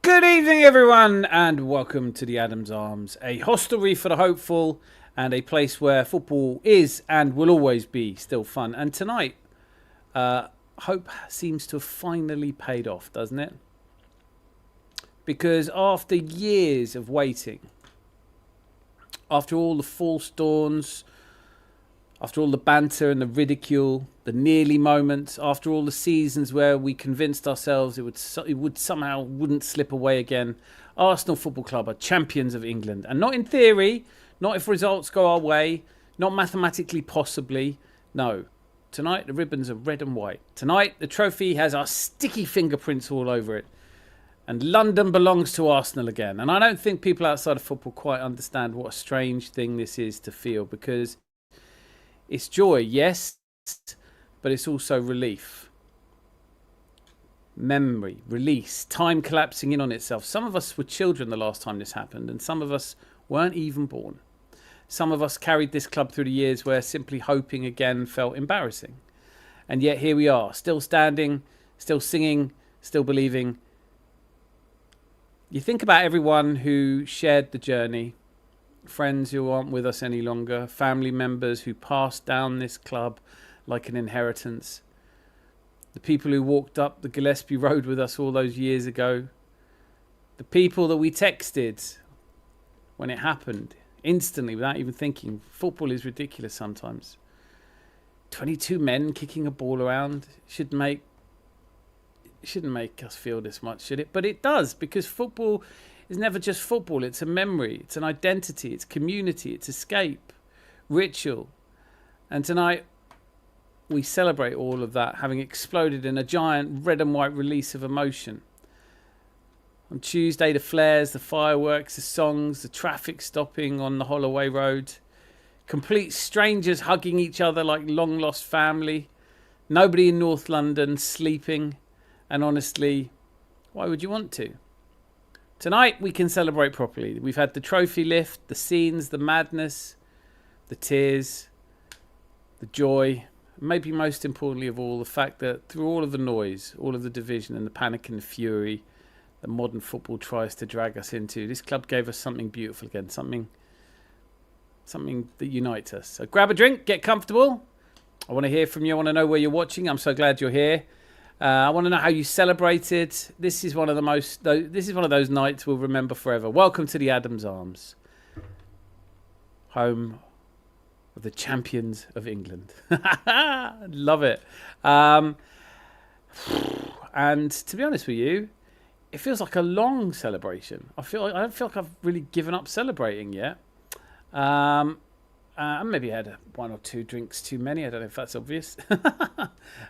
Good evening, everyone, and welcome to the Adams Arms, a hostelry for the hopeful and a place where football is and will always be still fun. And tonight, hope seems to have finally paid off, doesn't it? Because after years of waiting, after all the false dawns, after all the banter and the ridicule, the nearly moments, after all the seasons where we convinced ourselves it would somehow wouldn't slip away again, Arsenal Football Club are champions of England. And not in theory, not if results go our way, not mathematically possibly. No. Tonight the ribbons are red and white. Tonight the trophy has our sticky fingerprints all over it. And London belongs to Arsenal again. And I don't think people outside of football quite understand what a strange thing this is to feel, because it's joy, yes, but it's also relief. Memory, release, time collapsing in on itself. Some of us were children the last time this happened, and some of us weren't even born. Some of us carried this club through the years where simply hoping again felt embarrassing. And yet here we are, still standing, still singing, still believing. You think about everyone who shared the journey, friends who aren't with us any longer, family members who passed down this club like an inheritance, the people who walked up the Gillespie Road with us all those years ago, the people that we texted when it happened instantly without even thinking. Football is ridiculous sometimes. 22 men kicking a ball around shouldn't make us feel this much, should it? But it does, because football is never just football. It's a memory, it's an identity, it's community, it's escape, ritual. And tonight we celebrate all of that, having exploded in a giant red and white release of emotion. On Tuesday, the flares, the fireworks, the songs, the traffic stopping on the Holloway Road, complete strangers hugging each other like long lost family, nobody in North London sleeping, and honestly, why would you want to? Tonight we can celebrate properly. We've had the trophy lift, the scenes, the madness, the tears, the joy, and maybe most importantly of all, the fact that through all of the noise, all of the division and the panic and the fury that modern football tries to drag us into, this club gave us something beautiful again, something that unites us. So grab a drink, get comfortable. I want to hear from you. I want to know where you're watching. I'm so glad you're here. I want to know how you celebrated. This is one of those nights we'll remember forever. Welcome to the Adams Arms, home of the champions of England. Love it. And to be honest with you, it feels like a long celebration. I don't feel like I've really given up celebrating yet. I maybe had one or two drinks too many. I don't know if that's obvious.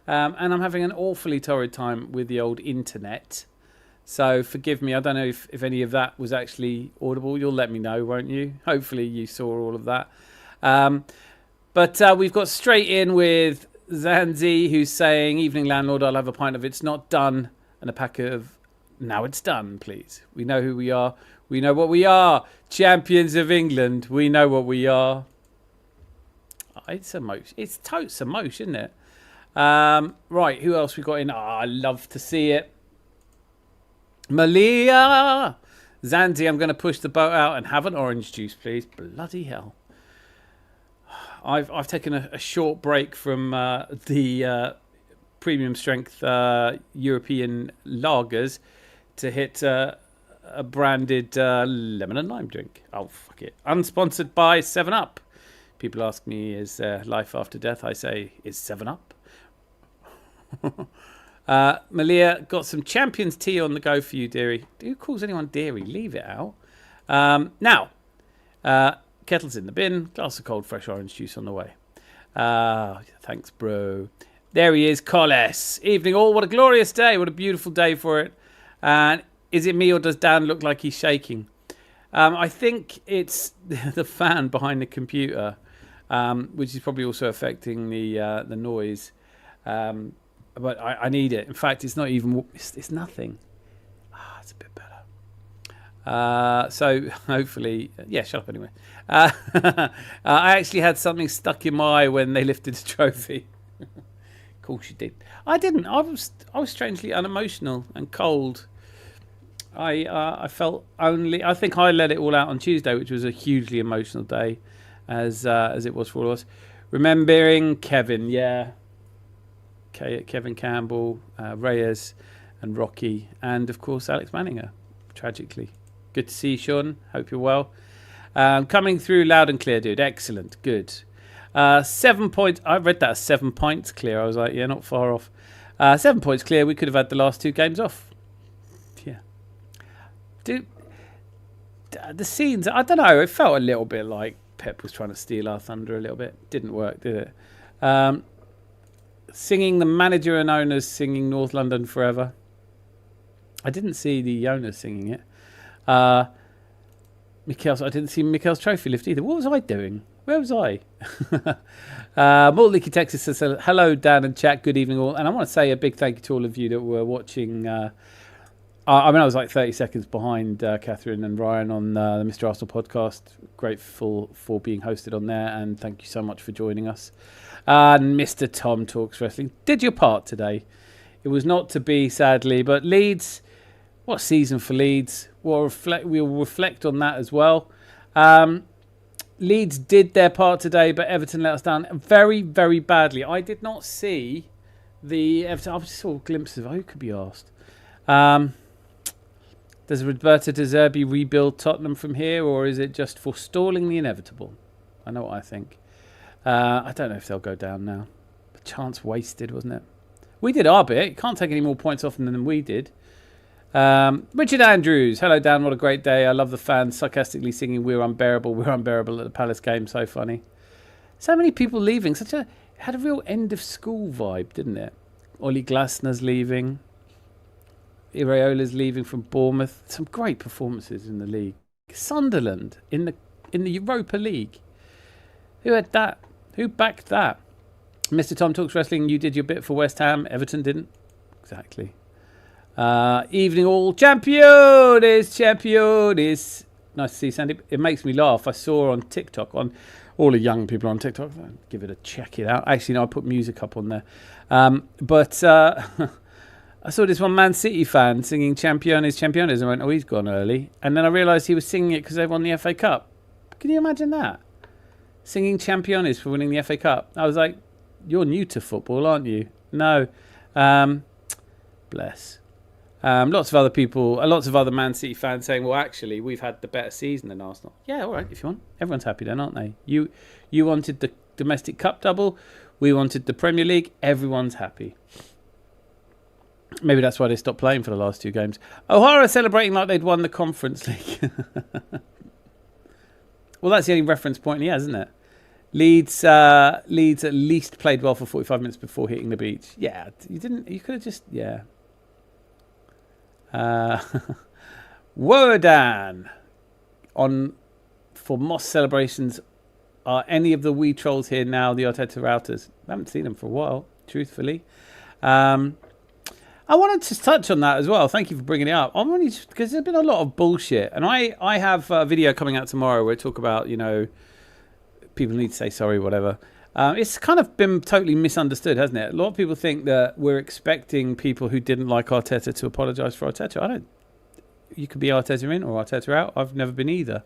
And I'm having an awfully torrid time with the old internet. So forgive me. I don't know if any of that was actually audible. You'll let me know, won't you? Hopefully you saw all of that. But we've got straight in with Zanzi, who's saying, "Evening landlord, I'll have a pint of It's Not Done and a pack of Now It's Done, please. We know who we are. We know what we are. Champions of England. We know what we are." It's emotion. It's totes emotion, isn't it? Right, who else we got in? I love to see it. Malia! Zanzi, I'm going to push the boat out and have an orange juice, please. Bloody hell. I've taken a short break from the premium strength European lagers to hit a branded lemon and lime drink. Oh, fuck it. Unsponsored by 7-Up. People ask me, is life after death? I say, is 7-Up? Malia, got some Champions tea on the go for you, dearie. Who calls anyone dearie? Leave it out. Now, kettle's in the bin. Glass of cold, fresh orange juice on the way. Thanks, bro. There he is, Collis. Evening all. What a glorious day. What a beautiful day for it. And is it me or does Dan look like he's shaking? I think it's the fan behind the computer, which is probably also affecting the noise. But I need it. In fact, it's not even. It's nothing. It's a bit better. So hopefully, yeah. Shut up anyway. I actually had something stuck in my eye when they lifted the trophy. course you did. I didn't. I was strangely unemotional and cold. I felt only. I think I let it all out on Tuesday, which was a hugely emotional day, as it was for all of us. Remembering Kevin, Kevin Campbell, Reyes, and Rocky, and of course Alex Manninger. Tragically, good to see you, Sean. Hope you're well. Coming through loud and clear, dude. Excellent, good. 7 points. I read that as 7 points clear. I was like, yeah, not far off. 7 points clear. We could have had the last 2 games off. Yeah. Dude, the scenes, I don't know. It felt a little bit like Pep was trying to steal our thunder a little bit. Didn't work, did it? Singing the manager and owners singing North London Forever. I didn't see the owners singing it. I didn't see Mikel's trophy lift either. What was I doing? Where was I? Malt Leaky Texas says, hello, Dan and chat. Good evening, all. And I want to say a big thank you to all of you that were watching. I was like 30 seconds behind Catherine and Ryan on the Mr. Arsenal podcast. Grateful for being hosted on there. And thank you so much for joining us. And Mr. Tom Talks Wrestling did your part today. It was not to be, sadly. But Leeds, what season for Leeds. We'll reflect on that as well. Leeds did their part today, but Everton let us down very, very badly. I did not see the Everton. I just saw glimpses of who could be asked. Does Roberto De Zerbi rebuild Tottenham from here, or is it just forestalling the inevitable? I know what I think. I don't know if they'll go down now. A chance wasted, wasn't it? We did our bit. You can't take any more points off them than we did. Richard Andrews, hello Dan, what a great day. I love the fans sarcastically singing we're unbearable at the Palace game. So funny. So many people leaving. Had a real end of school vibe, didn't it? Ollie Glasner's leaving. Iraola's leaving from Bournemouth. Some great performances in the league. Sunderland in the Europa League. Who had that? Who backed that? Mr. Tom Talks Wrestling, you did your bit for West Ham. Everton didn't. Exactly. Evening all. Champions. Nice to see Sandy. It makes me laugh. I saw on TikTok, on all the young people on TikTok, give it a check it out. Actually, no, I put music up on there. But I saw this one Man City fan singing Championes. And I went, oh, he's gone early. And then I realised he was singing it because they won the FA Cup. Can you imagine that? Singing Championes for winning the FA Cup. I was like, you're new to football, aren't you? No. Bless. Lots of other people, lots of other Man City fans saying, well, actually, we've had the better season than Arsenal. Yeah, all right, if you want. Everyone's happy then, aren't they? You wanted the domestic cup double. We wanted the Premier League. Everyone's happy. Maybe that's why they stopped playing for the last 2 games. O'Hara celebrating like they'd won the Conference League. Well, that's the only reference point he has, isn't it? Leeds at least played well for 45 minutes before hitting the beach. Yeah, you could have just, yeah. Wodan for Moss celebrations. Are any of the wee trolls here now the Arteta routers? I haven't seen them for a while, truthfully. I wanted to touch on that as well. Thank you for bringing it up. I'm only because there's been a lot of bullshit, and I have a video coming out tomorrow where I talk about, people need to say sorry, whatever. It's kind of been totally misunderstood, hasn't it? A lot of people think that we're expecting people who didn't like Arteta to apologise for Arteta. You could be Arteta in or Arteta out. I've never been either.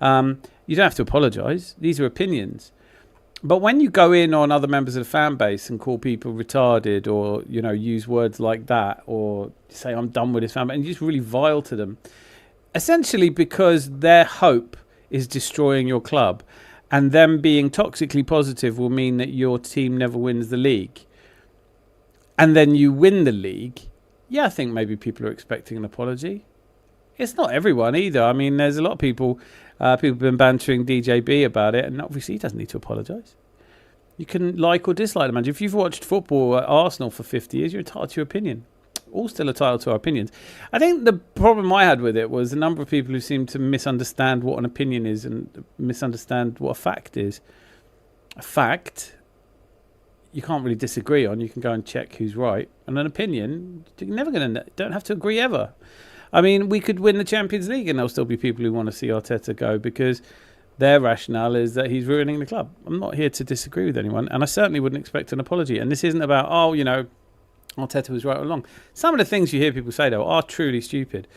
You don't have to apologise. These are opinions. But when you go in on other members of the fan base and call people retarded or, use words like that or say, I'm done with this fan base, and you just really vile to them, essentially because their hope is destroying your club, and them being toxically positive will mean that your team never wins the league. And then you win the league. Yeah, I think maybe people are expecting an apology. It's not everyone either. I mean, there's a lot of people have been bantering DJB about it, and obviously he doesn't need to apologise. You can like or dislike the manager. If you've watched football at Arsenal for 50 years, you're entitled to your opinion. All still entitled to our opinions. I think the problem I had with it was a number of people who seem to misunderstand what an opinion is and misunderstand what a fact is. A fact, you can't really disagree on. You can go and check who's right. And an opinion, you're never don't have to agree ever. I mean, we could win the Champions League and there'll still be people who want to see Arteta go because their rationale is that he's ruining the club. I'm not here to disagree with anyone, and I certainly wouldn't expect an apology. And this isn't about, Arteta was right or wrong. Some of the things you hear people say, though, are truly stupid.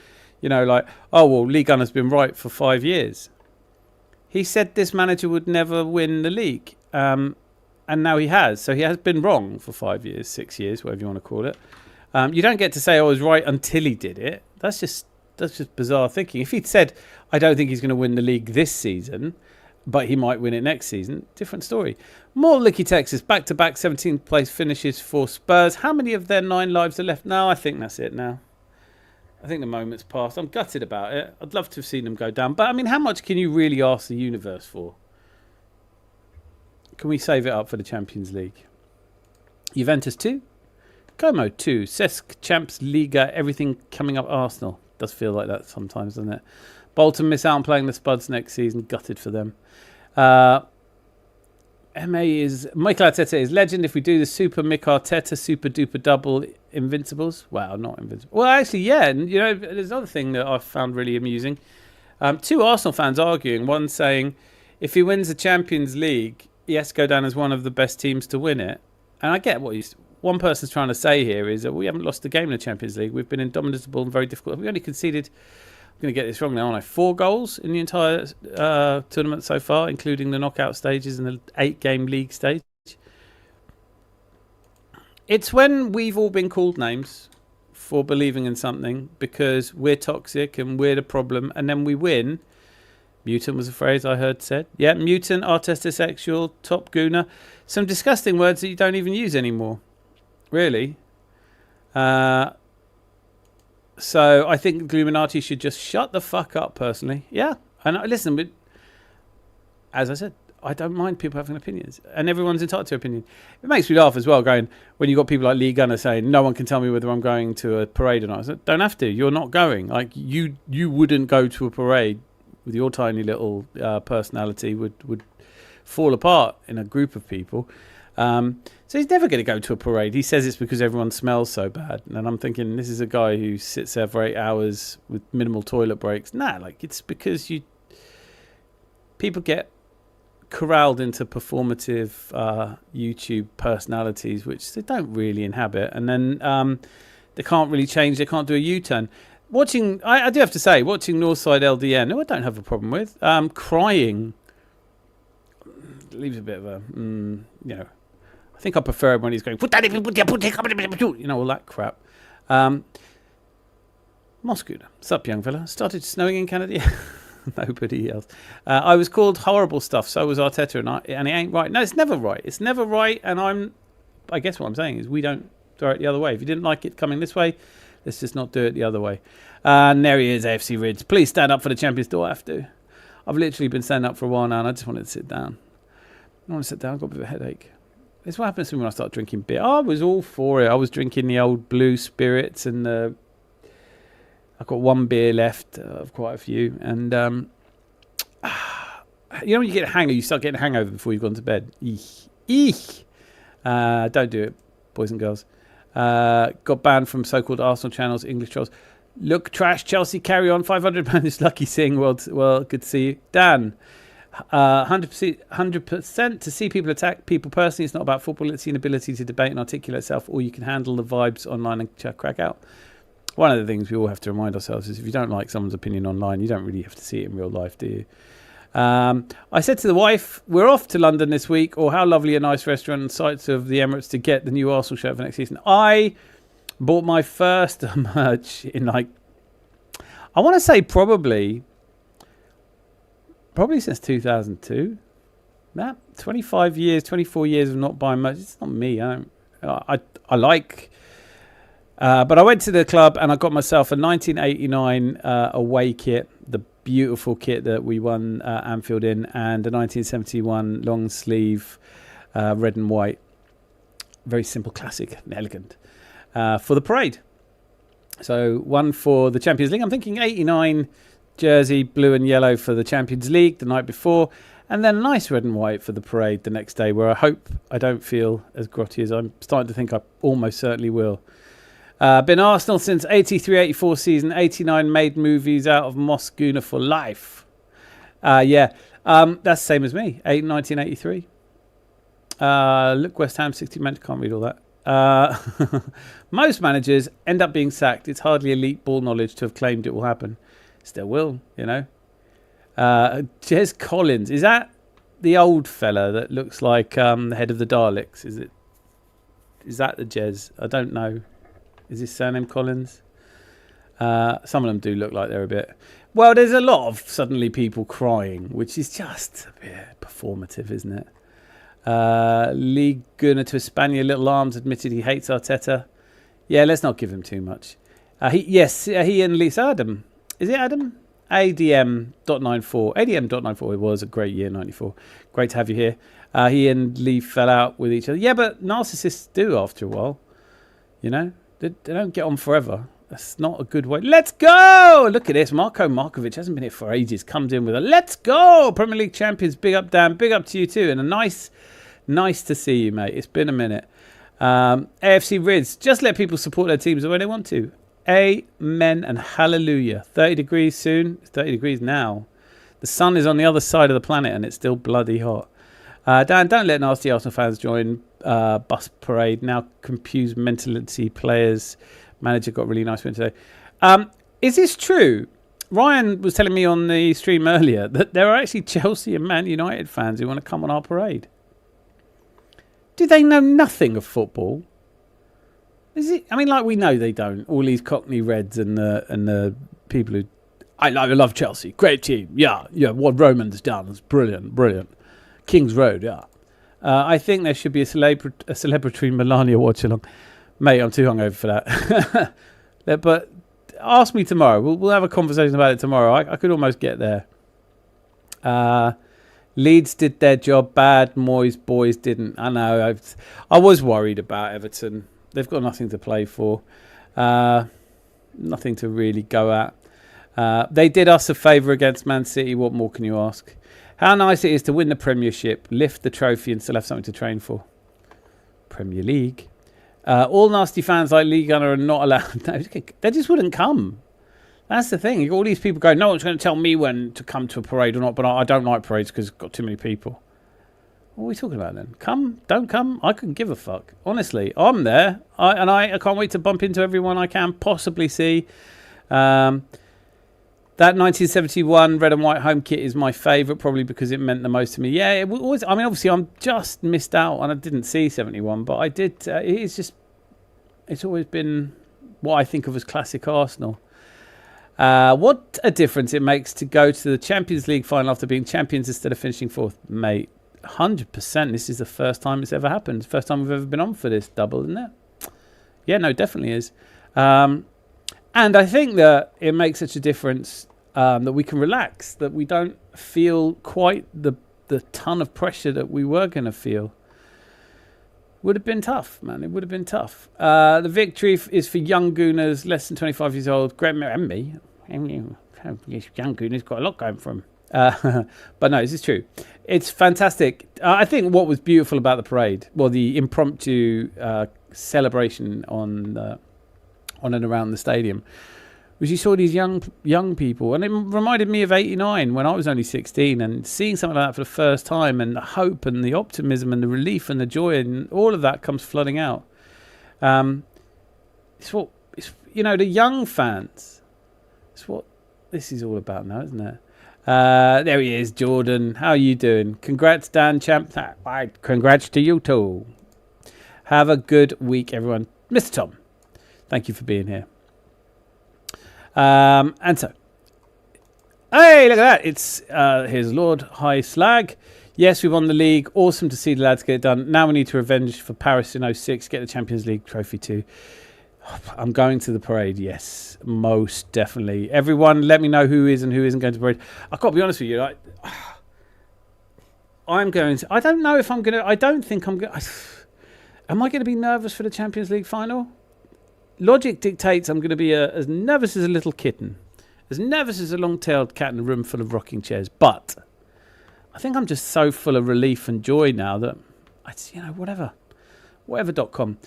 Like, Lee Gunner's been right for 5 years. He said this manager would never win the league, and now he has. So he has been wrong for 5 years, 6 years, whatever you want to call it. You don't get to say I was right until he did it. That's just bizarre thinking. If he'd said, I don't think he's going to win the league this season, but he might win it next season, different story. More Licky Texas, back-to-back 17th place finishes for Spurs. How many of their 9 lives are left? No, I think that's it now. I think the moment's passed. I'm gutted about it. I'd love to have seen them go down. But, I mean, how much can you really ask the universe for? Can we save it up for the Champions League? Juventus 2. Como 2. Cesc, Champs, Liga, everything coming up Arsenal. Does feel like that sometimes, doesn't it? Bolton miss out on playing the Spuds next season. Gutted for them. Michael Arteta is legend. If we do the Super Mick Arteta Super Duper Double Invincibles. Wow, not Invincible. Well, actually, yeah. And, there's another thing that I found really amusing. 2 Arsenal fans arguing. One saying, if he wins the Champions League, he has to go down as one of the best teams to win it. And I get what one person's trying to say here is that we haven't lost a game in the Champions League. We've been indomitable and very difficult. We only conceded, I'm going to get this wrong now, aren't I? 4 goals in the entire tournament so far, including the knockout stages and the 8-game league stage. It's when we've all been called names for believing in something because we're toxic and we're the problem, and then we win. Mutant was a phrase I heard said. Yeah, mutant, artistisexual, top gooner. Some disgusting words that you don't even use anymore. Really. So I think Illuminati should just shut the fuck up, personally. Yeah. And listen, but as I said, I don't mind people having opinions. And everyone's entitled to opinion. It makes me laugh as well, when you've got people like Lee Gunner saying, no one can tell me whether I'm going to a parade or not. I said, don't have to. You're not going. Like, you wouldn't go to a parade with your tiny little personality would fall apart in a group of people. So he's never going to go to a parade. He says it's because everyone smells so bad. And I'm thinking, this is a guy who sits there for 8 hours with minimal toilet breaks. It's because people get corralled into performative YouTube personalities, which they don't really inhabit. And then they can't really change. They can't do a U-turn. I do have to say, watching Northside LDN, who I don't have a problem with, crying leaves a bit of a, I think I prefer him when he's going, all that crap. Moscow, sup, young fella? Started snowing in Canada? Nobody else. I was called horrible stuff, so was Arteta, and it ain't right. No, it's never right. It's never right, and I guess what I'm saying is we don't throw it the other way. If you didn't like it coming this way, let's just not do it the other way. And there he is, AFC Rids. Please stand up for the champions. Do I have to? I've literally been standing up for a while now, and I just wanted to sit down. I want to sit down. I've got a bit of a headache. It's what happens to me when I start drinking beer. I was all for it. I was drinking the old blue spirits, and I've got 1 beer left of quite a few. And when you get a hangover, you start getting a hangover before you've gone to bed. Eek. Don't do it, boys and girls. Got banned from so-called Arsenal channels, English trolls. Look, trash, Chelsea, carry on. 500 managed lucky seeing world. Well, good to see you. Dan. 100% to see people attack people personally. It's not about football. It's the inability to debate and articulate itself, or you can handle the vibes online and crack out. One of the things we all have to remind ourselves is if you don't like someone's opinion online, you don't really have to see it in real life, do you? I said to the wife, we're off to London this week, or how lovely a nice restaurant and sights of the Emirates to get the new Arsenal shirt for next season. I bought my first merch in I want to say probably since 2002. That 25 years, 24 years of not buying merch. It's not me. I like. But I went to the club and I got myself a 1989 away kit, the beautiful kit that we won Anfield in, and a 1971 long sleeve red and white. Very simple, classic and elegant for the parade. So one for the Champions League. I'm thinking 89 jersey, blue and yellow for the Champions League the night before, and then nice red and white for the parade the next day, where I hope I don't feel as grotty as I'm starting to think I almost certainly will. Been Arsenal since 83-84 season, 89 made movies out of Moss Gooner for life. Yeah, That's the same as me. 1983. Look, West Ham 60 men. Can't read all that. Most managers end up being sacked. It's hardly elite ball knowledge to have claimed it will happen. Still will, you know. Jez Collins. Is that the old fella that looks like the head of the Daleks? Is that the Jez? I don't know. Is his surname Collins? Some of them do look like they're a bit... Well, there's a lot of suddenly people crying, which is just a bit performative, isn't it? League Gunner to Espana, Little Arms admitted he hates Arteta. Yeah, let's not give him too much. He and Lisa Adam. Is it Adam? ADM.94. ADM.94. It was a great year, 94. Great to have you here. He and Lee fell out with each other. Yeah, but narcissists do after a while. You know, they don't get on forever. That's not a good way. Let's go! Look at this. Marko Markovic hasn't been here for ages. Comes in with a let's go! Premier League champions. Big up, Dan. Big up to you too. And a nice to see you, mate. It's been a minute. AFC Rids. Just let people support their teams the way they want to. Amen and hallelujah. 30 degrees soon. It's 30 degrees now. The sun is on the other side of the planet and it's still bloody hot. Dan, don't let nasty Arsenal fans join bus parade. Now confused mentality players. Manager got really nice win today. Is this true? Ryan was telling me on the stream earlier that there are actually Chelsea and Man United fans who want to come on our parade. Do they know nothing of football? Is it? I mean, like we know they don't. All these Cockney Reds and the people who I love Chelsea, great team. Yeah. What Roman's done is brilliant. Kings Road, yeah. I think there should be a celebratory Melania watch along. Mate, I'm too hungover for that. But ask me tomorrow. We'll have a conversation about it tomorrow. I could almost get there. Leeds did their job bad. Moyes boys didn't. I know. I was worried about Everton. They've got nothing to play for. Nothing to really go at. They did us a favour against Man City. What more can you ask? How nice it is to win the Premiership, lift the trophy and still have something to train for. Premier League. All nasty fans like Lee Gunner are not allowed. No, they just wouldn't come. That's the thing. You got all these people going, no one's going to tell me when to come to a parade or not, but I don't like parades because it's got too many people. What are we talking about then? Come, don't come. I couldn't give a fuck. Honestly, I'm there. I can't wait to bump into everyone I can possibly see. That 1971 red and white home kit is my favourite, probably because it meant the most to me. Yeah, it was. I mean, obviously, I'm just missed out, and I didn't see 71, but I did. It's always been what I think of as classic Arsenal. What a difference it makes to go to the Champions League final after being champions instead of finishing fourth, mate. 100%. This is the first time it's ever happened. First time we've ever been on for this double, isn't it? Yeah, no, definitely is. And I think that it makes such a difference that we can relax, that we don't feel quite the ton of pressure that we were going to feel. Would have been tough, man. It would have been tough. The victory is for young Gooners, less than 25 years old. Great, and me. Young Gooners got a lot going for him. But no, this is true. It's fantastic. I think what was beautiful about the parade, well, the impromptu celebration on and around the stadium, was you saw these young people, and it reminded me of '89 when I was only 16, and seeing something like that for the first time, and the hope and the optimism and the relief and the joy and all of that comes flooding out. It's the young fans. It's what this is all about now, isn't it? There he is, Jordan. How are you doing? Congrats, Dan Champ. Congrats to you too. Have a good week, everyone. Mr. Tom, thank you for being here. And so, hey, look at that. It's here's Lord High Slag. Yes, we won the league. Awesome to see the lads get it done. Now we need to revenge for Paris in 06. Get the Champions League trophy too. I'm going to the parade. Yes, most definitely. Everyone, let me know who is and who isn't going to the parade. I've got to be honest with you. I'm going to. I don't know if I'm going to. I don't think I'm going. Am I going to be nervous for the Champions League final? Logic dictates I'm going to be as nervous as a little kitten, as nervous as a long-tailed cat in a room full of rocking chairs. But I think I'm just so full of relief and joy now that whatever.com.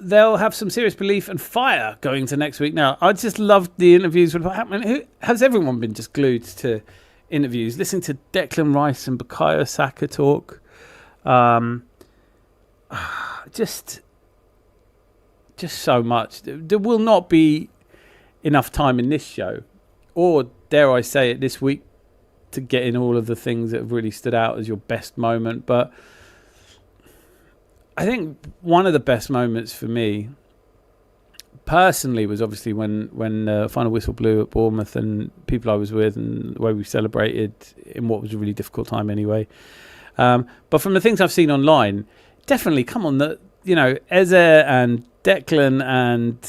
They'll have some serious belief and fire going to next week. Now, I just loved the interviews with what happened. Has everyone been just glued to interviews, listening to Declan Rice and Bukayo Saka talk. Just so much. There will not be enough time in this show, or dare I say it, this week, to get in all of the things that have really stood out as your best moment. But I think one of the best moments for me personally was obviously when the final whistle blew at Bournemouth, and people I was with, and the way we celebrated in what was a really difficult time anyway. But from the things I've seen online, definitely, come on, Eze and Declan and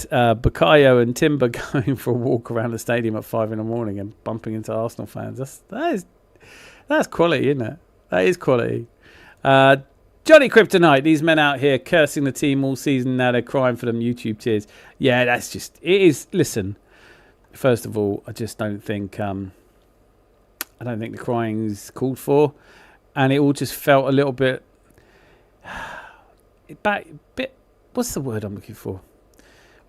Bukayo and Timber going for a walk around the stadium at 5 a.m. and bumping into Arsenal fans. That's quality, isn't it? That is quality. Johnny Kryptonite, these men out here cursing the team all season, now they're crying for them YouTube tears. Yeah, that's just, it is. Listen, first of all, I just don't think the crying is called for, and it all just felt a little bit what's the word I'm looking for?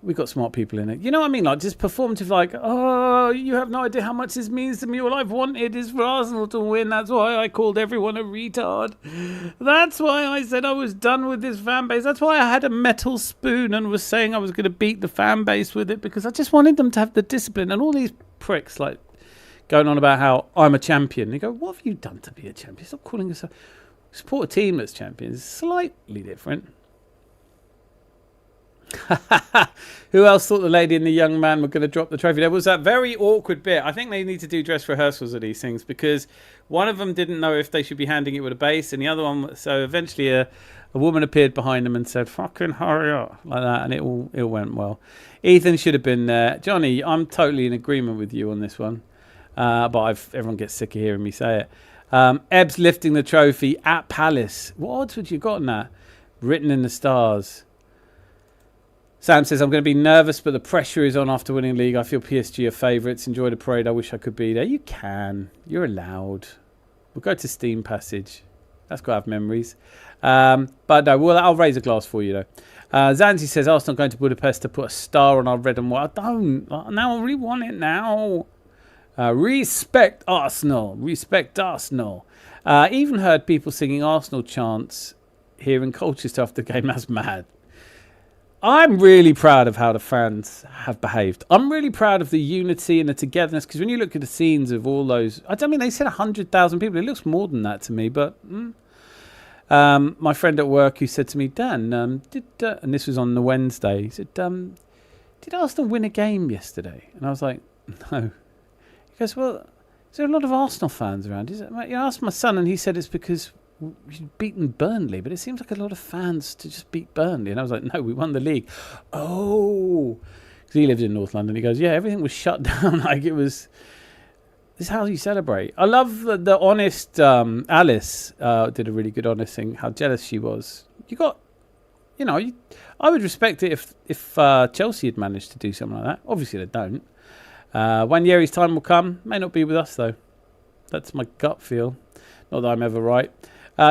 We got smart people in it. You know what I mean? Like, just performative, like, oh, you have no idea how much this means to me. All I've wanted is for Arsenal to win. That's why I called everyone a retard. That's why I said I was done with this fan base. That's why I had a metal spoon and was saying I was going to beat the fan base with it, because I just wanted them to have the discipline. And all these pricks, like, going on about how I'm a champion. You go, what have you done to be a champion? Stop calling yourself. Support a team that's champions. It's slightly different. Who else thought the lady and the young man were going to drop the trophy? There was that very awkward bit. I think they need to do dress rehearsals of these things, because one of them didn't know if they should be handing it with a base, and the other one, so eventually a woman appeared behind them and said, fucking hurry up, like that, and it went well. Ethan should have been there. Johnny, I'm totally in agreement with you on this one, but everyone gets sick of hearing me say it. Ebbs lifting the trophy at Palace. What odds would you got on that? Written in the stars. Sam says, I'm going to be nervous, but the pressure is on after winning league. I feel PSG are favourites. Enjoy the parade. I wish I could be there. You can. You're allowed. We'll go to Steam Passage. That's got to have memories. But no, well, I'll raise a glass for you, though. Zanzi says, Arsenal going to Budapest to put a star on our red and white. I don't. Now I really want it now. Respect Arsenal. Respect Arsenal. Even heard people singing Arsenal chants here in Colchester after the game. That's mad. I'm really proud of how the fans have behaved. I'm really proud of the unity and the togetherness, because when you look at the scenes of all those, I don't mean, they said 100,000 people. It looks more than that to me, but my friend at work who said to me, Dan, and this was on the Wednesday, he said, did Arsenal win a game yesterday? And I was like, no. He goes, well, is there a lot of Arsenal fans around? I asked my son, and he said it's because we've beaten Burnley, but it seems like a lot of fans to just beat Burnley. And I was like, no, we won the league. Oh, because he lives in North London. He goes, yeah, everything was shut down. Like, it was, this is how you celebrate. I love the honest, Alice did a really good honest thing, how jealous she was. You got, I would respect it if Chelsea had managed to do something like that. Obviously they don't. Wanyeri's time will come. May not be with us, though. That's my gut feel. Not that I'm ever right.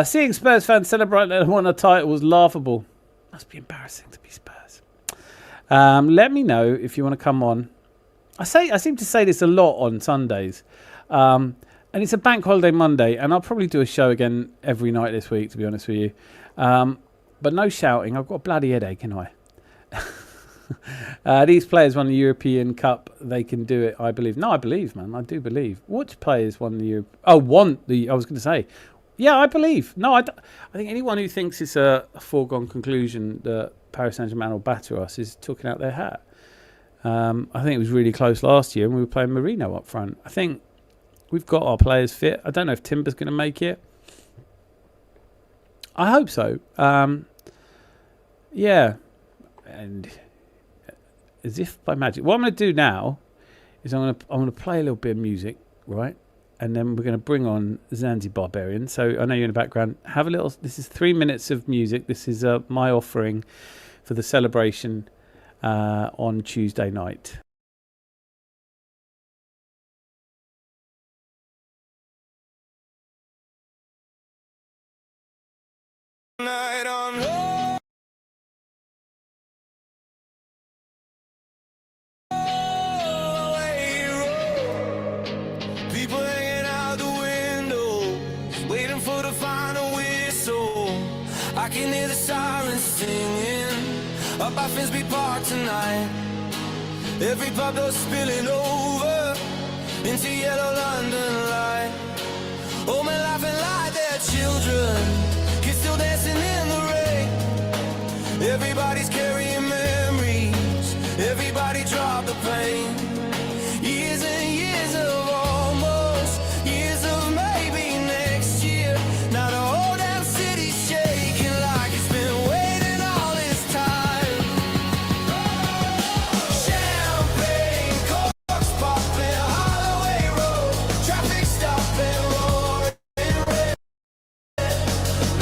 Seeing Spurs fans celebrate that they won a title was laughable. Must be embarrassing to be Spurs. Let me know if you want to come on. I seem to say this a lot on Sundays. And it's a bank holiday Monday, and I'll probably do a show again every night this week, to be honest with you. But no shouting. I've got a bloody headache, haven't I? These players won the European Cup. They can do it, I believe. No, I believe, man. I do believe. Which players won the Europe? Oh, I was going to say. Yeah, I believe. No, I think anyone who thinks it's a foregone conclusion that Paris Saint-Germain will batter us is talking out their hat. I think it was really close last year, and we were playing Mourinho up front. I think we've got our players fit. I don't know if Timber's going to make it. I hope so. Yeah. And as if by magic. What I'm going to do now is I'm going to play a little bit of music, right? And then we're going to bring on Zanzi Barbarian. So I know you're in the background. Have a little. This is 3 minutes of music. This is my offering for the celebration on Tuesday night. Night on. People hanging out I can hear the sirens singing up by Finsbury Park tonight. Every pub door spilling over into yellow London light. Oh, men laughing like their children, kids still dancing in the rain. Everybody's carrying memories, everybody dropped the pain. Years and years of almost, years of maybe next year. Now the whole damn city's shaking like it's been waiting all this time. Champagne, corks popping, Holloway Road, traffic stopping, roaring red.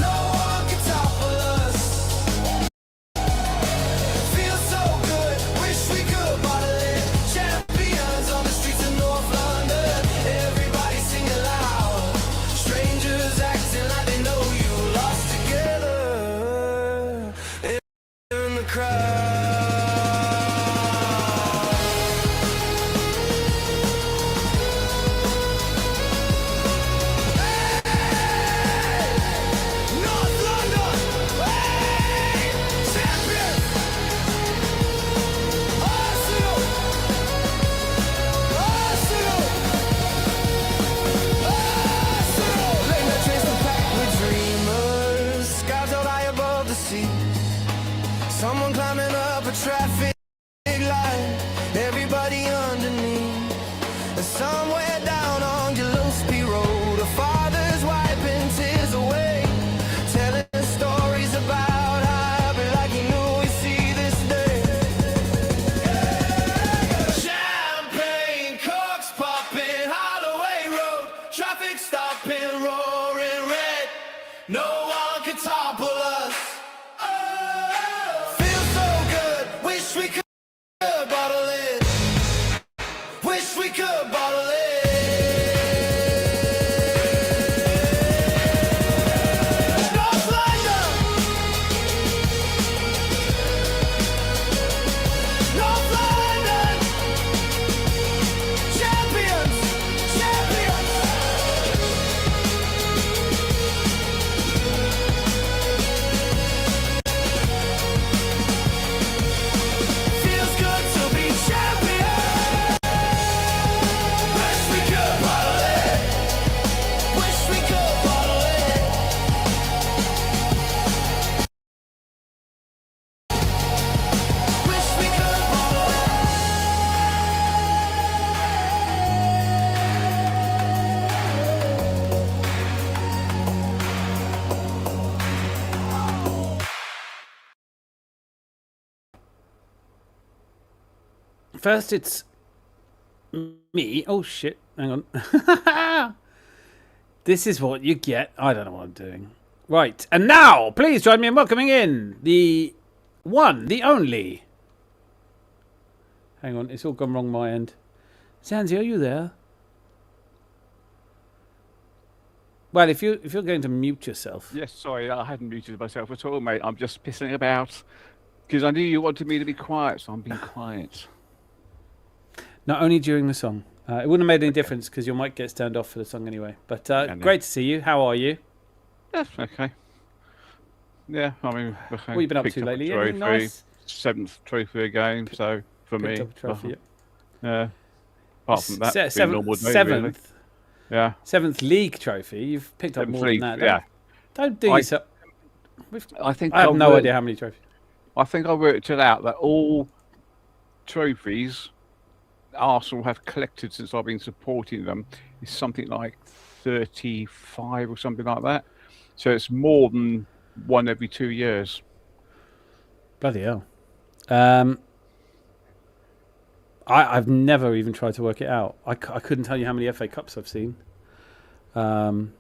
No one can topple us. Feels so good, wish we could bottle it. Champions on the streets of North London, everybody singing loud. Strangers acting like they know you, lost together in the crowd. North London, hey! Champions! Arsenal! Arsenal! Arsenal! Late night trains were packed with dreamers, skies held high above the sea. Someone climbing up a traffic light, everybody underneath. And somewhere down on Gillespie Road, a father's wiping tears away, telling stories about how happy like he knew he'd see this day. Champagne, corks popping, Holloway Road, traffic stopping, roaring red. No one can topple us. Feels so good, wish we could bottle it. Wish we could bottle it. North London. North London. Champions. Champions. Feels good to be champions. Wish we could bottle it. Wish we could bottle it. Wish we could bottle it. First, it's me. Oh shit! Hang on. This is what you get. I don't know what I'm doing. Right, and now, please join me in welcoming in the one, the only. Hang on, it's all gone wrong my end. Zanzi, are you there? Well, if you're going to mute yourself. Yes, sorry, I hadn't muted myself at all, mate. I'm just pissing about because I knew you wanted me to be quiet, so I'm being quiet. Not only during the song. It wouldn't have made any difference because your mic gets turned off for the song anyway. But great to see you. How are you? Yeah, okay. Yeah, I mean, What have you been up to lately? Anything nice? 7th trophy again, so for me. Picked up a trophy, yeah. Apart from that, it's been seventh, normal day, seventh, really. Yeah. 7th league trophy. You've picked up more league, than that. yeah. Don't do yourself. I think I have no idea how many trophies. I think I worked it out that all trophies Arsenal have collected since I've been supporting them is something like 35 or something like that. So it's more than one every 2 years. Bloody hell. I've never even tried to work it out. I couldn't tell you how many FA Cups I've seen. But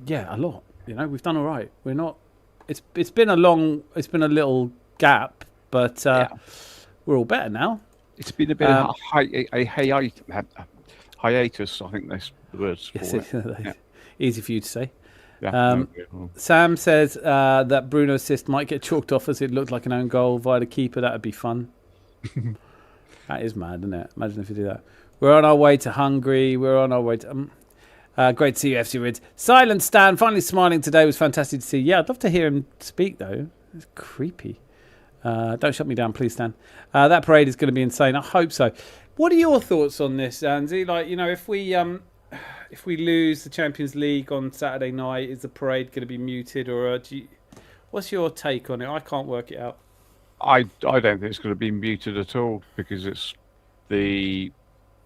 yeah, a lot. You know, we've done all right. We're not. It's been a little gap, but we're all better now. It's been a bit of a hiatus. I think that's the words for it. Yeah. Easy for you to say. Yeah, Sam says that Bruno's assist might get chalked off as it looked like an own goal via the keeper. That would be fun. That is mad, isn't it? Imagine if you do that. We're on our way to Hungary. We're on our way to... Great to see you, FC Rids. Silent Stan, finally smiling today. Was fantastic to see. Yeah, I'd love to hear him speak, though. It's creepy. Don't shut me down, please, Stan. That parade is going to be insane. I hope so. What are your thoughts on this, Andy? Like, you know, if we lose the Champions League on Saturday night, is the parade going to be muted, or what's your take on it? I can't work it out. I don't think it's going to be muted at all because it's the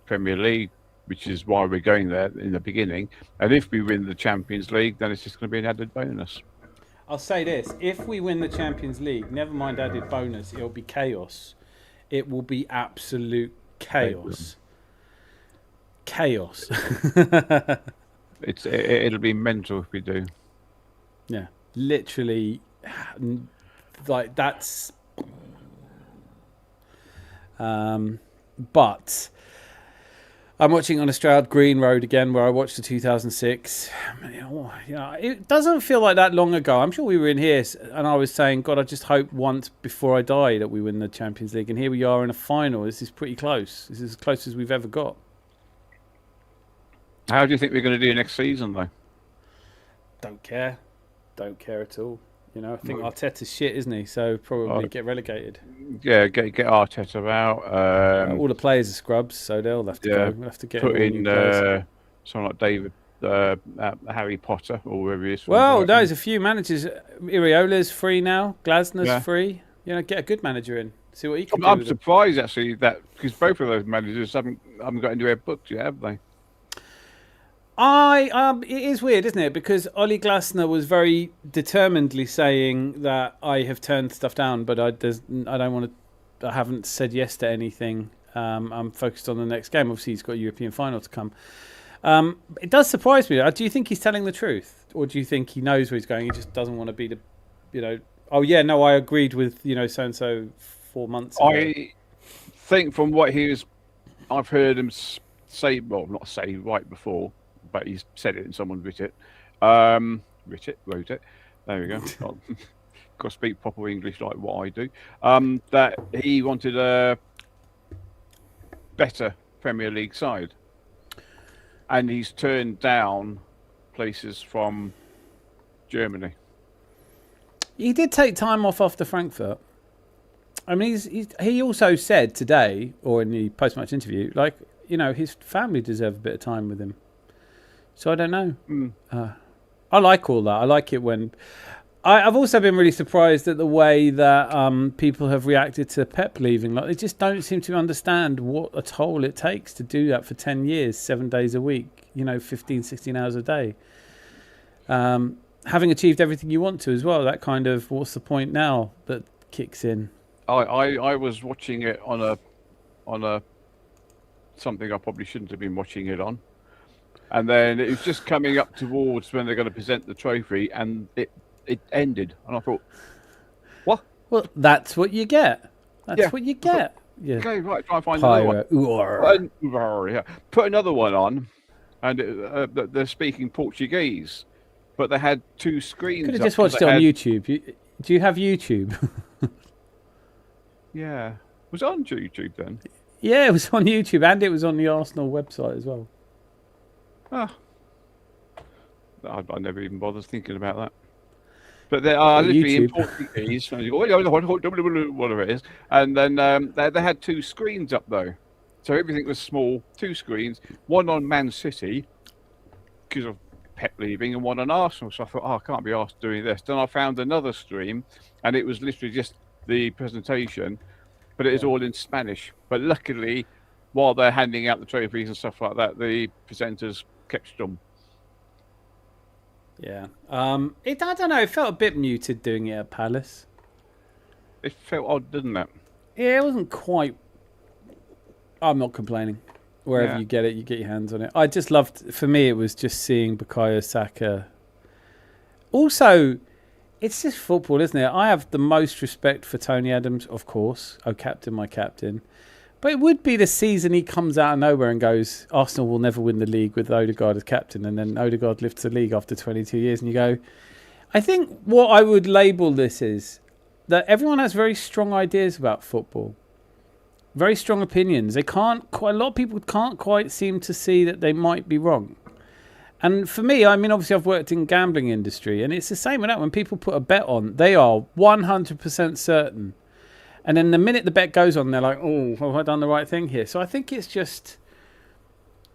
Premier League, which is why we're going there in the beginning. And if we win the Champions League, then it's just going to be an added bonus. I'll say this. If we win the Champions League, never mind added bonus, it'll be chaos. It will be absolute chaos. Chaos. It'll be mental if we do. Yeah. Literally, like, that's... But I'm watching on a Stroud Green Road again, where I watched the 2006. It doesn't feel like that long ago. I'm sure we were in here, and I was saying, God, I just hope once before I die that we win the Champions League. And here we are in a final. This is pretty close. This is as close as we've ever got. How do you think we're going to do next season, though? Don't care. Don't care at all. You know, I think Arteta's shit, isn't he? So probably get relegated. Yeah, get Arteta out. All the players are scrubs, so they'll have to go. We'll have to get put in someone like David, Harry Potter, or whoever he is. Well, there's a few managers. Iriola's free now. Glasner's free. You know, get a good manager in. See what he can do. I'm surprised actually that because both of those managers haven't got anywhere booked yet, have they? It is weird, isn't it? Because Ollie Glasner was very determinedly saying that I have turned stuff down, but I don't want to. I haven't said yes to anything. I'm focused on the next game. Obviously, he's got a European final to come. It does surprise me. Do you think he's telling the truth, or do you think he knows where he's going? He just doesn't want to be the, you know. Oh yeah, no, I agreed with so and so 4 months ago. I think from what I've heard him say. Well, not say right before. But he's said it and someone wrote it. Wrote it. There we go. Got to speak proper English like what I do. That he wanted a better Premier League side. And he's turned down places from Germany. He did take time off after Frankfurt. I mean, he also said today, or in the post-match interview, like, his family deserve a bit of time with him. So I don't know. I like all that. I like it when... I've also been really surprised at the way that people have reacted to Pep leaving. Like, they just don't seem to understand what a toll it takes to do that for 10 years, 7 days a week, 15, 16 hours a day. Having achieved everything you want to as well, that kind of, what's the point now, that kicks in. I was watching it on a something I probably shouldn't have been watching it on. And then it was just coming up towards when they're going to present the trophy, and it ended. And I thought, what? Well, that's what you get. That's what you get. Yeah. Okay, right. Try and find another one. Put another one on, and they're speaking Portuguese, but they had two screens. Could have just watched it on YouTube. Do you have YouTube? Yeah. Was it on YouTube then? Yeah, it was on YouTube, and it was on the Arsenal website as well. I never even bothered thinking about that. But they are literally in Portuguese, whatever it is. And then they had two screens up though, so everything was small. Two screens, one on Man City because of Pep leaving, and one on Arsenal. So I thought, I can't be asked doing this. Then I found another stream, and it was literally just the presentation, but it is all in Spanish. But luckily, while they're handing out the trophies and stuff like that, the presenters kept stum. Yeah. I don't know. It felt a bit muted doing it at Palace. It felt odd, didn't it? Yeah, it wasn't quite. I'm not complaining. Wherever you get it, you get your hands on it. I just loved. For me, it was just seeing Bukayo Saka. Also, it's just football, isn't it? I have the most respect for Tony Adams, of course. Oh, captain, my captain. But it would be the season he comes out of nowhere and goes, Arsenal will never win the league with Odegaard as captain, and then Odegaard lifts the league after 22 years, and you go, I think what I would label this is that everyone has very strong ideas about football, very strong opinions. A lot of people can't quite seem to see that they might be wrong. And for me, I mean, obviously, I've worked in gambling industry, and it's the same with that. When people put a bet on, they are 100% certain, and then the minute the bet goes on, they're like, "Oh, have I done the right thing here?" So I think it's just,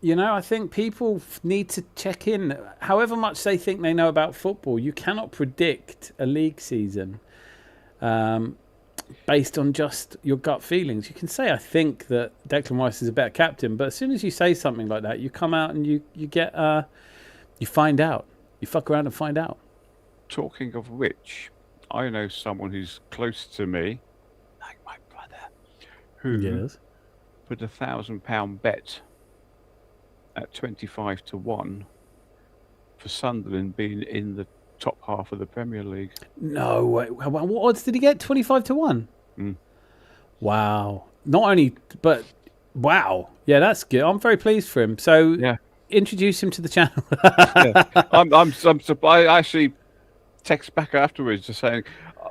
I think people need to check in. However much they think they know about football, you cannot predict a league season based on just your gut feelings. You can say, "I think that Declan Rice is a better captain," but as soon as you say something like that, you come out and you get. You find out. You fuck around and find out. Talking of which, I know someone who's close to me, like my brother, who put £1,000 bet at 25-1 for Sunderland being in the top half of the Premier League. No way. What odds did he get? 25-1. Wow. Not only, but wow. Yeah, that's good. I'm very pleased for him. So yeah. Introduce him to the channel. I'm surprised. I actually text back afterwards just saying,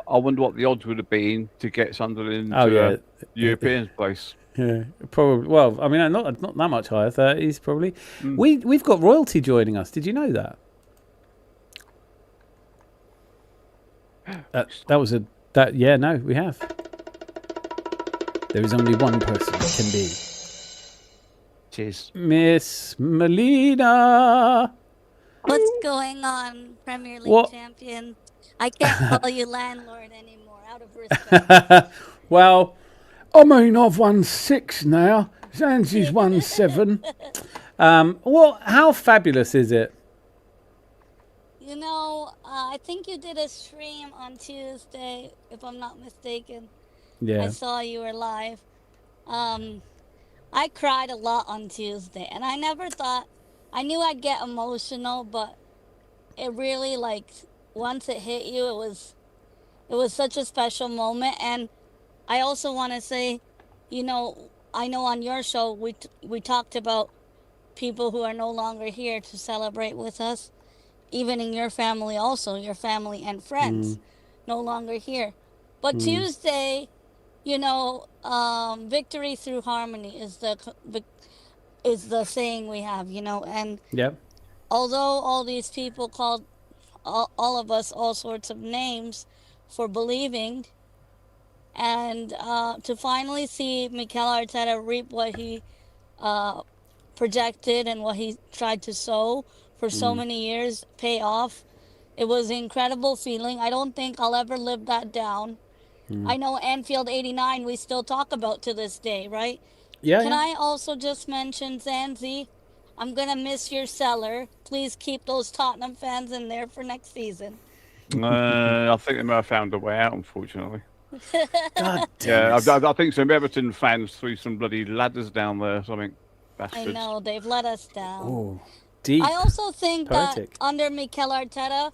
I wonder what the odds would have been to get Sunderland to a European place. Yeah, probably. Well, I mean, not that much higher. 30s probably. We've got royalty joining us. Did you know that? No, we have. There is only one person that can be. Cheers. Miss Melina. What's going on, Premier League champion? I can't call you landlord anymore, out of respect. Well, I mean, I've won 6 now. Zanzi's won 7. How fabulous is it? I think you did a stream on Tuesday, if I'm not mistaken. Yeah. I saw you were live. I cried a lot on Tuesday, and I never thought, I knew I'd get emotional, but it really, once it hit you, it was such a special moment. And I also want to say, I know on your show, we talked about people who are no longer here to celebrate with us, even in your family also, your family and friends, no longer here. But Tuesday, victory through harmony is the saying we have, and although all these people called all of us all sorts of names for believing, and to finally see Mikel Arteta reap what he projected and what he tried to sow for so many years pay off, it was an incredible feeling. I don't think I'll ever live that down. I know Anfield 89 we still talk about to this day, right? Yeah. Can I also just mention, Zanzi, I'm going to miss your cellar. Please keep those Tottenham fans in there for next season. I think they may have found a way out, unfortunately. God damn it. I think some Everton fans threw some bloody ladders down there or something. Bastards. I know, they've let us down. Oh, deep. I also think Poetic. that under Mikel Arteta,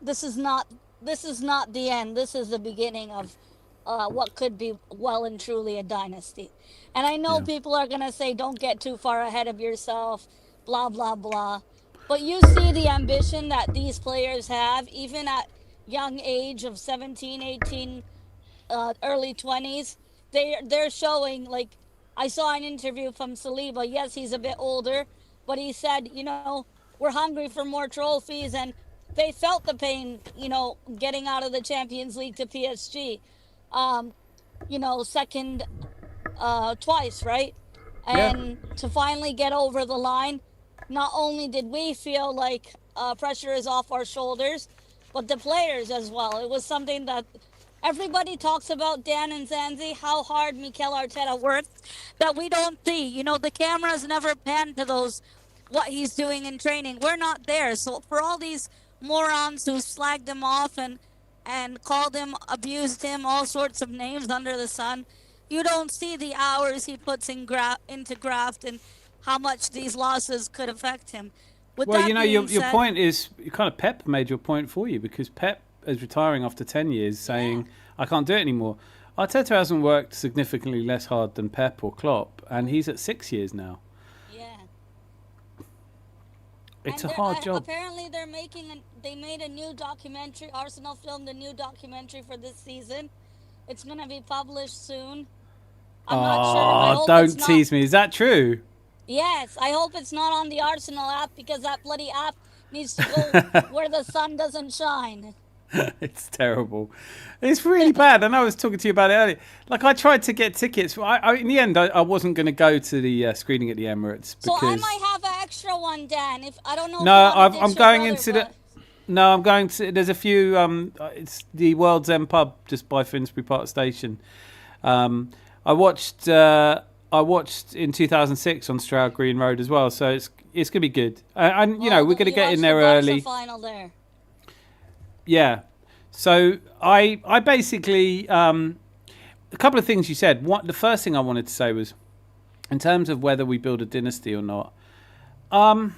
this is not the end. This is the beginning of what could be well and truly a dynasty. And I know people are going to say, don't get too far ahead of yourself, blah, blah, blah. But you see the ambition that these players have, even at young age of 17, 18, early 20s. They're showing, I saw an interview from Saliba. Yes, he's a bit older, but he said, we're hungry for more trophies, and they felt the pain, getting out of the Champions League to PSG. Second twice, right? And to finally get over the line, not only did we feel like pressure is off our shoulders, but the players as well. It was something that everybody talks about, Dan and Zanzi, how hard Mikel Arteta works, that we don't see. The cameras never pan to what he's doing in training. We're not there. So for all these morons who slagged him off and called him, abused him, all sorts of names under the sun, you don't see the hours he puts into graft and how much these losses could affect him. Your point is, Pep made your point for you, because Pep is retiring after 10 years saying, I can't do it anymore. Arteta hasn't worked significantly less hard than Pep or Klopp, and he's at 6 years now. Yeah. It's a hard job. Apparently they made a new documentary. Arsenal filmed a new documentary for this season. It's going to be published soon. I'm not sure. I hope don't tease me. Is that true? Yes, I hope it's not on the Arsenal app because that bloody app needs to go where the sun doesn't shine. It's terrible. It's really bad. And I was talking to you about it earlier. Like, I tried to get tickets. In the end, I wasn't going to go to the screening at the Emirates. So I because... might have an extra one, Dan. If I don't know. No, If you wanna I'm ditch going your into brother, the... No, I'm going to... There's a few... it's the World's End pub just by Finsbury Park Station. I watched in 2006 on Stroud Green Road as well. So it's going to be good. And, we're going to get in there early. Final there. Yeah. So I basically a couple of things you said. The first thing I wanted to say was, in terms of whether we build a dynasty or not, I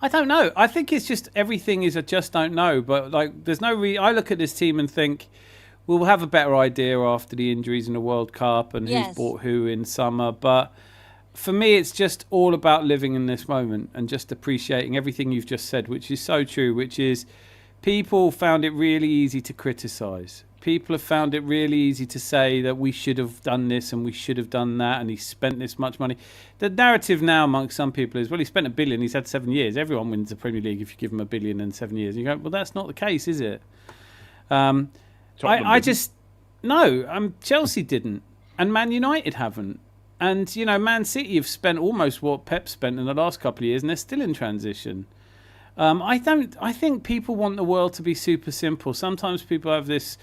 don't know. I think it's just everything is a just don't know. But like, there's no I look at this team and think we'll have a better idea after the injuries in the World Cup and who's bought who in summer. But for me, it's just all about living in this moment and just appreciating everything you've just said, which is so true, which is people found it really easy to criticise. People have found it really easy to say that we should have done this and we should have done that and he spent this much money. The narrative now amongst some people is, well, he spent $1 billion, he's had 7 years. Everyone wins the Premier League if you give him $1 billion in 7 years. And you go, well, that's not the case, is it? I just... No, Chelsea didn't. And Man United haven't. And, Man City have spent almost what Pep spent in the last couple of years and they're still in transition. I think people want the world to be super simple. Sometimes people have this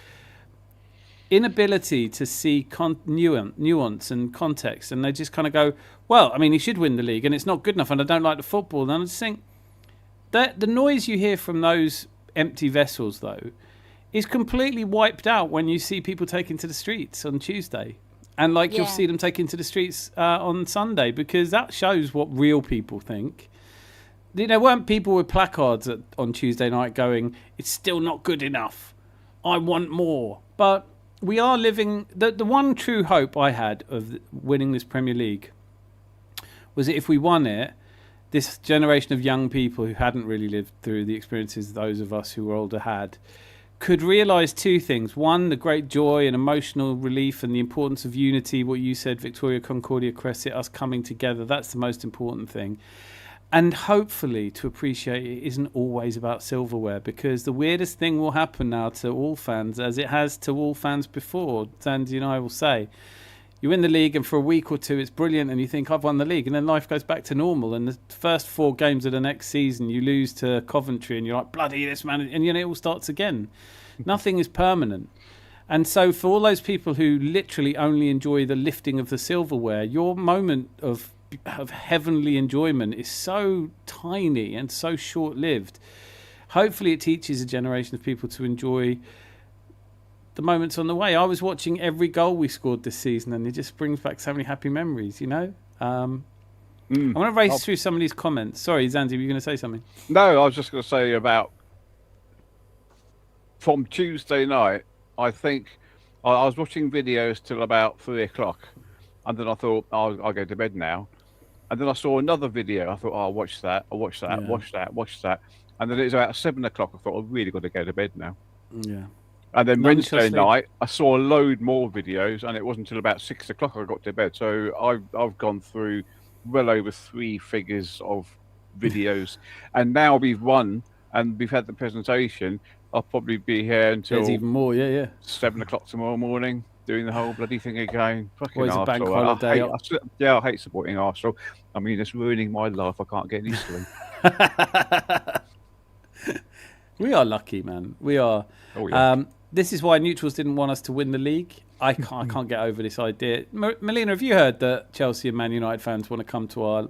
inability to see nuance and context, and they just kind of go, well, I mean, he should win the league and it's not good enough and I don't like the football. And I just think that the noise you hear from those empty vessels, though, is completely wiped out when you see people taking to the streets on Tuesday. And you'll see them taking to the streets on Sunday, because that shows what real people think. There weren't people with placards on Tuesday night going, it's still not good enough, I want more. But we are living... The one true hope I had of winning this Premier League was that if we won it, this generation of young people who hadn't really lived through the experiences those of us who were older had, could realise two things. One, the great joy and emotional relief and the importance of unity, what you said, Victoria Concordia Crescit, us coming together, that's the most important thing. And hopefully to appreciate it isn't always about silverware, because the weirdest thing will happen now to all fans, as it has to all fans before, Sandy and I will say, you win the league and for a week or two it's brilliant and you think, I've won the league, and then life goes back to normal, and the first 4 games of the next season you lose to Coventry and you're like, bloody this man, and it all starts again. Nothing is permanent. And so for all those people who literally only enjoy the lifting of the silverware, your moment of heavenly enjoyment is so tiny and so short-lived. Hopefully it teaches a generation of people to enjoy the moments on the way. I was watching every goal we scored this season and it just brings back so many happy memories, I want to race through some of these comments. Sorry, Zanzi, were you going to say something? No, I was just going to say about from Tuesday night, I think I was watching videos till about 3 o'clock, and then I thought, I'll go to bed now. And then I saw another video. I thought, I'll watch that, watch that. And then it was about 7 o'clock. I thought, I've really got to go to bed now. Yeah. And then Wednesday night, I saw a load more videos, and it wasn't until about 6 o'clock I got to bed. So I've gone through well over 3 figures of videos. And now we've won, and we've had the presentation. I'll probably be here until... There's even more, yeah. 7 o'clock tomorrow morning, doing the whole bloody thing again. Fucking Always a bank Arsenal. holiday. I hate supporting Arsenal. I mean, it's ruining my life. I can't get any sleep. We are lucky, man. We are. Oh, yeah. This is why neutrals didn't want us to win the league. I can't get over this idea. Melina, have you heard that Chelsea and Man United fans want to come to our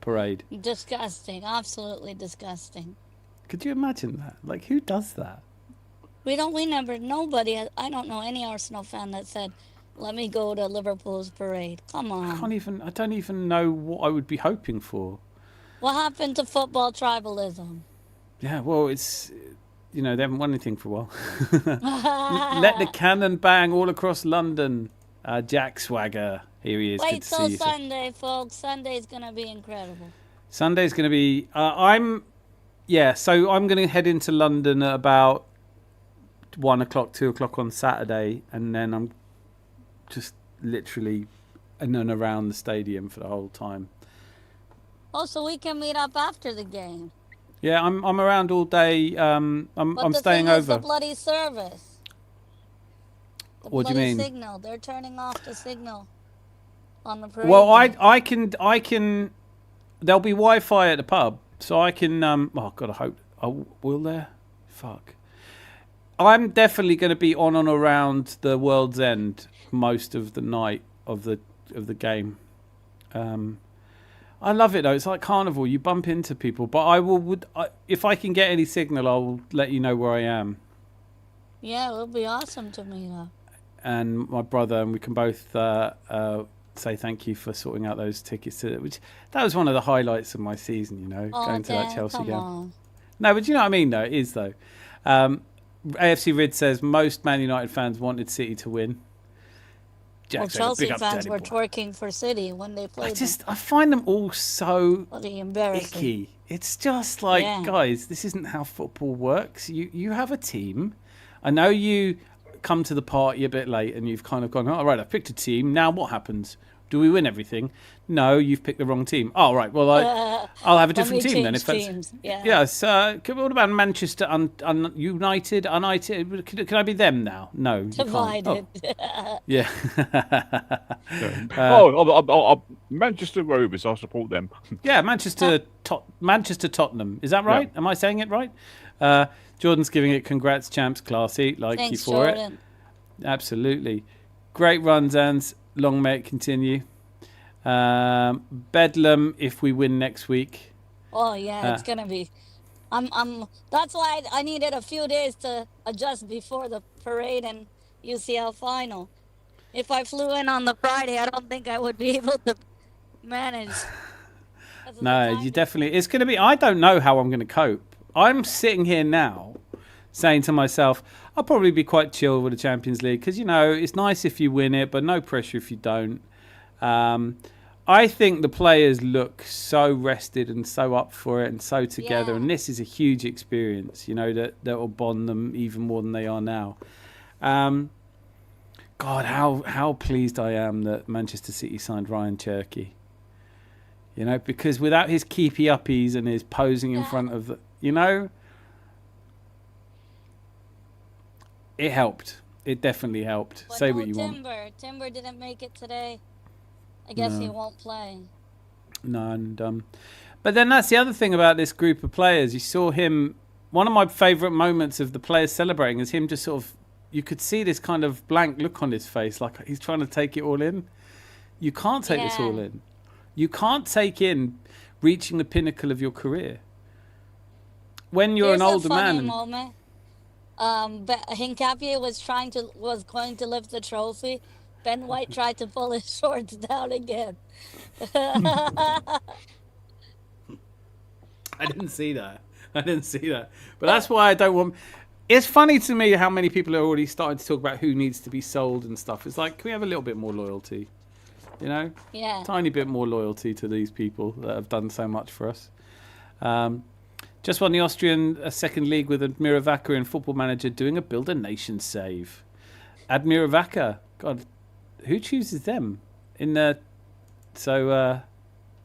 parade? Disgusting. Absolutely disgusting. Could you imagine that? Like, who does that? Nobody, I don't know any Arsenal fan that said, let me go to Liverpool's parade. Come on. I don't even know what I would be hoping for. What happened to football tribalism? Yeah, well, it's, they haven't won anything for a while. Let the cannon bang all across London. Jack Swagger, here he is. Wait till Sunday, folks. Sunday's going to be incredible. Sunday's going to be, so I'm going to head into London at about 1 o'clock, 2 o'clock on Saturday, and then I'm just literally in and around the stadium for the whole time. Oh, so we can meet up after the game. Yeah, I'm around all day. But I'm the thing staying is the over. bloody service. The What do you bloody mean? signal. They're turning off the signal on the Well, parade day. I can. There'll be Wi-Fi at the pub, so I can. Oh God, I hope. Oh, will there? Fuck. I'm definitely going to be on and around the World's End most of the night of the game. I love it though. It's like carnival. You bump into people, but if I can get any signal, I'll let you know where I am. Yeah, it would be awesome to meet up. And my brother, and we can both say thank you for sorting out those tickets. That was one of the highlights of my season. Oh, going to that Dan, Chelsea come game. on. No, but you know what I mean, though. It is though. AFC Rid says most Man United fans wanted City to win. Well, Jack said, Chelsea "Big up fans Danny were boy." twerking for City when they played them. I find them all so Bloody embarrassing. icky. It's just like, Yeah. guys, this isn't how football works. You have a team. I know you come to the party a bit late and you've kind of gone, all right, I've picked a team. Now what happens? Do we win everything? No, you've picked the wrong team. Oh, right. Well, I'll have a different team then. If that's teams. Yeah. yes. What about Manchester United? United? Can I be them now? No. You can't. Divided. Oh, yeah. Manchester Rovers. I support them. Yeah, Manchester Tottenham. Is that right? Am I saying it right? Jordan's giving it congrats, champs, classy. Like Thanks, you for Jordan. it. Absolutely. Great run, Zans. Long may it continue. Bedlam if we win next week. Oh yeah, it's gonna be. That's why I needed a few days to adjust before the parade and UCL final. If I flew in on the Friday, I don't think I would be able to manage. No, you definitely. It's going to be. I don't know how I'm going to cope. I'm sitting here now, saying to myself, I'll probably be quite chill with the Champions League because it's nice if you win it, but no pressure if you don't. I think the players look so rested and so up for it and so together, and this is a huge experience. That will bond them even more than they are now. God, how pleased I am that Manchester City signed Ryan Cherky. Because without his keepy uppies and his posing in front of it helped. It definitely helped. But Say no what you want. Timber didn't make it today. I guess he won't play. No, and but then that's the other thing about this group of players. You saw him. One of my favourite moments of the players celebrating is him just sort of. You could see this kind of blank look on his face, like he's trying to take it all in. You can't take this all in. You can't take in reaching the pinnacle of your career. When you're an older man. Here's a funny moment. Hincapie was going to lift the trophy. Ben White tried to pull his shorts down again. I didn't see that. But that's why I don't want. It's funny to me how many people are already starting to talk about who needs to be sold and stuff. It's like, can we have a little bit more loyalty? Yeah. Tiny bit more loyalty to these people that have done so much for us. Just won the Austrian second league with Admira Vaca in Football Manager doing a Build a Nation save. Admira Vaca, God, who chooses them? I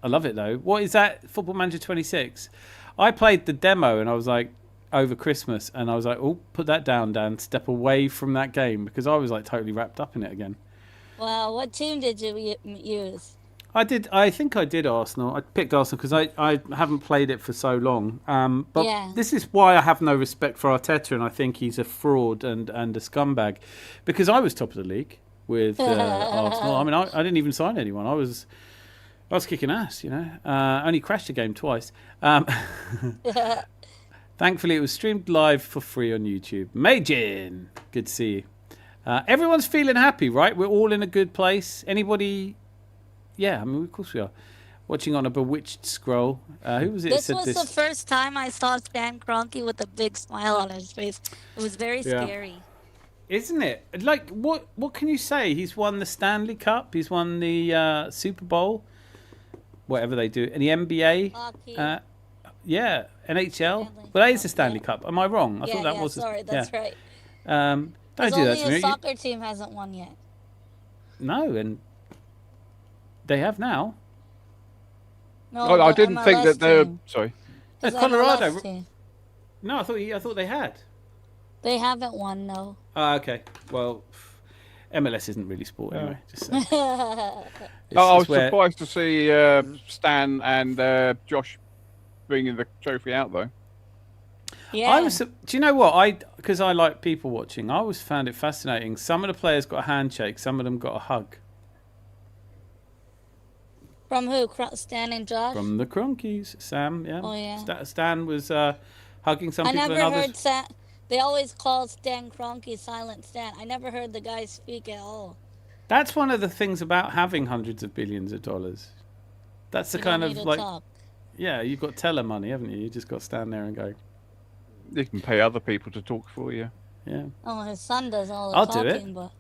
love it though. What is that? Football Manager 26. I played the demo and I was like, over Christmas, and I was like, oh, put that down, Dan. Step away from that game because I was like totally wrapped up in it again. Well, what team did you use? I think I did Arsenal. I picked Arsenal because I haven't played it for so long. But this is why I have no respect for Arteta, and I think he's a fraud and a scumbag. Because I was top of the league with Arsenal. I mean, I didn't even sign anyone. I was kicking ass, only crashed a game twice. Thankfully, it was streamed live for free on YouTube. Majin, good to see you. Everyone's feeling happy, right? We're all in a good place. Anybody... Yeah, I mean, of course we are. Watching on a bewitched scroll. Who was it? This was the first time I saw Stan Kroenke with a big smile on his face. It was very scary. Isn't it? Like, what can you say? He's won the Stanley Cup. He's won the Super Bowl. Whatever they do. And the NBA. Hockey. Yeah, NHL. Well, that is the Stanley Cup. Am I wrong? I thought that was. Sorry, that's right. Don't do that to only me. a soccer team hasn't won yet. No, and they have now. No, I the didn't think MLS that they're team. sorry. No, His Colorado. MLS team. No, I thought they had. They haven't won, no. Okay. Well, MLS isn't really sport anyway. Just saying. I was surprised to see Stan and Josh bringing the trophy out, though. Yeah. Do you know what? Because I like people watching, I always found it fascinating. Some of the players got a handshake, some of them got a hug. From who? Stan and Josh? From the Cronkies. Sam, yeah. Oh, yeah. Stan was hugging some I people never and heard others. Stan. They always call Stan Kroenke Silent Stan. I never heard the guy speak at all. That's one of the things about having hundreds of billions of dollars. That's the You kind don't of need to like, talk. yeah, you've got teller money, haven't you? You just got to stand there and go, You can pay other people to talk for you. yeah. Oh, his son does all the I'll do talking, it. but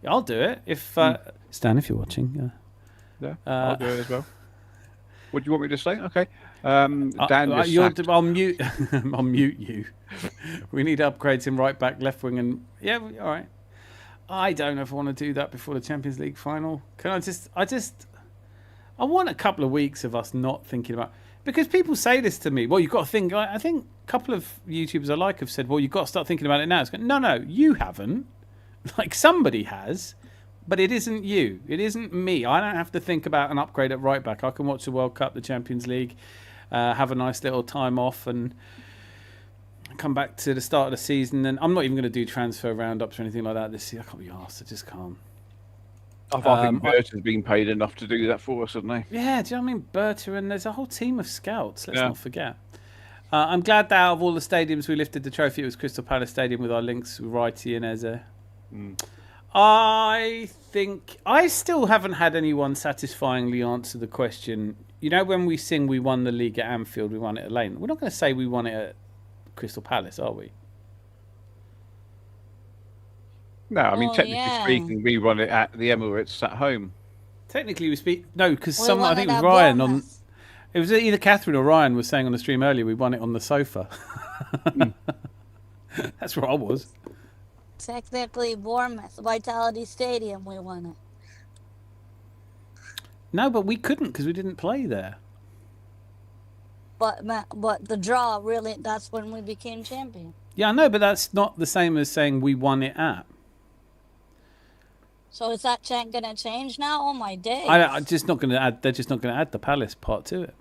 I'll do it if Stan, if you're watching. Yeah, I'll do it as well. What do you want me to say? Okay. Dan, I'll mute. I'll mute you. We need upgrades in right back, left wing, and yeah, all right. I don't know if I want to do that before the Champions League final. Can I want a couple of weeks of us not thinking about, because people say this to me. Well, you've got to think. I think a couple of YouTubers I like have said, "Well, you've got to start thinking about it now." It's going, no, you haven't. Like somebody has. But it isn't you. It isn't me. I don't have to think about an upgrade at right back. I can watch the World Cup, the Champions League, have a nice little time off, and come back to the start of the season. And I'm not even going to do transfer roundups or anything like that this year. I can't be arsed. I just can't. I think Bert has been paid enough to do that for us, haven't they? Yeah, do you know what I mean? Berta, and there's a whole team of scouts. Let's not forget. I'm glad that out of all the stadiums we lifted the trophy, it was Crystal Palace Stadium with our links with Righty and Eze. I think I still haven't had anyone satisfyingly answer the question. You know, when we sing we won the league at Anfield, we won it at Lane. We're not going to say we won it at Crystal Palace, are we? No, I mean, technically speaking, we won it at the Emirates at home. Technically, we speak because We someone, I won think it it was at Ryan Bournemouth. It was either Catherine or Ryan was saying on the stream earlier we won it on the sofa. That's where I was. Technically, Bournemouth, Vitality Stadium, we won it. No, but we couldn't because we didn't play there. But the draw, really, that's when we became champion. Yeah, I know, but that's not the same as saying we won it at. So is that chant going to change now? Oh, my days. I'm just not going to add. They're just not going to add the Palace part to it.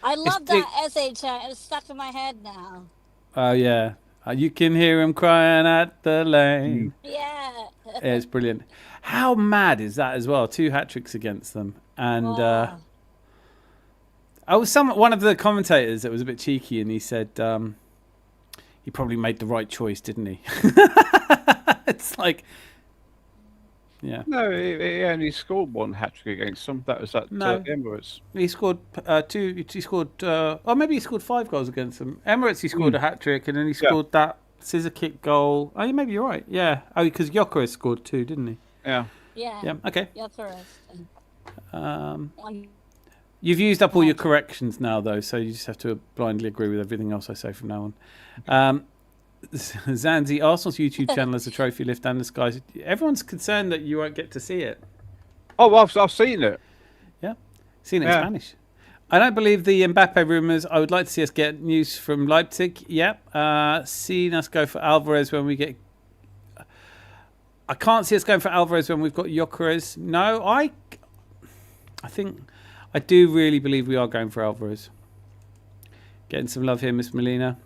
I love that SA chant. It's stuck in my head now. Oh yeah, you can hear him crying at the lane. Yeah. Yeah, it's brilliant. How mad is that as well? 2 hat-tricks against them, and one of the commentators that was a bit cheeky, and he said he probably made the right choice, didn't he? It's like, yeah. No, he only scored 1 hat-trick against them. That was at Emirates. He scored 2. He scored, or maybe he scored 5 goals against them. Emirates, he scored a hat-trick, and then he scored that scissor kick goal. Oh, maybe you're right. Yeah. Oh, because Gyökeres scored 2, didn't he? Yeah. Yeah. Yeah. Okay. Gyökeres. You've used up all your corrections now, though, so you just have to blindly agree with everything else I say from now on. Zanzi, Arsenal's YouTube channel has a trophy lift and the skies. Everyone's concerned that you won't get to see it. Oh, well, I've seen it. Yeah, seen it in Spanish. I don't believe the Mbappe rumours. I would like to see us get news from Leipzig. Yep. Seen us go for Alvarez when we get... I can't see us going for Alvarez when we've got Gyökeres. No, I think... I do really believe we are going for Alvarez. Getting some love here, Miss Molina.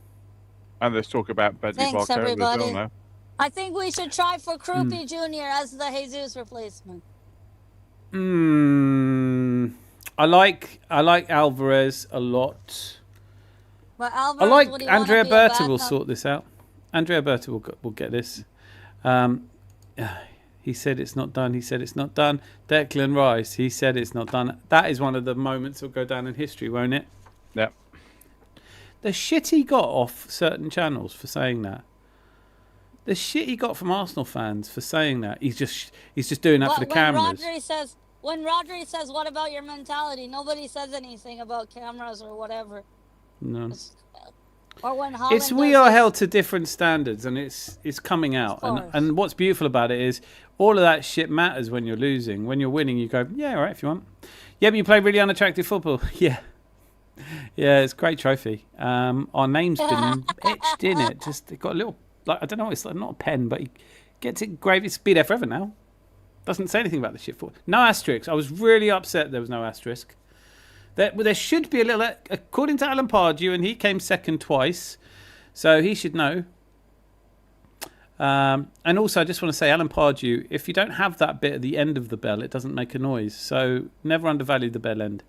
And there's talk about Bedley Thanks, Barcola as everybody. well now. I think we should try for Krupi Jr. as the Jesus replacement. I like Alvarez a lot. But Alvarez, I like would he Andrea wanna be a Berta will backup? sort this out. Andrea Berta will get this. He said it's not done. He said it's not done. Declan Rice, he said it's not done. That is one of the moments that will go down in history, won't it? Yeah. The shit he got off certain channels for saying that. The shit he got from Arsenal fans for saying that. He's just doing that for the cameras. When Rodri says, "What about your mentality?" Nobody says anything about cameras or whatever. No. Or when Holland We are held to different standards, and it's coming out. Of And what's beautiful about it is all of that shit matters when you're losing. When you're winning, you go, yeah, all right, if you want. Yeah, but you play really unattractive football. Yeah. Yeah, it's a great trophy. Our name's been etched in it. Just it got a little, like, I don't know, it's like not a pen, but he gets it engraved. It's be there forever now. Doesn't say anything about the shit for. No asterisk. I was really upset there was no asterisk. There should be a little, according to Alan Pardew, and he came second twice, so he should know. And also, I just want to say, Alan Pardew, if you don't have that bit at the end of the bell, it doesn't make a noise. So never undervalue the bell end.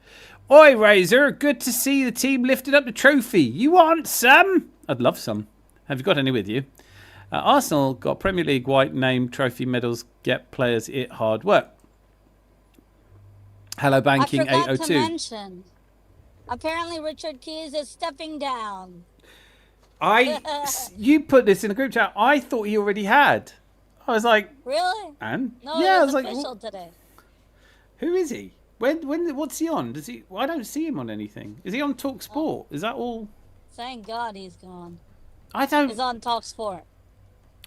Oi, Razor, good to see the team lifted up the trophy. You want some? I'd love some. Have you got any with you? Arsenal got Premier League white name trophy medals, get players it hard work. Hello, Banking I forgot 802. to mention, apparently Richard Keys is stepping down. You put this in a group chat. I thought he already had. I was like, Really? and No, yeah, I it was was like, official today. who is he? What's he on? Does he? Well, I don't see him on anything. Is he on Talk Sport? Is that all? Thank God he's gone. I don't. He's on Talk Sport.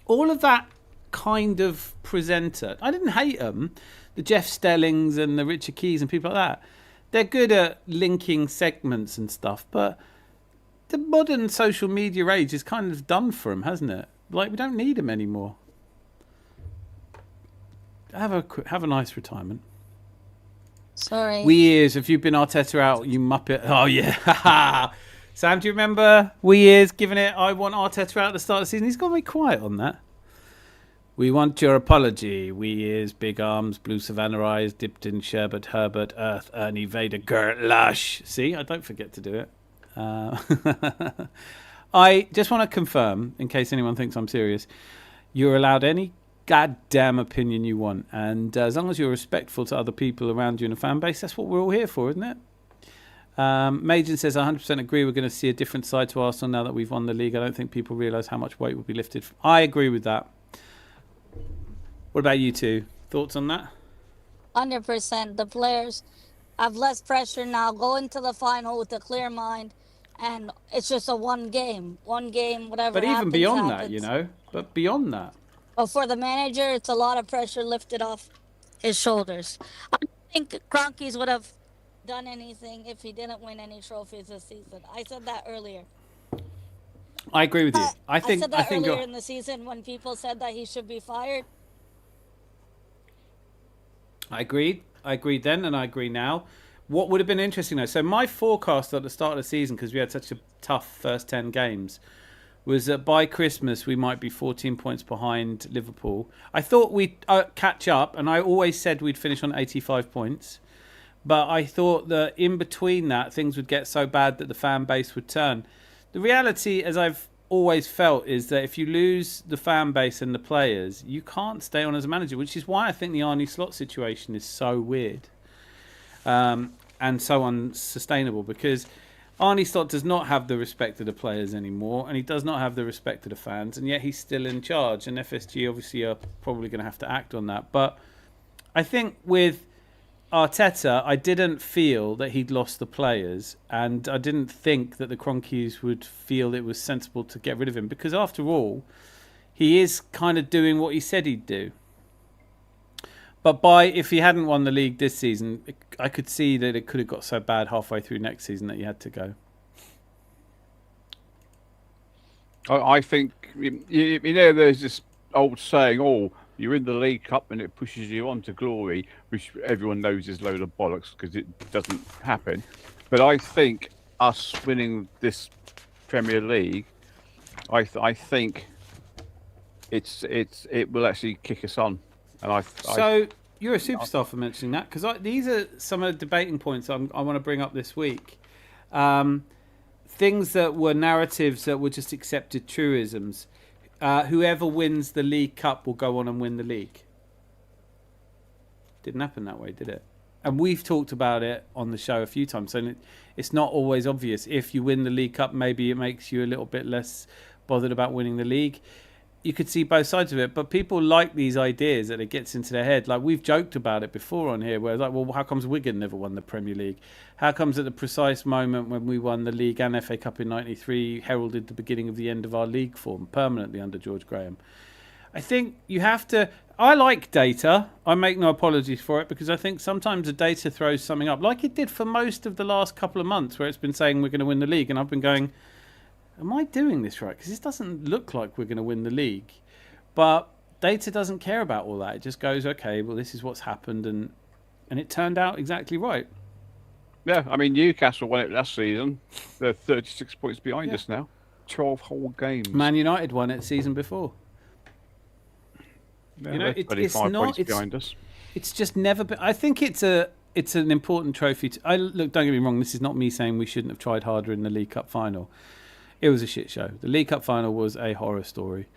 All of that kind of presenter. I didn't hate them. The Jeff Stellings and the Richard Keys and people like that. They're good at linking segments and stuff, but the modern social media age is kind of done for them, hasn't it? Like, we don't need them anymore. Have a nice retirement. Sorry. We years, if you've been Arteta out, you muppet. Oh, yeah. Sam, do you remember we years giving it, I want Arteta out at the start of the season? He's got to be quiet on that. We want your apology. We years, big arms, blue savannah eyes, dipped in sherbet, Herbert, Earth, Ernie, Vader, Gert, Lush. See, I don't forget to do it. I just want to confirm, in case anyone thinks I'm serious, you're allowed any goddamn opinion you want, and as long as you're respectful to other people around you in a fan base, that's what we're all here for, isn't it? Majan says, I 100% agree, we're going to see a different side to Arsenal now that we've won the league. I don't think people realise how much weight will be lifted. I agree with that. What about you two? Thoughts on that? 100%. The players have less pressure now, go into the final with a clear mind, and it's just a one game, whatever. But even happens, beyond happens. that, you know, but beyond that. But for the manager, it's a lot of pressure lifted off his shoulders. I don't think Kroenkes would have done anything if he didn't win any trophies this season. I said that earlier. I agree with you. I said that earlier you're... in the season when people said that he should be fired. I agreed then, and I agree now. What would have been interesting, though, so my forecast at the start of the season, because we had such a tough first 10 games, was that by Christmas we might be 14 points behind Liverpool. I thought we'd catch up, and I always said we'd finish on 85 points. But I thought that in between that, things would get so bad that the fan base would turn. The reality, as I've always felt, is that if you lose the fan base and the players, you can't stay on as a manager, which is why I think the Arne Slot situation is so weird and so unsustainable, because Arne Slot does not have the respect of the players anymore, and he does not have the respect of the fans, and yet he's still in charge, and FSG obviously are probably going to have to act on that. But I think with Arteta, I didn't feel that he'd lost the players, and I didn't think that the Kroenkes would feel it was sensible to get rid of him, because after all, he is kind of doing what he said he'd do. But if he hadn't won the league this season, I could see that it could have got so bad halfway through next season that he had to go. I think, you know, there's this old saying, oh, you're in the League Cup and it pushes you on to glory, which everyone knows is a load of bollocks because it doesn't happen. But I think us winning this Premier League, I think it will actually kick us on. And So you're a superstar for mentioning that, because these are some of the debating points I want to bring up this week. Things that were narratives that were just accepted truisms. Whoever wins the League Cup will go on and win the league. Didn't happen that way, did it? And we've talked about it on the show a few times. So it's not always obvious. If you win the League Cup, maybe it makes you a little bit less bothered about winning the league. You could see both sides of it, but people like these ideas that it gets into their head. Like, we've joked about it before on here, where it's like, well, how comes Wigan never won the Premier League? How comes at the precise moment when we won the league and FA Cup in '93 heralded the beginning of the end of our league form permanently under George Graham? I think you have to, I like data. I make no apologies for it because I think sometimes the data throws something up, like it did for most of the last couple of months, where it's been saying we're going to win the league, and I've been going, "Am I doing this right? Because this doesn't look like we're going to win the league." But data doesn't care about all that. It just goes, "Okay, well, this is what's happened," and it turned out exactly right. Yeah, I mean, Newcastle won it last season. They're 36 points behind Yeah. us now. 12 whole games. Man United won it season before. Yeah, You know, they're 35 points behind us. It's just never been. I think it's an important trophy. Look, don't get me wrong. This is not me saying we shouldn't have tried harder in the League Cup final. It was a shit show. The League Cup final was a horror story,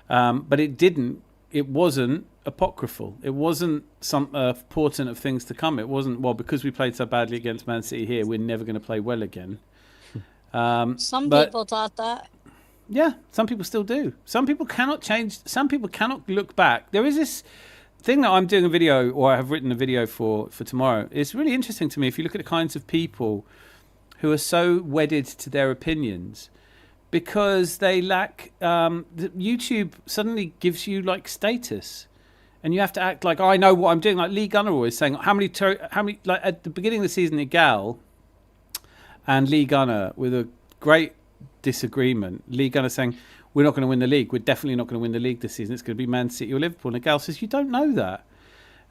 but it didn't. It wasn't apocryphal. It wasn't some portent of things to come. It wasn't, well, because we played so badly against Man City here, we're never going to play well again. Some people thought that. Yeah, some people still do. Some people cannot change. Some people cannot look back. There is this thing that I'm doing a video, or I have written a video for tomorrow. It's really interesting to me if you look at the kinds of people who are so wedded to their opinions because they lack. YouTube suddenly gives you like status, and you have to act like, oh, I know what I'm doing. Like Lee Gunner always saying, how many like at the beginning of the season, Igal and Lee Gunner with a great disagreement. Lee Gunner saying, we're not going to win the league. We're definitely not going to win the league this season. It's going to be Man City or Liverpool. And Gal says, you don't know that.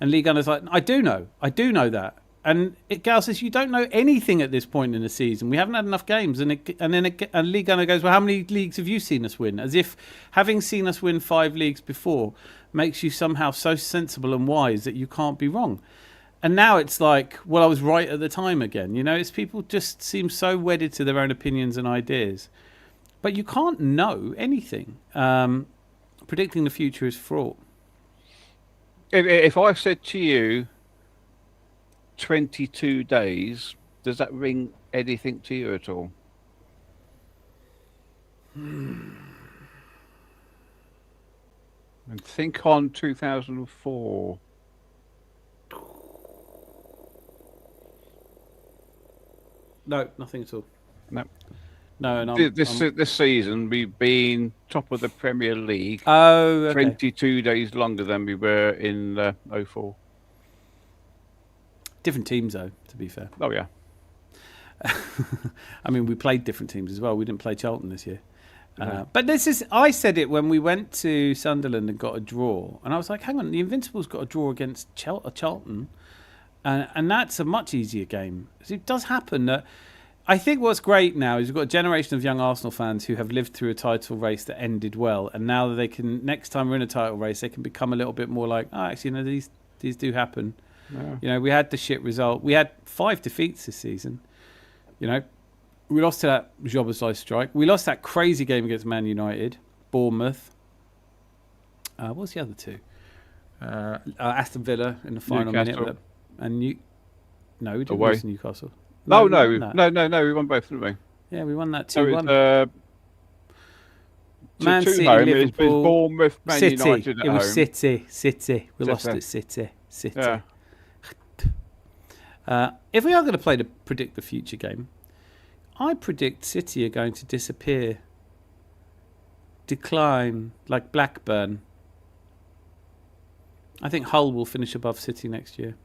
And Lee Gunner's like, I do know that. And Gal says, you don't know anything at this point in the season. We haven't had enough games. And Lee Gunner goes, well, how many leagues have you seen us win? As if having seen us win 5 leagues before makes you somehow so sensible and wise that you can't be wrong. And now it's like, well, I was right at the time again. You know, it's people just seem so wedded to their own opinions and ideas. But you can't know anything. Predicting the future is fraught. If I said to you 22 days, does that ring anything to you at all? And think on 2004. No, nothing at all. No. No, and this season we've been top of the Premier League. Oh, okay. 22 days longer than we were in 04. Different teams, though, to be fair. Oh yeah. I mean, we played different teams as well. We didn't play Charlton this year. But I said it when we went to Sunderland and got a draw. And I was like, hang on, the Invincibles got a draw against Charlton. And that's a much easier game. It does happen that I think what's great now is we've got a generation of young Arsenal fans who have lived through a title race that ended well. And now that they can, next time we're in a title race, they can become a little bit more like, oh, actually, you know, these do happen. Yeah. You know, we had the shit result. We had 5 defeats this season. You know, we lost to that Jobber's strike. We lost that crazy game against Man United, Bournemouth. What was the other two? Aston Villa in the final minute. And no, we didn't lose to Newcastle. No, we won both, didn't we? Yeah, we won that 2-1. Man City, Liverpool, Bournemouth, Man City. United at It was home. City. We lost at City. Yeah. If we are going to play the predict the future game, I predict City are going to disappear, decline like Blackburn. I think Hull will finish above City next year.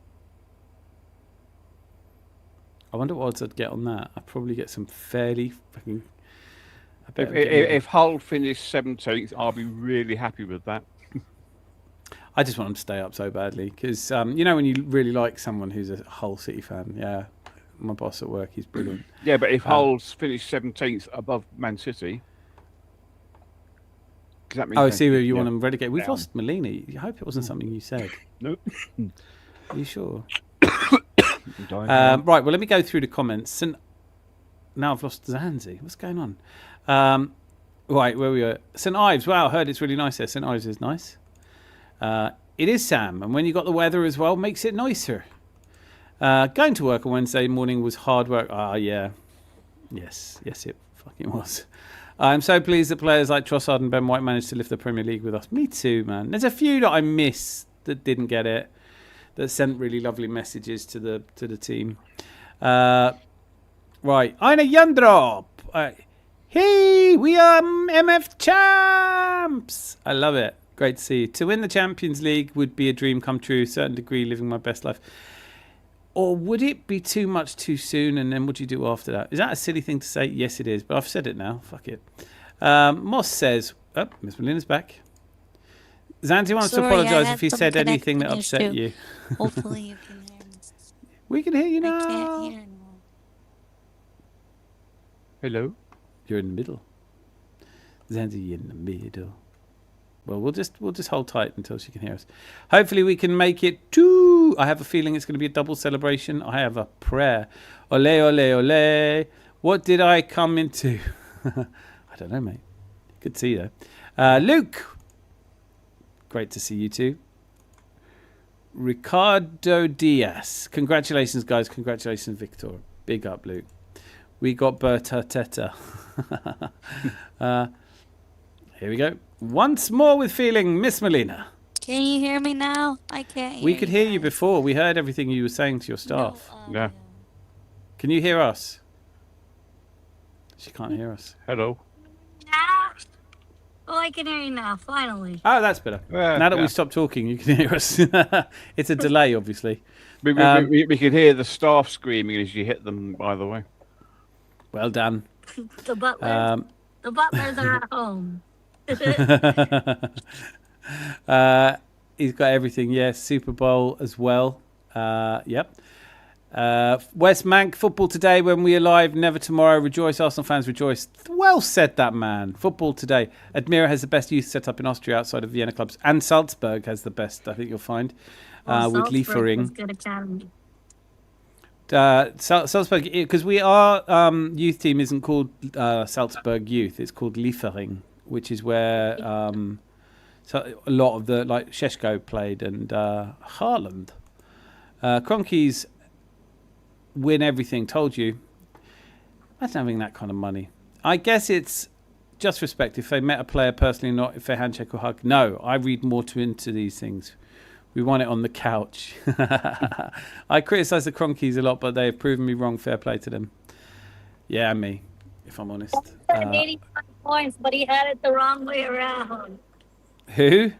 I wonder what odds I'd get on that. I'd probably get some fairly fucking... If Hull finished 17th, I'll be really happy with that. I just want them to stay up so badly because, you know, when you really like someone who's a Hull City fan, yeah, my boss at work, he's brilliant. Yeah, but if Hull's finished 17th above Man City... That means I see where you want them relegated. We've lost Molina. I hope it wasn't something you said. Nope. Are you sure? Right, well, let me go through the comments. Now I've lost Zanzi. What's going on? Right, where we were. St Ives, wow, I heard it's really nice there. St Ives is nice. It is, Sam, and when you got the weather as well, makes it nicer. Going to work on Wednesday morning was hard work. Yeah. Yes, it fucking was. I'm so pleased that players like Trossard and Ben White managed to lift the Premier League with us. Me too, man. There's a few that I miss that didn't get it, that sent really lovely messages to the team. Right, Eine Jandrop. Hey, we are MF champs. I love it. Great to see you. To win the Champions League would be a dream come true. Certain degree, living my best life. Or would it be too much too soon? And then what do you do after that? Is that a silly thing to say? Yes, it is. But I've said it now. Fuck it. Moss says, oh, Miss Melina's back. Zanti wants to apologise if he said anything that upset you. Hopefully you can hear me. We can hear you now. I can't hear anymore. Hello. You're in the middle. Zanti in the middle. Well, we'll just hold tight until she can hear us. Hopefully we can make it to... I have a feeling it's going to be a double celebration. I have a prayer. Ole, ole, ole. What did I come into? I don't know, mate. Good to see you, though. Luke. Great to see you too. Ricardo Diaz. Congratulations, guys. Congratulations, Victor. Big up, Luke. We got Berta Teta. Here we go. Once more with feeling, Miss Melina. Can you hear me now? I can't hear We could hear you guys. before. We heard everything you were saying to your staff. Yeah. Can you hear us? She can't hear us. Hello. Now? Oh, I can hear you now, finally. Oh, that's better. Yeah, Now that yeah. we've stopped talking, you can hear us. It's a delay, obviously. We could hear the staff screaming as you hit them, by the way. Well done. The butlers are at home. He's got everything. Yes, Super Bowl as well. Yep. West Mank, football today when we are live, never tomorrow. Rejoice, Arsenal fans, rejoice. Well said, that man. Football today. Admira has the best youth set up in Austria outside of Vienna clubs, and Salzburg has the best, I think you'll find, with Liefering. Good academy. Salzburg, because our youth team isn't called Salzburg Youth, it's called Liefering, which is where so a lot of the, like, Sheshko played and Haaland. Kroenkes win everything, told you. Imagine having that kind of money. I guess it's just respect if they met a player personally, not if they handshake or hug. No, I read more into these things. We want it on the couch. I criticise the Kroenkes a lot, but they have proven me wrong. Fair play to them. Yeah, me, if I'm honest. 85 points, but he had it the wrong way around. Who?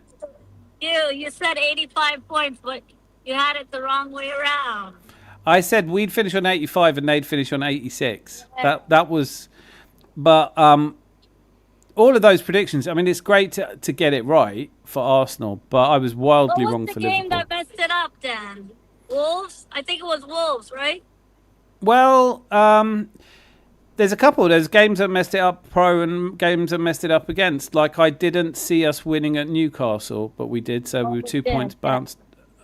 You said 85 points, but you had it the wrong way around. I said we'd finish on 85 and they'd finish on 86. That was... But all of those predictions, I mean, it's great to get it right for Arsenal, but I was wildly wrong for Liverpool. What was the game that messed it up, Dan? Wolves? I think it was Wolves, right? Well, there's a couple. There's games that messed it up pro and games that messed it up against. Like, I didn't see us winning at Newcastle, but we did, so we were 2 points bounced.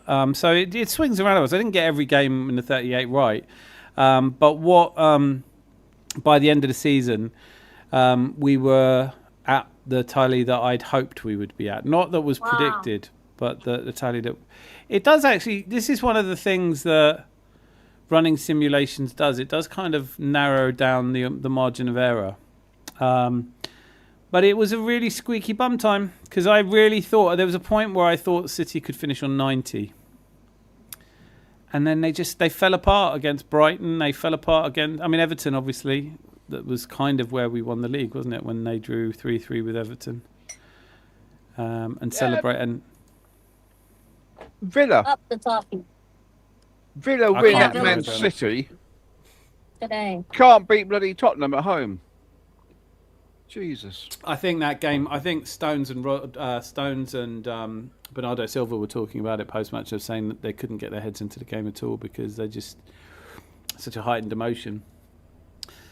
So it swings around us. I didn't get every game in the 38 right. But by the end of the season, we were at the tally that I'd hoped we would be at. Not that was predicted, but the tally that... It does actually... This is one of the things that running simulations does. It does kind of narrow down the margin of error. But it was a really squeaky bum time, because I really thought... There was a point where I thought City could finish on 90. And then they fell apart against Brighton. They fell apart against... I mean, Everton, obviously... That was kind of where we won the league, wasn't it? When they drew 3-3 with Everton. And celebrate... And Villa. Up the toffee Villa I win can't at do Man it. City. today. Can't beat bloody Tottenham at home. Jesus. I think that game... I think Stones and Bernardo Silva were talking about it post-match, of saying that they couldn't get their heads into the game at all because they just... Such a heightened emotion.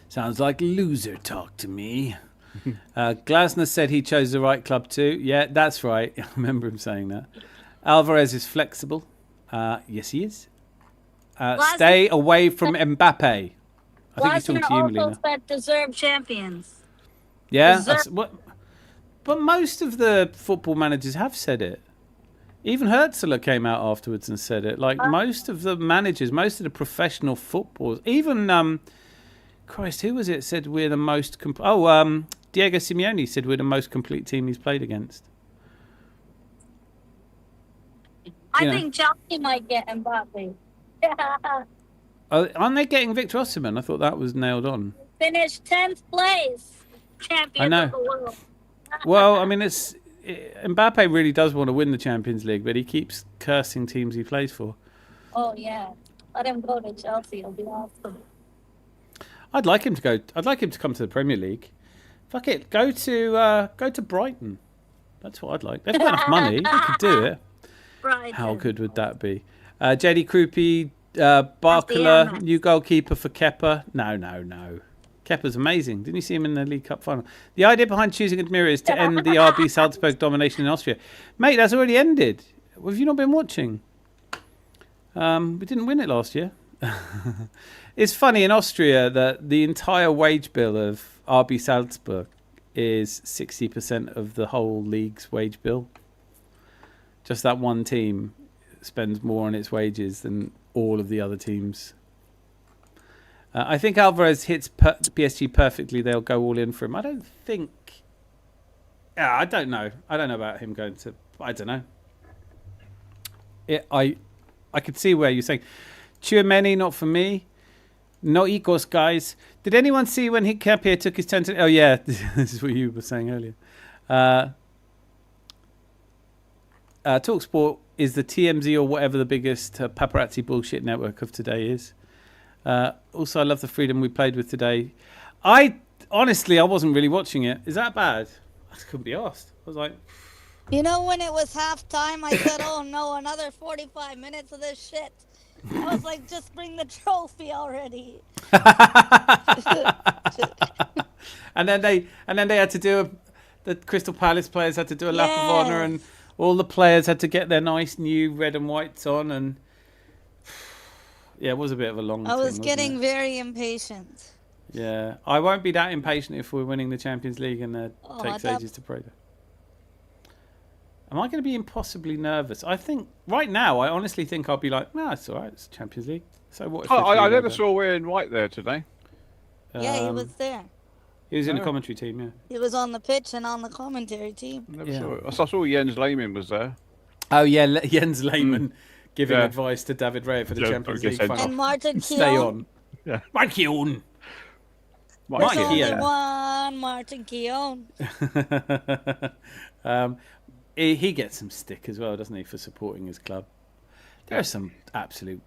Sounds like loser talk to me. Glasner said he chose the right club too. Yeah, that's right. I remember him saying that. Alvarez is flexible. Yes, he is. Stay away from Mbappe. I think he's talking to you, Melina. Also said deserved champions. Yeah, but most of the football managers have said it. Even Hertzler came out afterwards and said it. Like most of the managers, most of the professional footballers, even... Christ, who was it said we're the most... Diego Simeone said we're the most complete team he's played against. I think Chelsea might get Mbappe. Aren't they getting Victor Osimhen? I thought that was nailed on. Finished 10th place. Champions I know. of the world. Well, I mean, it's Mbappe really does want to win the Champions League, but he keeps cursing teams he plays for. Oh yeah, let him go to Chelsea. It'll be awesome. I'd like him to go. I'd like him to come to the Premier League. Fuck it, go to Brighton. That's what I'd like. They've got enough money. They could do it. Brighton. How good would that be? JD Krupi, Barcola, new goalkeeper for Kepa. No. Kepa's amazing. Didn't you see him in the League Cup final? The idea behind choosing Admira is to end the RB Salzburg domination in Austria. Mate, that's already ended. Have you not been watching? We didn't win it last year. It's funny in Austria that the entire wage bill of RB Salzburg is 60% of the whole league's wage bill. Just that one team spends more on its wages than all of the other teams. I think Alvarez hits PSG perfectly. They'll go all in for him. I don't think... I don't know. I don't know about him going to... I don't know. I could see where you're saying... Tchouaméni, not for me. No Ecos, guys. Did anyone see when Capia took his 10 to... Oh, yeah. This is what you were saying earlier. TalkSport is the TMZ or whatever the biggest paparazzi bullshit network of today is. Also, I love the freedom we played with today. Honestly, I wasn't really watching it. Is that bad? I couldn't be asked. I was like... You know, when it was halftime, I said, oh no, another 45 minutes of this shit. I was like, just bring the trophy already. and then they had to do the Crystal Palace players had to do a lap of honour, and all the players had to get their nice new red and whites on, and yeah, it was a bit of a long I was thing, getting very impatient. Yeah, I won't be that impatient if we're winning the Champions League and it takes ages to pray. Am I going to be impossibly nervous? I think right now, I honestly think I'll be like, no, it's all right. It's Champions League. So what? If I never saw Wayne White there today. Yeah, he was there. He was in the commentary team, yeah. He was on the pitch and on the commentary team. I saw Jens Lehmann was there. Oh, yeah, Jens Lehmann giving advice to David Raya for the Champions League final. And Martin Keown. Stay on. Yeah. Martin Keown. There's only one Martin Keown. He gets some stick as well, doesn't he, for supporting his club? There are some absolute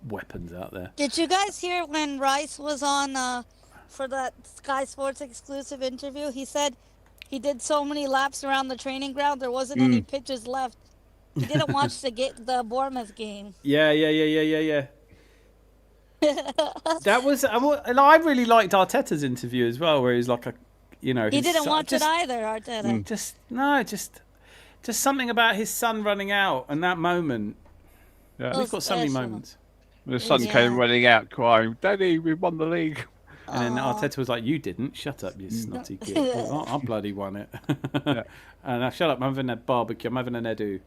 weapons out there. Did you guys hear when Rice was on for that Sky Sports exclusive interview? He said he did so many laps around the training ground, there wasn't any pitches left. He didn't watch the Bournemouth game. Yeah. That was, and I really liked Arteta's interview as well, where he's like he didn't watch it either, Arteta. Just something about his son running out and that moment. Yeah, we've got so many moments. The son came running out crying, "Daddy, we won the league." And then Arteta was like, "You didn't. Shut up, you snotty kid. I bloody won it." And I shut up. I'm having a barbecue. I'm having an edu.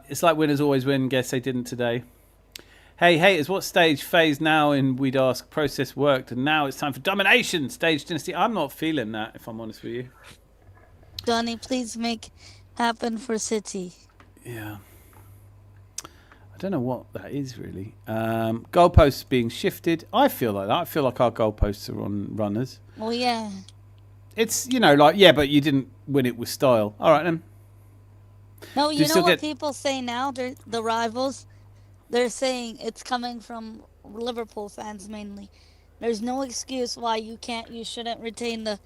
It's like winners always win. Guess they didn't today. Hey, haters, what stage phase now in We'd Ask process worked, and now it's time for domination stage dynasty? I'm not feeling that, if I'm honest with you. Johnny, please make happen for City. Yeah. I don't know what that is, really. Goalposts being shifted. I feel like that. I feel like our goalposts are on runners. Oh, yeah. It's, but you didn't win it with style. All right, then. No, you know what people say now? The rivals, they're saying it's coming from Liverpool fans mainly. There's no excuse why you shouldn't retain the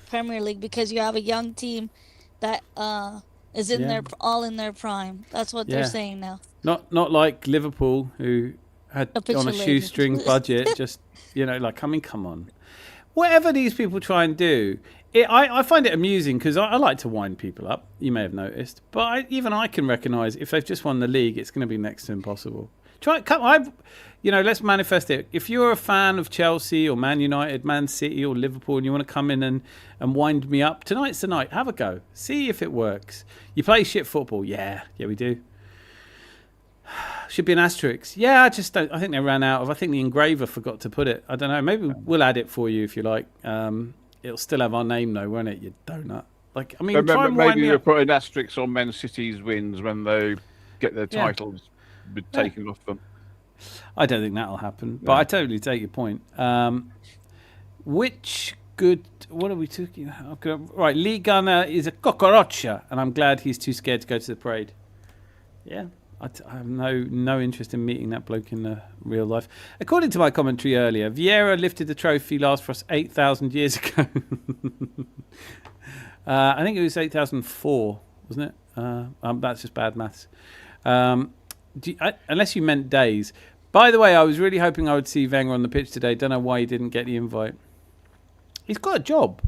Premier League because you have a young team that is in their prime. That's what they're saying now. Not like Liverpool, who had on a shoestring budget. Just come on. Whatever these people try and do, I find it amusing because I like to wind people up. You may have noticed, but even I can recognise if they've just won the league, it's going to be next to impossible. Let's manifest it. If you're a fan of Chelsea or Man United, Man City or Liverpool, and you want to come in and wind me up, tonight's the night. Have a go. See if it works. You play shit football? Yeah, we do. Should be an asterisk. Yeah, I just don't. I think they ran out of. I think the engraver forgot to put it. I don't know. Maybe we'll add it for you if you like. It'll still have our name though, won't it? You donut. Try and maybe we'll put an asterisk on Man City's wins when they get their titles taken off them. I don't think that'll happen, but I totally take your point. Which good... What are we talking about? Right, Lee Gunner is a cockroach, and I'm glad he's too scared to go to the parade. Yeah, I have no interest in meeting that bloke in real life. According to my commentary earlier, Vieira lifted the trophy last for us 8,000 years ago. I think it was 8,004, wasn't it? That's just bad maths. Unless you meant days. By the way, I was really hoping I would see Wenger on the pitch today. Don't know why he didn't get the invite. He's got a job.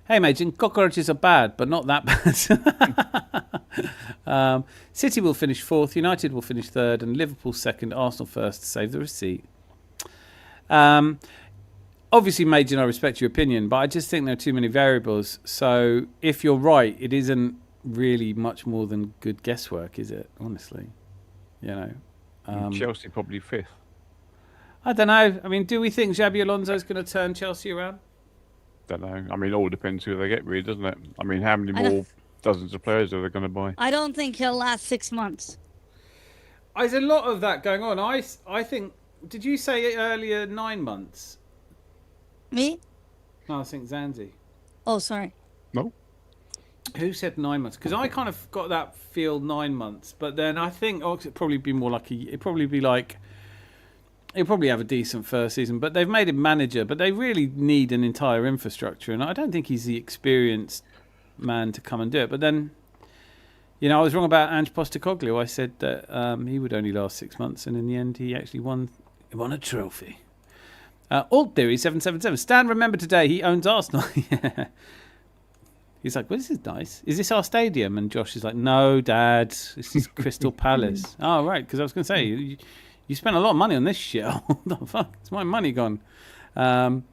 Hey, mate, cockroaches are bad, but not that bad. City will finish fourth, United will finish third, and Liverpool second, Arsenal first to save the receipt. Obviously, Major, I respect your opinion, but I just think there are too many variables. So if you're right, it isn't really much more than good guesswork, is it? Honestly, Chelsea probably fifth. I don't know. I mean, do we think Xabi Alonso's going to turn Chelsea around? Don't know. I mean, it all depends who they get, really, doesn't it? I mean, how many more dozens of players are they going to buy? I don't think he'll last 6 months. There's a lot of that going on. I think. Did you say earlier 9 months? Me? No, I think Zanzi. Oh, sorry. No. Who said 9 months? Because I kind of got that feel 9 months, but then I think it'd probably be more like it'd probably be like. He'll probably have a decent first season, but they've made him manager. But they really need an entire infrastructure, and I don't think he's the experienced man to come and do it. But then, I was wrong about Ange Postecoglou. I said that he would only last 6 months, and in the end, he actually won a trophy. Alt Theory 777. Stan, remember today he owns Arsenal. Yeah. He's like, well, this is nice. Is this our stadium? And Josh is like, no, Dad, this is Crystal Palace. Oh, right, because I was going to say. You spent a lot of money on this shit. What the fuck? It's my money gone. Even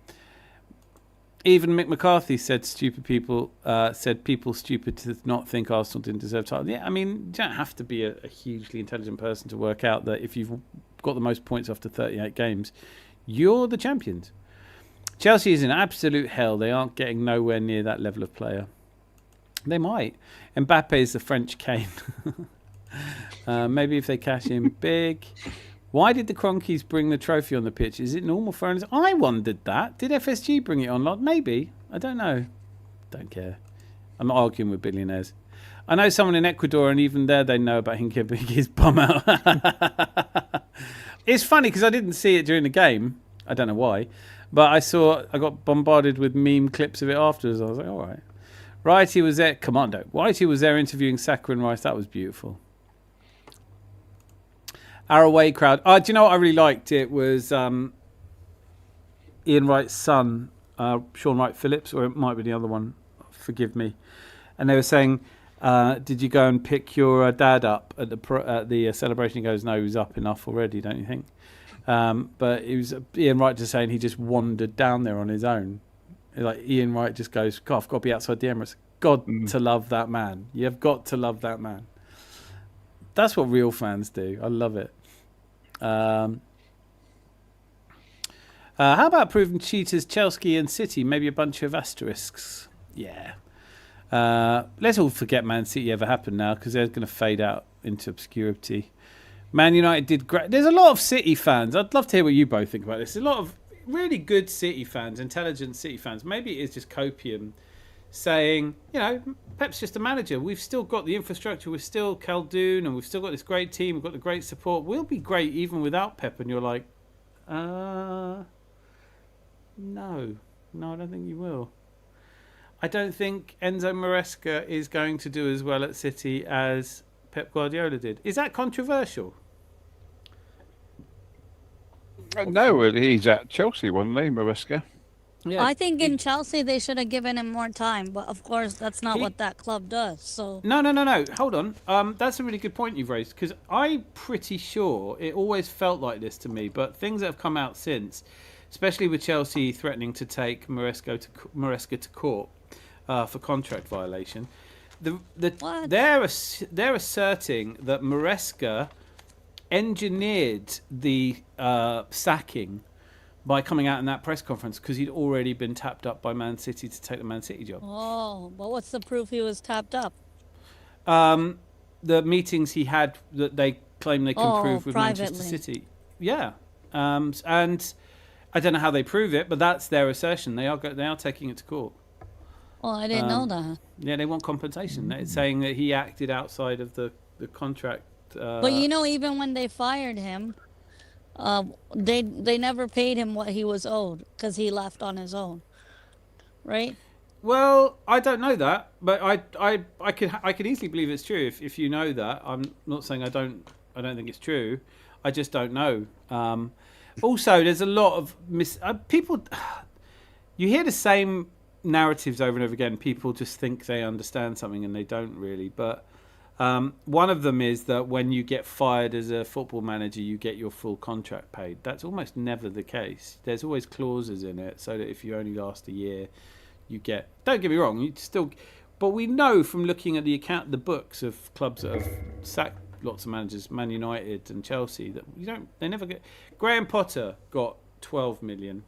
Mick McCarthy said people stupid to not think Arsenal didn't deserve title. Yeah, I mean, you don't have to be a hugely intelligent person to work out that if you've got the most points after 38 games, you're the champions. Chelsea is in absolute hell. They aren't getting nowhere near that level of player. They might. Mbappe is the French Kane. Maybe if they cash in big. Why did the Cronkies bring the trophy on the pitch? Is it normal for owners? I wondered that. Did FSG bring it on? Maybe. I don't know. Don't care. I'm not arguing with billionaires. I know someone in Ecuador, and even there they know about him giving his bum out. It's funny because I didn't see it during the game. I don't know why. But I got bombarded with meme clips of it afterwards. I was like, all right. Righty was there. Commando. Righty was there interviewing Saka and Rice. That was beautiful. Our away crowd. Do you know what I really liked? It was Ian Wright's son, Sean Wright Phillips, or it might be the other one. Forgive me. And they were saying, "Did you go and pick your dad up at the celebration?" He goes, "No, he was up enough already, don't you think?" But it was Ian Wright just saying he just wandered down there on his own. Like Ian Wright just goes, "God, I've got to be outside the Emirates. God to love that man. You've got to love that man." That's what real fans do. I love it. How about proven cheaters Chelsea and City? Maybe a bunch of asterisks. Yeah. Let's all forget Man City ever happened now because they're going to fade out into obscurity. Man United did great. There's a lot of City fans. I'd love to hear what you both think about this. A lot of really good City fans, intelligent City fans. Maybe it is just copium saying, Pep's just a manager. We've still got the infrastructure. We're still Khaldoon, and we've still got this great team. We've got the great support. We'll be great even without Pep. And you're like, no, I don't think you will. I don't think Enzo Maresca is going to do as well at City as Pep Guardiola did. Is that controversial? No, he's at Chelsea, wasn't he, Maresca? Yeah. I think in Chelsea they should have given him more time, but of course that's not what that club does. So no. Hold on. That's a really good point you've raised because I'm pretty sure it always felt like this to me, but things that have come out since, especially with Chelsea threatening to take Maresca to court for contract violation, they're asserting that Maresca engineered the sacking by coming out in that press conference because he'd already been tapped up by Man City to take the Man City job. Oh, but what's the proof he was tapped up? The meetings he had that they claim they can prove with privately. Manchester City. Yeah. And I don't know how they prove it, but that's their assertion. They are taking it to court. Oh, I didn't know that. Yeah, they want compensation. It's saying that he acted outside of the contract. But even when they fired him, they never paid him what he was owed because he left on his own, right? Well, I don't know that, but I could easily believe it's true if you know that. I'm not saying I don't think it's true. I just don't know. Also, there's a lot of people. You hear the same narratives over and over again. People just think they understand something and they don't really. But one of them is that when you get fired as a football manager, you get your full contract paid. That's almost never the case. There's always clauses in it so that if you only last a year, you get. Don't get me wrong, you still. But we know from looking at the books of clubs that have sacked lots of managers, Man United and Chelsea, that they never get. Graham Potter got 12 million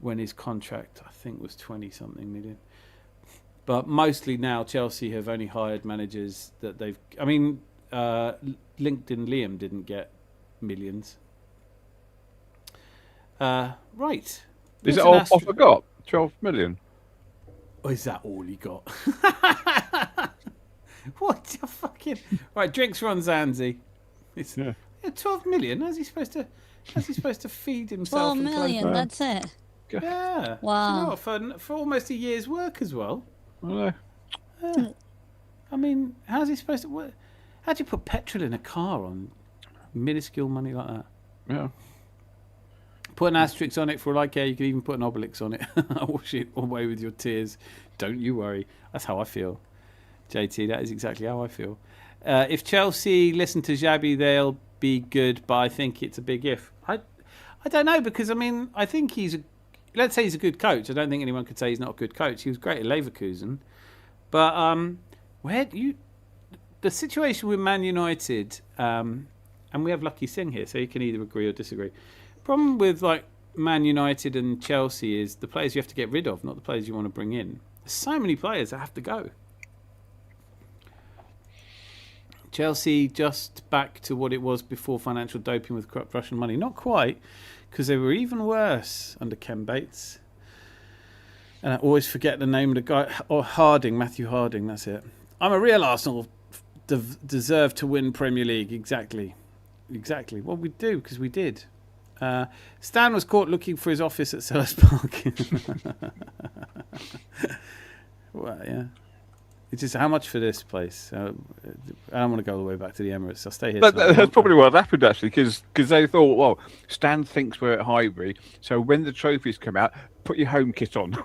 when his contract I think was 20 something million. But mostly now Chelsea have only hired managers that they've. I mean, LinkedIn Liam didn't get millions. Right. Is it all Potter got? 12 million. Or is that all he got? What the fucking... Right, drinks from Zanzi. It's 12 million. How's he supposed to feed himself? 12 million, that's it. Yeah. Wow. For almost a year's work as well. Yeah. I mean, how's he supposed to... How do you put petrol in a car on minuscule money like that? Yeah. Put an asterisk on it for all I care. You can even put an obelix on it. I'll wash it away with your tears. Don't you worry. That's how I feel. JT, that is exactly how I feel. If Chelsea listen to Xabi, they'll be good, but I think it's a big if. I don't know, because, I mean, I think let's say he's a good coach. I don't think anyone could say he's not a good coach. He was great at Leverkusen. But the situation with Man United, and we have Lucky Singh here, so you can either agree or disagree. Problem with like Man United and Chelsea is the players you have to get rid of, not the players you want to bring in. There's so many players that have to go. Chelsea just back to what it was before financial doping with corrupt Russian money. Not quite, because they were even worse under Ken Bates. And I always forget the name of the guy. Oh, Matthew Harding, that's it. I'm a real Arsenal. Deserve to win Premier League. Exactly. Well, we do, because we did. Stan was caught looking for his office at Selhurst Park. Well, yeah. It's just how much for this place? I don't want to go all the way back to the Emirates. I'll stay here. That's probably what happened, actually, because they thought, well, Stan thinks we're at Highbury, so when the trophies come out, put your home kit on.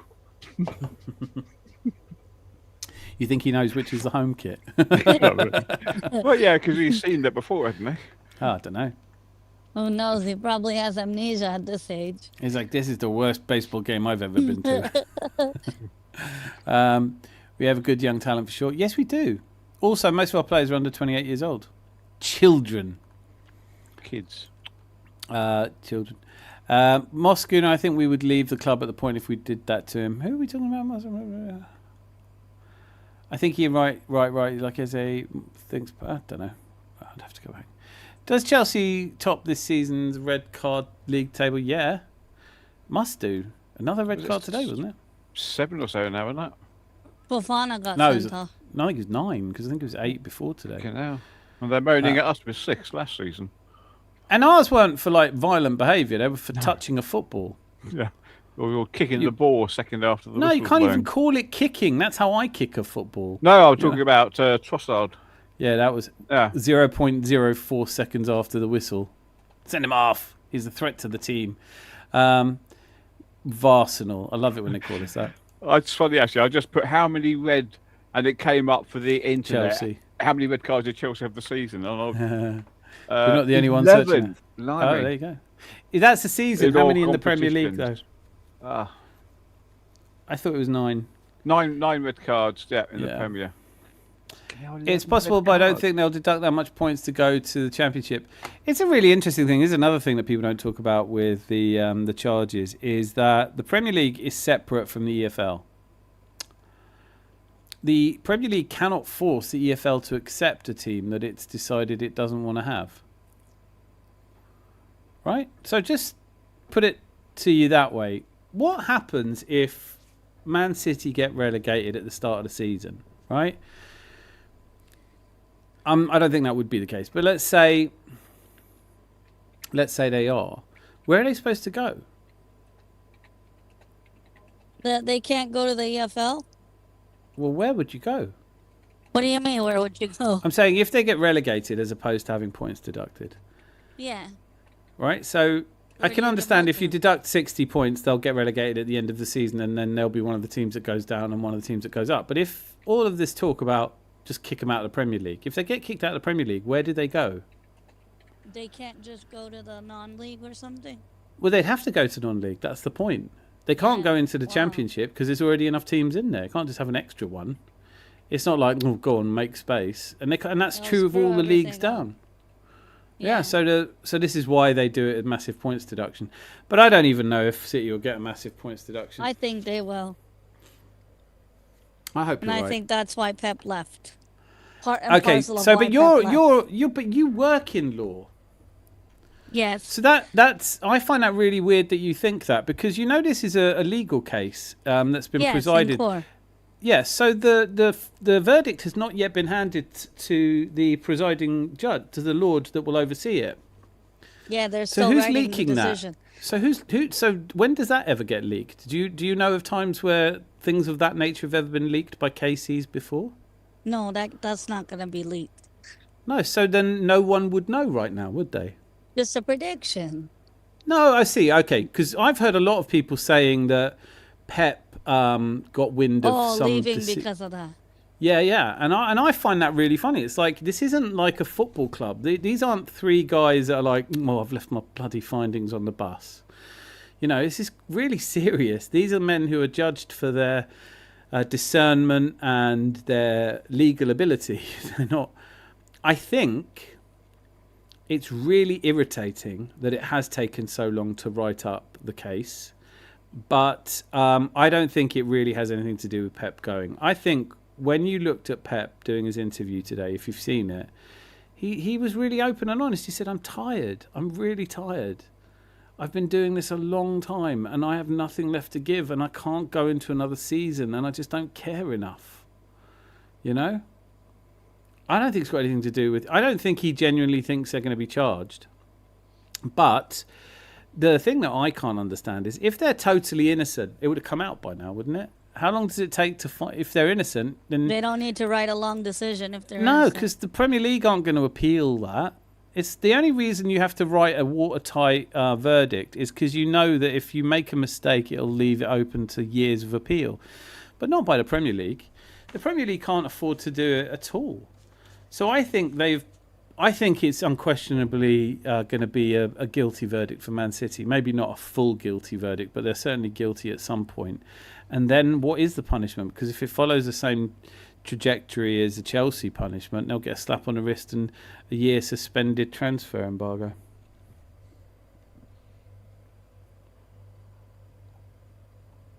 You think he knows which is the home kit? Well, yeah, because he's seen that before, hasn't he? Oh, I don't know. Who knows? He probably has amnesia at this age. He's like, this is the worst baseball game I've ever been to. We have a good young talent for sure. Yes, we do. Also, most of our players are under 28 years old. Children. Kids. Children. Moscow, I think we would leave the club at the point if we did that to him. Who are we talking about? I think he right. Like as a things. I don't know. I'd have to go back. Does Chelsea top this season's red card league table? Yeah, must do. Another red card today, wasn't it? 7 or so now, isn't it? Fofana got sent off. No, I think it was 9 because I think it was 8 before today. Okay, now. And they're moaning at us with 6 last season. And ours weren't for like violent behaviour; they were for touching a football. Yeah, or we were kicking the ball a second after the. No, you can't even call it kicking. That's how I kick a football. No, I'm talking about Trossard. Yeah, that was 0.04 seconds after the whistle. Send him off. He's a threat to the team. Varsenal. I love it when they call us that. It's funny, actually. I just put how many red, and it came up for the internet. Chelsea. How many red cards did Chelsea have the season? We're not the only ones searching it. Oh, there you go. That's the season. How many in the Premier League, though? I thought it was 9. 9 red cards, in the Premier. It's possible, but I don't think they'll deduct that much points to go to the Championship. It's a really interesting thing. This is another thing that people don't talk about with the charges, is that the Premier League is separate from the EFL. The Premier League cannot force the EFL to accept a team that it's decided it doesn't want to have. Right? So just put it to you that way. What happens if Man City get relegated at the start of the season, right? I don't think that would be the case, but let's say they are. Where are they supposed to go? They can't go to the EFL? Well, where would you go? What do you mean, where would you go? I'm saying if they get relegated as opposed to having points deducted. Yeah. Right? So I can you understand if deduct you them? deduct 60 points, they'll get relegated at the end of the season and then they'll be one of the teams that goes down and one of the teams that goes up. But if all of this talk about just kick them out of the Premier League, if they get kicked out of the Premier League, where do they go? They can't just go to the non-league or something? Well, they'd have to go to non-league. That's the point. They can't Yeah. go into the Wow. Championship because there's already enough teams in there. They can't just have an extra one. It's not like, oh, go on, make space. And that's They'll true of screw all the leagues everything up. down. Yeah, so this is why they do it at massive points deduction. But I don't even know if City will get a massive points deduction. I think they will. I hope And you're I right. think that's why Pep left. Part and Okay, parcel of so why but Pep left. you work in law. Yes. So that's I find that really weird that you think that, because you know this is a legal case that's been Yes, in presided. court. Yes, so the verdict has not yet been handed to the presiding judge, to the Lord that will oversee it. Yeah, they're So still who's writing leaking the that? decision. So so when does that ever get leaked? Do you know of times where things of that nature have ever been leaked by KCs before? No, that's not going to be leaked. No, so then no one would know right now, would they? Just a prediction. No, I see. Okay, because I've heard a lot of people saying that Pep got wind of Oh, some. leaving because of that. Yeah, and I find that really funny. It's like, this isn't like a football club. These aren't three guys that are like, oh, I've left my bloody findings on the bus. You know, this is really serious. These are men who are judged for their discernment and their legal ability. They're not. I think it's really irritating that it has taken so long to write up the case, but I don't think it really has anything to do with Pep going. I think when you looked at Pep doing his interview today, if you've seen it, he was really open and honest. He said, I'm tired. I'm really tired. I've been doing this a long time and I have nothing left to give and I can't go into another season and I just don't care enough. You know? I don't think it's got anything to do with... I don't think he genuinely thinks they're going to be charged. But the thing that I can't understand is if they're totally innocent, it would have come out by now, wouldn't it? How long does it take to find... If they're innocent, then... They don't need to write a long decision if they're No, innocent. because the Premier League aren't going to appeal that. It's the only reason you have to write a watertight verdict is because you know that if you make a mistake, it'll leave it open to years of appeal. But not by the Premier League. The Premier League can't afford to do it at all. So I think it's unquestionably going to be a guilty verdict for Man City. Maybe not a full guilty verdict, but they're certainly guilty at some point. And then what is the punishment? Because if it follows the same trajectory as the Chelsea punishment, they'll get a slap on the wrist and a year suspended transfer embargo.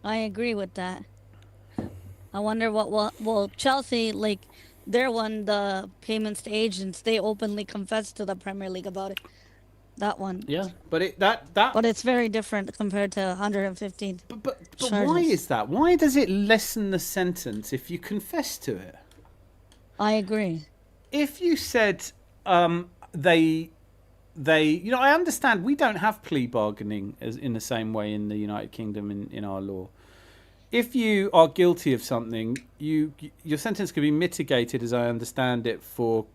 I agree with that. I wonder what well Chelsea, like, they're one, the payments to agents, they openly confessed to the Premier League about it. That one. Yeah, but But it's very different compared to 115. but why charges. is that? Why does it lessen the sentence if you confess to it? I agree. If you said they I understand we don't have plea bargaining as in the same way in the United Kingdom in our law. If you are guilty of something, your sentence can be mitigated, as I understand it, for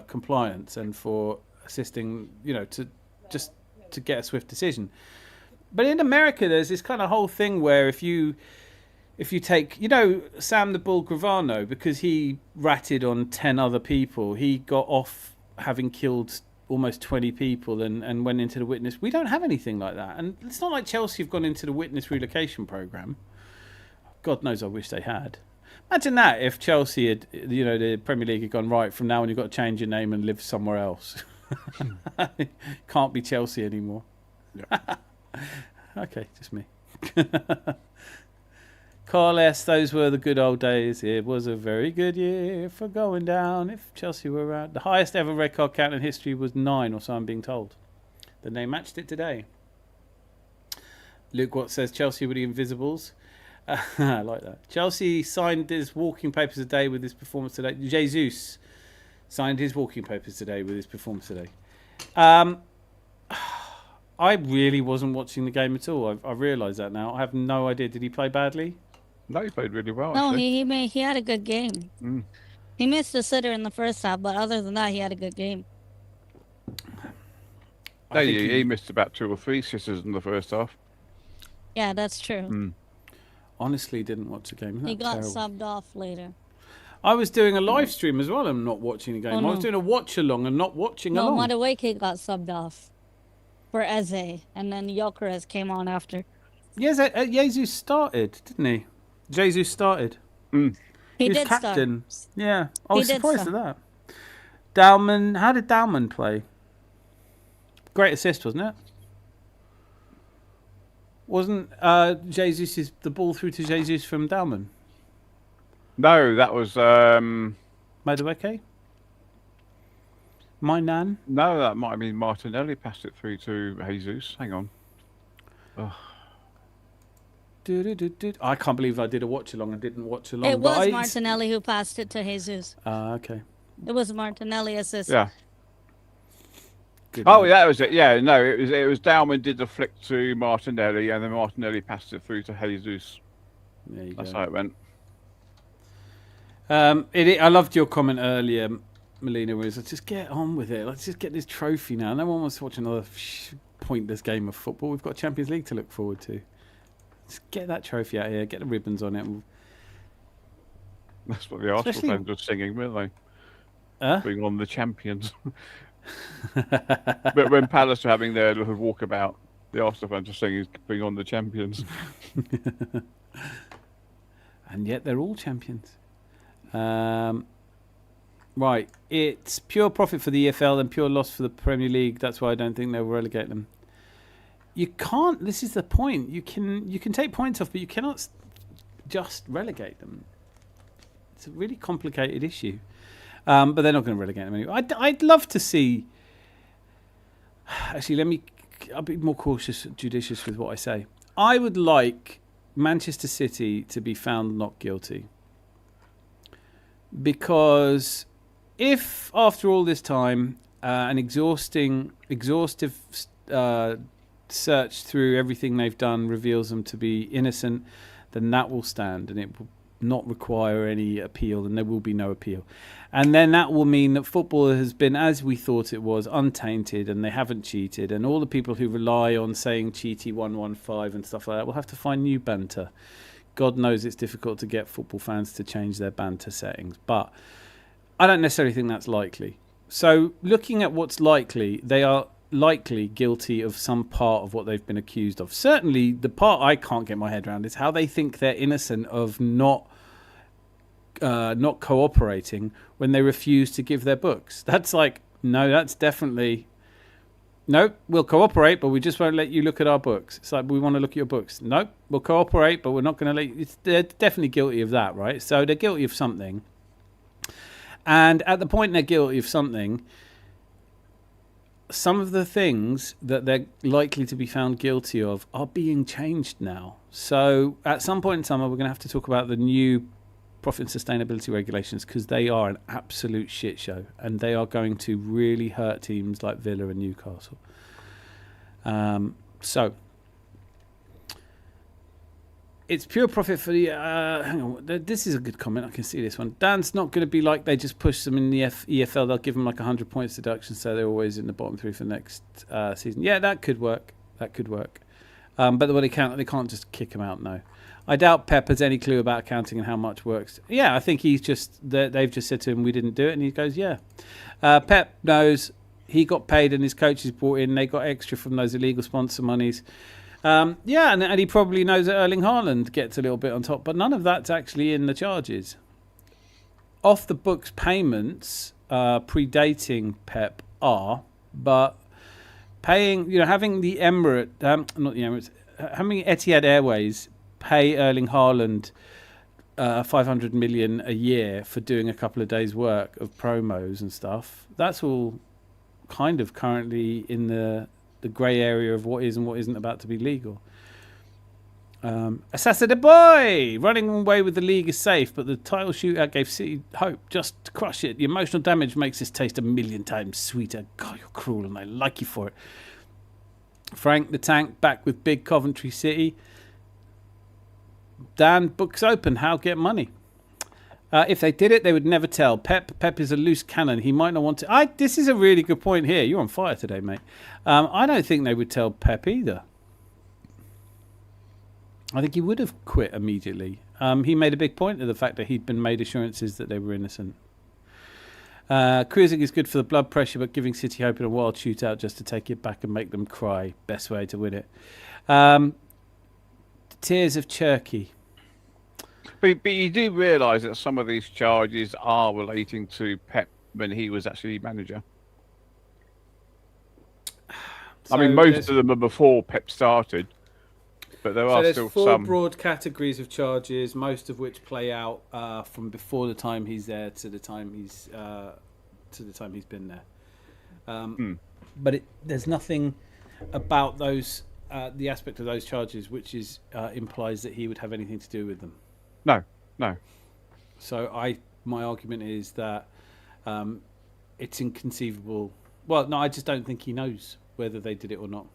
compliance and for assisting, to get a swift decision. But in America, there's this kind of whole thing where if you take, Sam the Bull Gravano, because he ratted on 10 other people, he got off having killed almost 20 people and went into the witness. We don't have anything like that. And it's not like Chelsea have gone into the witness relocation program. God knows I wish they had. Imagine that if Chelsea had, the Premier League had gone, right, from now on you've got to change your name and live somewhere else. Can't be Chelsea anymore. Yeah. Okay, just me. Carl S., those were the good old days. It was a very good year for going down if Chelsea were around. The highest ever red card count in history was 9, or so I'm being told. Then they matched it today. Luke Watt says Chelsea were the Invisibles. I like that. Chelsea signed his walking papers today with his performance today. Jesus signed his walking papers today with his performance today. I really wasn't watching the game at all. I realise that now. I have no idea. Did he play badly? No, he played really well. No, Actually. he had a good game. He missed a sitter in the first half, but other than that, he had a good game. No, he missed about 2 or 3 sitters in the first half. Yeah, that's true. Honestly, didn't watch the game. He got subbed off later. I was doing a live stream as well and not watching the game. Oh, no. I was doing a watch along and not watching No, along. Madueke got subbed off for Eze, and then Gyökeres came on after. Yes, Jesus started, didn't he? Jesus started. He was did captain. start. Yeah, I He was did surprised start. at that. Dalman, how did Dalman play? Great assist, wasn't it? Wasn't Jesus the ball through to Jesus from Dalman? No, that was Madueke? My nan? no, that might have been Martinelli passed it through to Jesus. Hang on. I can't believe I did a watch along and didn't watch along. It was Martinelli who passed it to Jesus. Okay. It was Martinelli assist. Yeah. Good Oh, man. yeah, that was it. Yeah, no, it was Dalman did the flick to Martinelli, and then Martinelli passed it through to Jesus. There you That's go. how it went. I loved your comment earlier, Melina, was just get on with it. Let's just get this trophy now. No one wants to watch another pointless game of football. We've got a Champions League to look forward to. Just get that trophy out here. Get the ribbons on it. That's what the Arsenal fans were singing, weren't they? Bring on the champions. But when Palace were having their little walkabout, the Arsenal fans were singing, bring on the champions. And yet they're all champions. Right, it's pure profit for the EFL and pure loss for the Premier League. That's why I don't think they'll relegate them. You can't. This is the point. You can take points off, but you cannot just relegate them. It's a really complicated issue. But they're not going to relegate them anyway. I'd love to see. Actually, I'll be more judicious with what I say. I would like Manchester City to be found not guilty. Because if after all this time, an exhaustive search through everything they've done reveals them to be innocent, then that will stand and it will not require any appeal, and there will be no appeal. And then that will mean that football has been as we thought it was, untainted, and they haven't cheated, and all the people who rely on saying cheaty 115 and stuff like that will have to find new banter. God knows it's difficult to get football fans to change their banter settings, but I don't necessarily think that's likely. So looking at what's likely, they are likely guilty of some part of what they've been accused of. Certainly the part I can't get my head around is how they think they're innocent of not cooperating when they refuse to give their books. That's like, no, that's definitely... Nope, we'll cooperate, but we just won't let you look at our books. It's like, we want to look at your books. Nope, we'll cooperate, but we're not going to let you... They're definitely guilty of that, right? So they're guilty of something. And at the point they're guilty of something, some of the things that they're likely to be found guilty of are being changed now. So at some point in summer, we're going to have to talk about the new profit and sustainability regulations, because they are an absolute shit show and they are going to really hurt teams like Villa and Newcastle. So it's pure profit for the hang on, this is a good comment. I can see this one. Dan's not going to be like they just push them in the EFL, they'll give them like 100 points deduction, so they're always in the bottom 3 for next season. Yeah, that could work. But they can't just kick them out. No, I doubt Pep has any clue about accounting and how much works. Yeah, I think they've just said to him, we didn't do it, and he goes, yeah. Pep knows. He got paid and his coaches brought in. They got extra from those illegal sponsor monies. And he probably knows that Erling Haaland gets a little bit on top, but none of that's actually in the charges. Off the books payments predating Pep are, but paying, having the Emirates, not the Emirates, having Etihad Airways pay Erling Haaland 500 million a year for doing a couple of days' work of promos and stuff. That's all kind of currently in the grey area of what is and what isn't about to be legal. Assassin the boy! Running away with the league is safe, but the title shootout gave City hope just to crush it. The emotional damage makes this taste 1,000,000 times sweeter. God, you're cruel and I like you for it. Frank the Tank back with big Coventry City. Dan, books open. How get money? If they did it, they would never tell. Pep is a loose cannon. He might not want to. This is a really good point here. You're on fire today, mate. I don't think they would tell Pep either. I think he would have quit immediately. He made a big point of the fact that he'd been made assurances that they were innocent. Cruising is good for the blood pressure, but giving City hope in a wild shootout just to take it back and make them cry. Best way to win it. Tears of Turkey. But you do realise that some of these charges are relating to Pep when he was actually manager. So I mean, most of them are before Pep started, but there are still four some broad categories of charges, most of which play out from before the time he's there to the time he's been there. But there's nothing about those the aspect of those charges which implies that he would have anything to do with them. No. So my argument is that it's inconceivable. Well, no, I just don't think he knows whether they did it or not.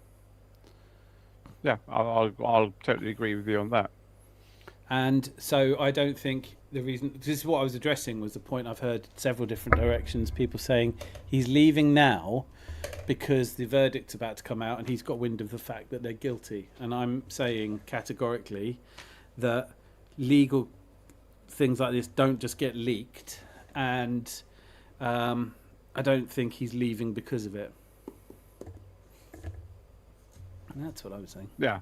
Yeah, I'll totally agree with you on that. And so I don't think the reason... This is what I was addressing, was the point I've heard several different directions, people saying he's leaving now because the verdict's about to come out and he's got wind of the fact that they're guilty. And I'm saying categorically that legal things like this don't just get leaked, and I don't think he's leaving because of it. And that's what I was saying. Yeah.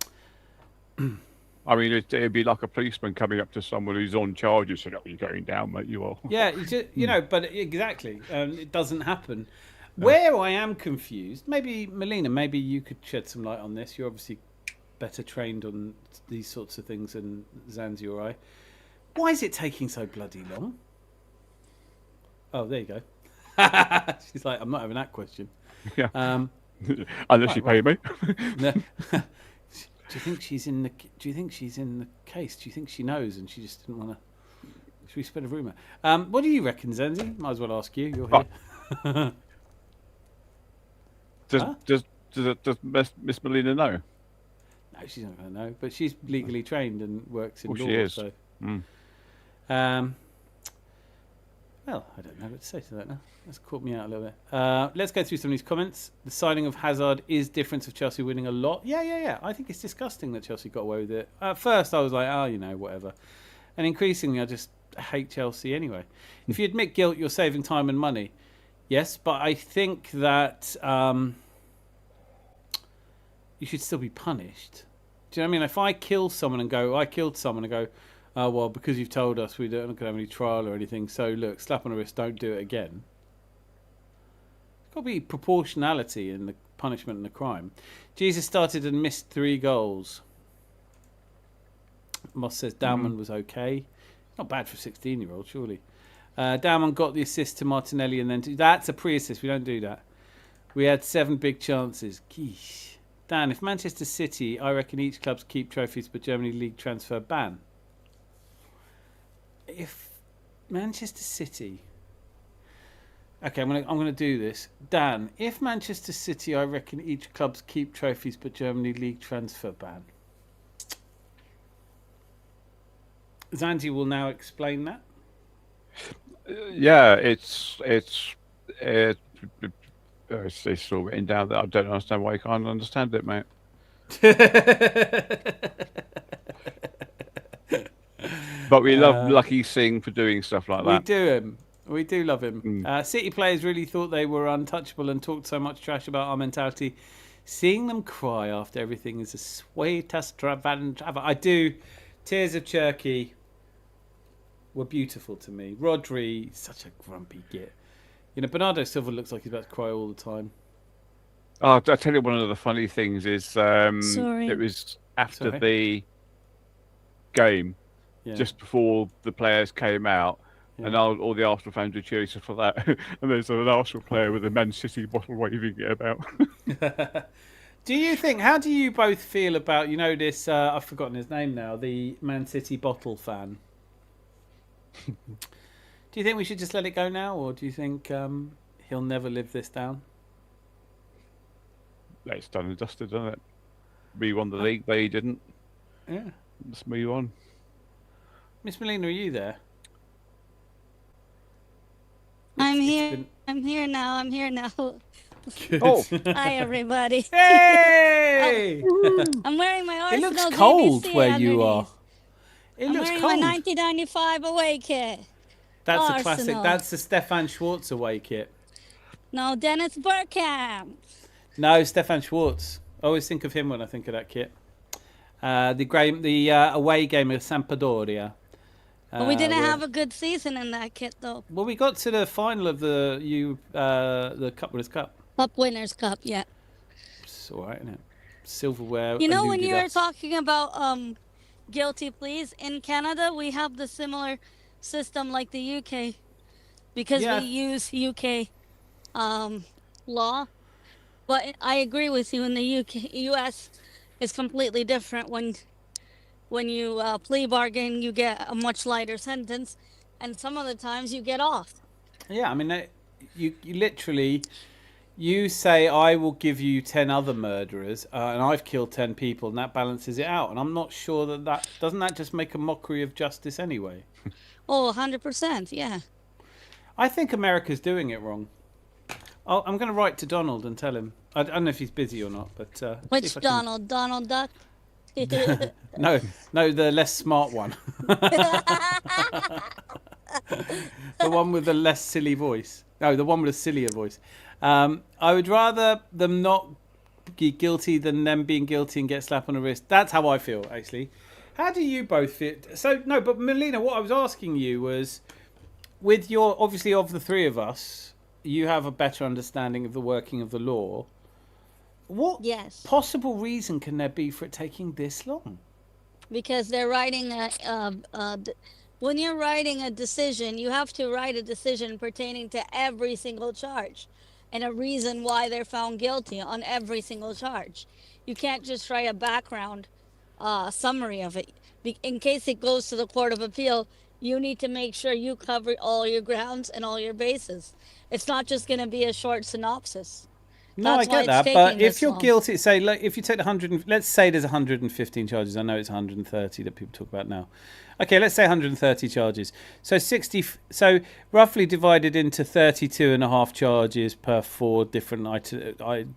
I mean, it'd be like a policeman coming up to someone who's on charges saying, "Oh, you're going down, mate, you are." Yeah, but exactly. It doesn't happen. Where I am confused, maybe, Melina, maybe you could shed some light on this. You're obviously better trained on these sorts of things than Zanzi or I. Why is it taking so bloody long? Oh, there you go. She's like, I'm not having that question. Yeah. Unless you pay me. No. Do you think she's in the case? Do you think she knows and she just didn't want to? Should we spread a rumour? What do you reckon, Zanzi? Might as well ask you. You're here. Does Miss Melina know? No, she's not going to know. But she's legally trained and works in law. She is. So. Well, I don't know what to say to that now. That's caught me out a little bit. Let's go through some of these comments. The signing of Hazard is difference of Chelsea winning a lot. Yeah. I think it's disgusting that Chelsea got away with it. At first, I was like, whatever. And increasingly, I just hate Chelsea anyway. If you admit guilt, you're saving time and money. Yes, but I think that you should still be punished. Do you know what I mean? If I kill someone and go, oh, well, because you've told us we don't have any trial or anything, so look, slap on the wrist, don't do it again. There's got to be proportionality in the punishment and the crime. Jesus started and missed 3 goals. Moss says Dalman was okay. Not bad for a 16-year-old, surely. Dalman got the assist to Martinelli and then... That's a pre-assist, we don't do that. We had 7 big chances. Geesh. Dan, if Manchester City, I reckon each club's keep trophies, but Germany league transfer ban. If Manchester City... Okay, I'm gonna do this. Dan, if Manchester City, I reckon each club's keep trophies, but Germany league transfer ban. Zanzi will now explain that. Yeah, it's still written down that I don't understand why you can't understand it, mate. But we love Lucky Singh for doing stuff like that. We do love him. City players really thought they were untouchable and talked so much trash about our mentality. Seeing them cry after everything is a sweetest I do. Tears of Turkey were beautiful to me. Rodri, such a grumpy git. Bernardo Silva looks like he's about to cry all the time. Oh, I'll tell you, one of the funny things is it was after the game, just before the players came out, and all the Arsenal fans were cheering for that. And there's an Arsenal player with a Man City bottle waving it about. Do you think? How do you both feel about this? I've forgotten his name now. The Man City bottle fan. Do you think we should just let it go now, or do you think he'll never live this down? It's done and dusted, isn't it? We won the league, they didn't. Yeah. Let's move on. Miss Melina, are you there? I'm here. I'm here now. Good. Oh. Hi, everybody. Hey! I'm wearing my It Arsenal looks cold BBC where you are. underneath. It I'm looks wearing cold. my 1995 away kit. That's a Arsenal. classic. That's the Stefan Schwartz away kit. No, Dennis Bergkamp. No, Stefan Schwartz. I always think of him when I think of that kit. The away game of Sampdoria. But we didn't have a good season in that kit, though. Well, we got to the final of the Cup Winners' Cup. Cup Winners' Cup, yeah. It's all right, isn't it? Silverware. You know, when you were eluded us. talking about guilty pleas, in Canada, we have the similar system like the UK. Because Yeah. we use UK law. But I agree with you, in the US, it's completely different. When you plea bargain, you get a much lighter sentence, and some of the times you get off. Yeah, I mean, you literally, you say, I will give you 10 other murderers, and I've killed 10 people, and that balances it out. And I'm not sure that doesn't that just make a mockery of justice anyway? Oh, 100%, yeah. I think America's doing it wrong. I'm going to write to Donald and tell him. I don't know if he's busy or not, but see Which if I can- Donald? Donald Duck? No, the less smart one. The one with the less silly voice. No, the one with a sillier voice. I would rather them not be guilty than them being guilty and get slapped on the wrist. That's how I feel, actually. How do you both feel? So, no, but Melina, what I was asking you was, with your, obviously, of the three of us, you have a better understanding of the working of the law. What Yes. possible reason can there be for it taking this long? Because they're writing when you're writing a decision, you have to write a decision pertaining to every single charge and a reason why they're found guilty on every single charge. You can't just write a background summary of it. In case it goes to the Court of Appeal, you need to make sure you cover all your grounds and all your bases. It's not just going to be a short synopsis. No, That's I why get it's that, taking but if this you're long. guilty, say, like, if you take let's say there's 115 charges. I know it's 130 that people talk about now. Okay, let's say 130 charges. So so roughly divided into 32 and a half charges per 4 different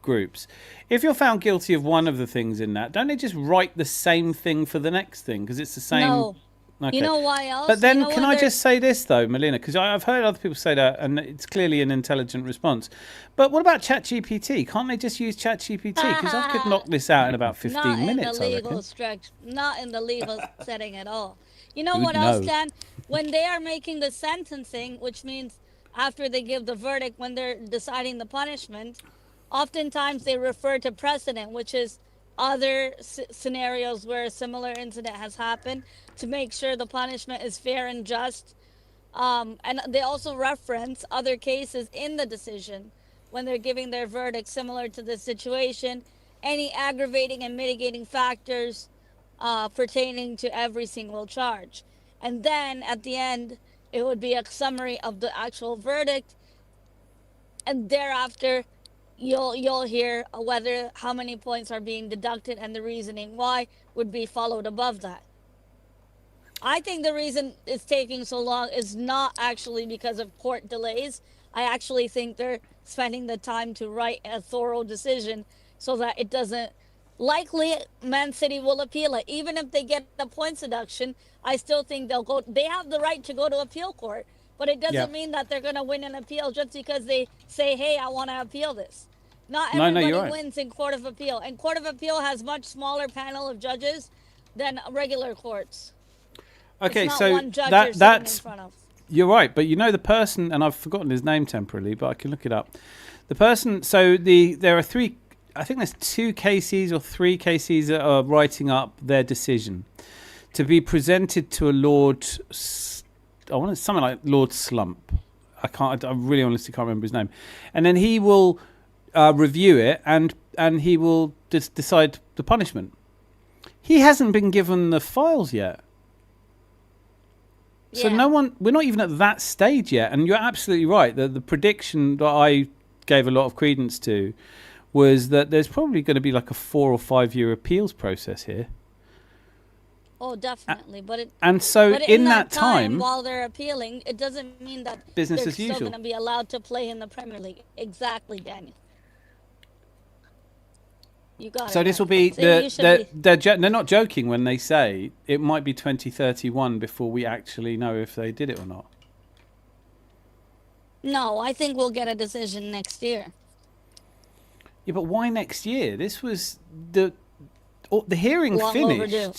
groups. If you're found guilty of one of the things in that, don't they just write the same thing for the next thing because it's the same? No. Okay. You know why else? But then, You know can when I they're- just say this though, Melina? Because I've heard other people say that, and it's clearly an intelligent response. But what about ChatGPT? Can't they just use ChatGPT? Because I could knock this out in about 15 not minutes. in the I legal reckon. structure, not in the legal setting at all. You know Who'd what else, know? Dan? When they are making the sentencing, which means after they give the verdict, when they're deciding the punishment, oftentimes they refer to precedent, which is other scenarios where a similar incident has happened, to make sure the punishment is fair and just. And they also reference other cases in the decision when they're giving their verdict similar to the situation, any aggravating and mitigating factors pertaining to every single charge. And then at the end, it would be a summary of the actual verdict. And thereafter, you'll hear whether how many points are being deducted and the reasoning why would be followed above that. I think the reason it's taking so long is not actually because of court delays. I actually think they're spending the time to write a thorough decision so that it doesn't. Likely, Man City will appeal it. Even if they get the points deduction, I still think they'll go. They have the right to go to appeal court, but it doesn't Yeah. mean that they're going to win an appeal just because they say, "Hey, I want to appeal this." Not No, everybody you're right. wins in Court of Appeal, and Court of Appeal has much smaller panel of judges than regular courts. Okay, It's not so one judge you're sitting that's in front of. you're right. But you know the person, and I've forgotten his name temporarily, but I can look it up. The person. So there are 3. I think there's 2 cases or 3 cases that are writing up their decision to be presented to a Lord. I want something like Lord Slump. I really honestly can't remember his name. And then he will review it, and he will decide the punishment. He hasn't been given the files yet. So we're not even at that stage yet. And you're absolutely right. The prediction that I gave a lot of credence to was that there's probably going to be like a 4 or 5 year appeals process here. Oh, definitely. But in that time, while they're appealing, it doesn't mean that business they're as usual. still going to be allowed to play in the Premier League. Exactly, Daniel. You got it. So this will be they're not joking when they say it might be 2031 before we actually know if they did it or not. No, I think we'll get a decision next year. Yeah, but why next year? This was the hearing Long finished. overdue.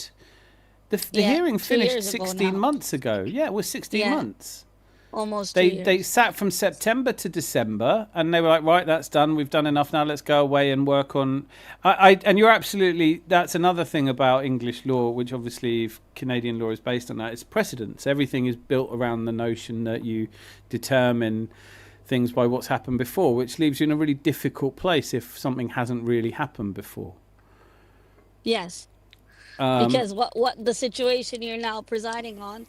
The hearing 2 finished years ago 16 now. months ago. Yeah, it was 16 months. Almost 2 years. They sat from September to December, and they were like, right, that's done. We've done enough now. Let's go away and work on. And you're absolutely. That's another thing about English law, which obviously Canadian law is based on that. It's precedence. Everything is built around the notion that you determine things by what's happened before, which leaves you in a really difficult place if something hasn't really happened before. Yes. Because what the situation you're now presiding on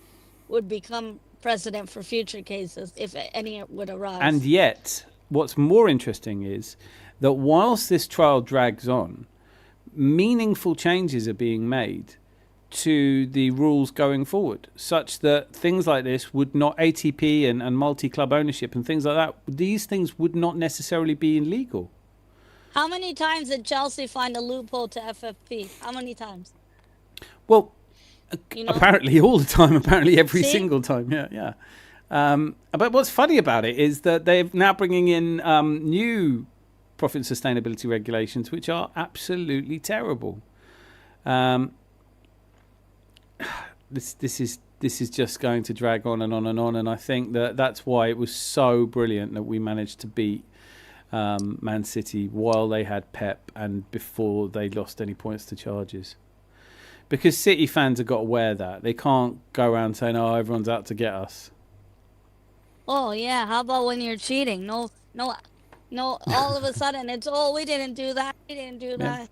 would become precedent for future cases if any would arise. And yet, what's more interesting is that whilst this trial drags on, meaningful changes are being made to the rules going forward, such that things like this would not, ATP and multi-club ownership and things like that, these things would not necessarily be illegal. How many times did Chelsea find a loophole to FFP? How many times? Well, apparently all the time, apparently every single time. Yeah. But what's funny about it is that they're now bringing in new profit and sustainability regulations, which are absolutely terrible. This is just going to drag on and on and on, and I think that's why it was so brilliant that we managed to beat Man City while they had Pep and before they lost any points to Chargers. Because City fans have got to wear that. They can't go around saying, "Oh, everyone's out to get us." Oh yeah, how about when you're cheating? No. All of a sudden, it's we didn't do that. We didn't do that.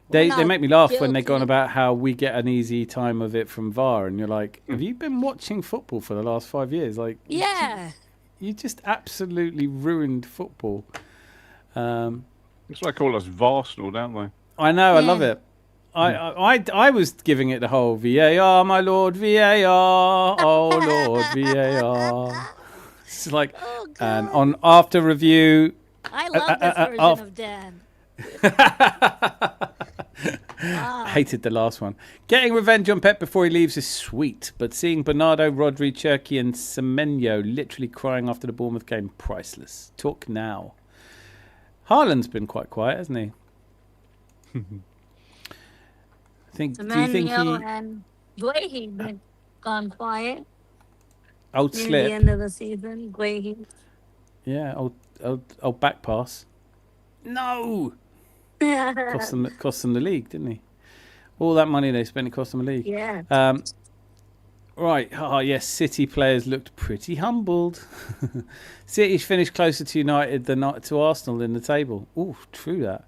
They make me laugh when they go on about how we get an easy time of it from VAR, and you're like, "Have you been watching football for the last 5 years?" Like, yeah, you just absolutely ruined football. It's like call us Varsnal, don't they? I know, I love it. I was giving it the whole VAR, my lord, VAR, oh lord, VAR. It's like, and on after review. I love this version of Dan. I hated the last one. Getting revenge on Pep before he leaves is sweet, but seeing Bernardo, Rodri, Cherki and Semenyo literally crying after the Bournemouth game, priceless. Talk now. Haaland's been quite quiet, hasn't he? Do you think he and Guehi been gone quiet? Old near slip. the end of the season, Guehi. Yeah, old back pass. No. Cost them the league, didn't he? All that money they spent, it cost them a league. Yeah. Right. Oh, yes. City players looked pretty humbled. City's finished closer to United than to Arsenal in the table. Oh, true that.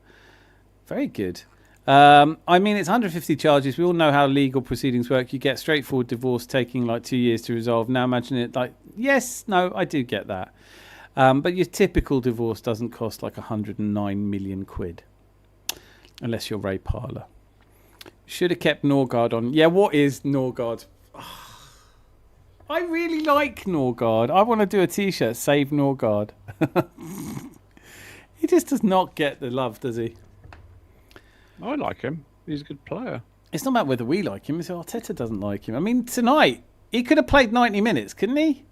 Very good. I mean, it's 150 charges. We all know how legal proceedings work. You get straightforward divorce taking like 2 years to resolve. Now imagine it like, yes, no, I do get that. But your typical divorce doesn't cost like 109 million quid. Unless you're Ray Parlour. Should have kept Norgard on. Yeah, what is Norgard? I really like Norgard. I want to do a t-shirt, Save Norgard. He just does not get the love, does he? I like him. He's a good player. It's not about whether we like him. It's Arteta doesn't like him. I mean, tonight, he could have played 90 minutes, couldn't he?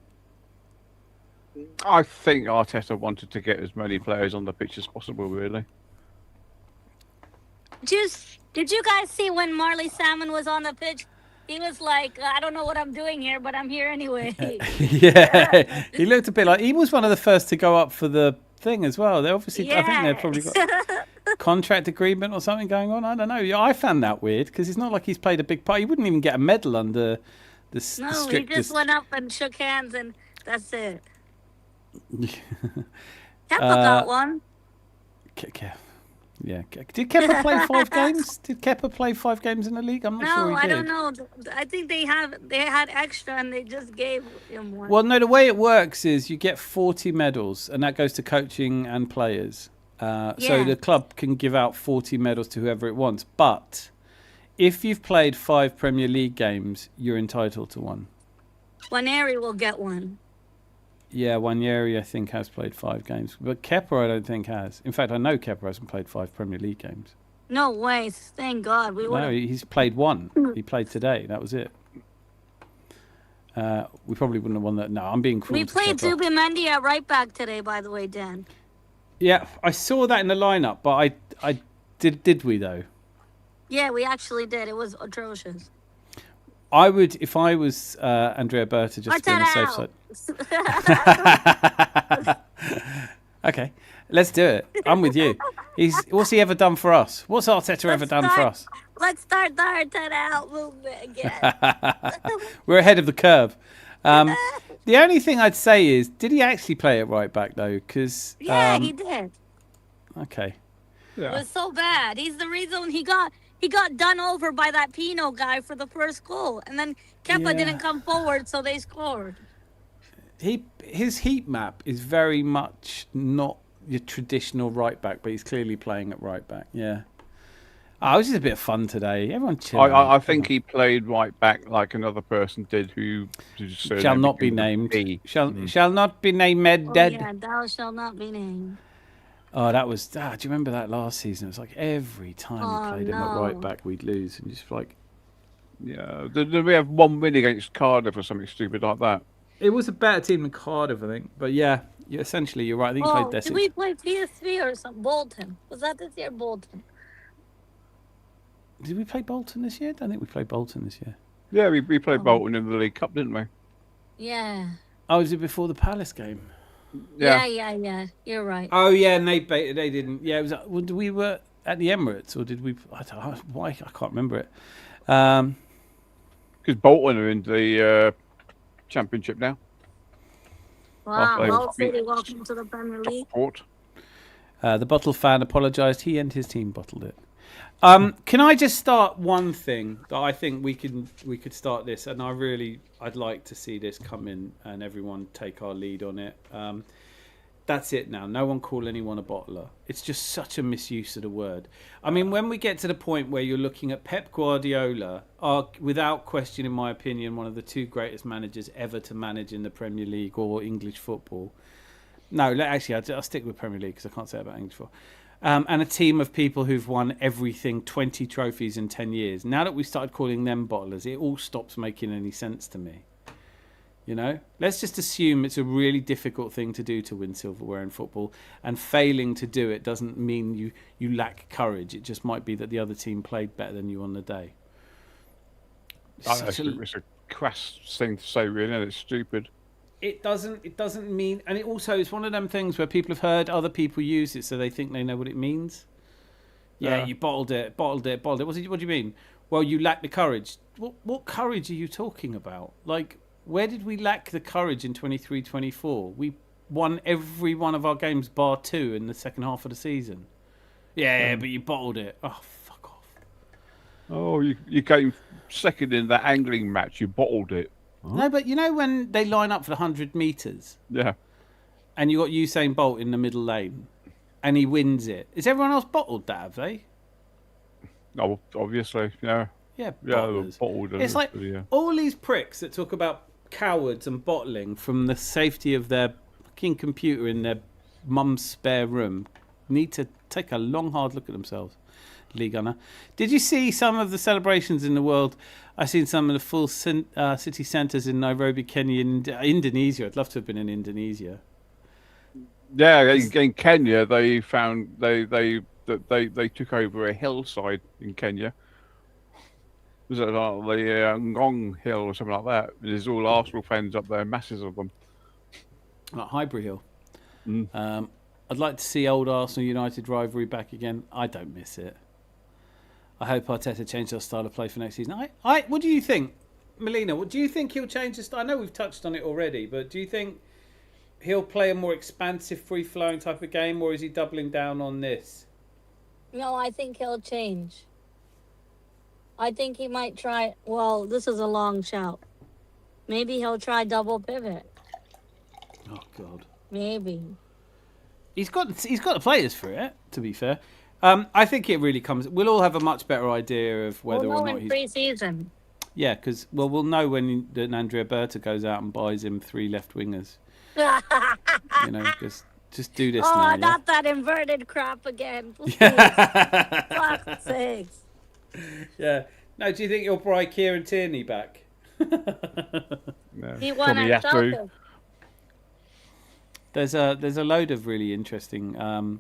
I think Arteta wanted to get as many players on the pitch as possible, really. Did you guys see when Marley Salmon was on the pitch? He was like, I don't know what I'm doing here, but I'm here anyway. Yeah, he looked a bit like he was one of the first to go up for the thing as well. They obviously, I think they've probably got contract agreement or something going on. I don't know. Yeah, I found that weird because it's not like he's played a big part. He wouldn't even get a medal under the strictest. He just went up and shook hands and that's it. Kepa got one. Yeah. Did Kepa play 5 games? Did Kepa play 5 games in the league? I'm not sure No, he I did. don't know. I think they had extra and they just gave him one. Well, no, the way it works is you get 40 medals, and that goes to coaching and players. So Yeah. the club can give out 40 medals to whoever it wants. But if you've played 5 Premier League games, you're entitled to one. Waneri will get one. Yeah, Waneri, I think, has played 5 games. But Kepa, I don't think has. In fact, I know Kepa hasn't played 5 Premier League games. No way. Thank God. No, he's played 1. He played today. That was it. We probably wouldn't have won that. No, I'm being cruel. We played Zubimendi at right back today, by the way, Dan. Yeah, I saw that in the lineup, but I did we though? Yeah, we actually did. It was atrocious. I would, if I was Andrea Berta, just to be on the safe side. Okay, let's do it. I'm with you. What's he ever done for us? What's Arteta ever done for us? Let's start the Arteta out movement again. We're ahead of the curve. The only thing I'd say is, did he actually play at right back though? Because he did. Okay. Yeah. It was so bad. He's the reason he got done over by that Pino guy for the first goal, and then Kepa didn't come forward, so they scored. His heat map is very much not your traditional right back, but he's clearly playing at right back. Yeah. Oh, it was just a bit of fun today. Everyone chill. I think he played right back like another person did who shall not be named. Shall not be named. Oh, yeah, thou shall not be named. Oh, that was. Do you remember that last season? It was like every time we played him at right back, we'd lose, and just like. Yeah, did we have 1 win against Cardiff or something stupid like that? It was a better team than Cardiff, I think. But yeah, essentially, you're right. I think he played Desi. Did we play PSV or something? Bolton. Was that this year? Bolton. Did we play Bolton this year? I don't think we played Bolton this year. Yeah, we played Bolton in the League Cup, didn't we? Yeah. Oh, was it before the Palace game? Yeah. You're right. Oh yeah, and they didn't. Yeah, it was. We were at the Emirates, or did we? I don't know why. I can't remember it. Because Bolton are in the Championship now. Wow, Hull City, welcome to the Premier League. The bottle fan apologised. He and his team bottled it. Can I just start one thing that I think we could start this, and I'd like to see this come in and everyone take our lead on it. That's it now. No one call anyone a bottler. It's just such a misuse of the word. I mean, when we get to the point where you're looking at Pep Guardiola, without question, in my opinion, one of the 2 greatest managers ever to manage in the Premier League or English football. No, actually, I'll stick with Premier League because I can't say about English football. And a team of people who've won everything, 20 trophies in 10 years. Now that we've started calling them bottlers, it all stops making any sense to me. You know, let's just assume it's a really difficult thing to do to win silverware in football, and failing to do it doesn't mean you lack courage. It just might be that the other team played better than you on the day. It's a crass thing to say, really, and it's stupid. It doesn't mean, and it also is one of them things where people have heard other people use it, so they think they know what it means. Yeah, you bottled it. What do you mean? Well, you lack the courage. What courage are you talking about? Like, where did we lack the courage in 23-24? We won every one of our games bar 2 in the second half of the season. Yeah, but you bottled it. Oh, fuck off. Oh, you came second in that angling match. You bottled it. Huh? No, but you know when they line up for the 100 metres? Yeah. And you got Usain Bolt in the middle lane, and he wins it. Is everyone else bottled that, have they? Oh, obviously, yeah. Yeah, bottled. It's like all these pricks that talk about cowards and bottling from the safety of their fucking computer in their mum's spare room need to take a long, hard look at themselves. League Gunner. Did you see some of the celebrations in the world? I've seen some of the full city centres in Nairobi, Kenya, and Indonesia. I'd love to have been in Indonesia. Yeah, in Kenya, they found they took over a hillside in Kenya. Was it like the Ngong Hill or something like that? There's all Arsenal fans up there, masses of them. Like Highbury Hill. I'd like to see old Arsenal United rivalry back again. I don't miss it. I hope Arteta changes our style of play for next season. What do you think, Melina? What do you think he'll change his style? I know we've touched on it already, but do you think he'll play a more expansive, free-flowing type of game, or is he doubling down on this? No, I think he'll change. I think he might try. Well, this is a long shout. Maybe he'll try double pivot. Oh God. Maybe. He's got the players for it. To be fair, I think it really comes. We'll all have a much better idea of whether We'll or know not in he's. preseason. Yeah, because we'll know when Andrea Berta goes out and buys him 3 left wingers. You know, just do this now. Oh, Yeah? not that inverted crap again. Please. Fuck's sakes. Yeah. No, do you think you'll buy Kieran Tierney back? No, He won probably at have to. Celtic. There's a load of really interesting.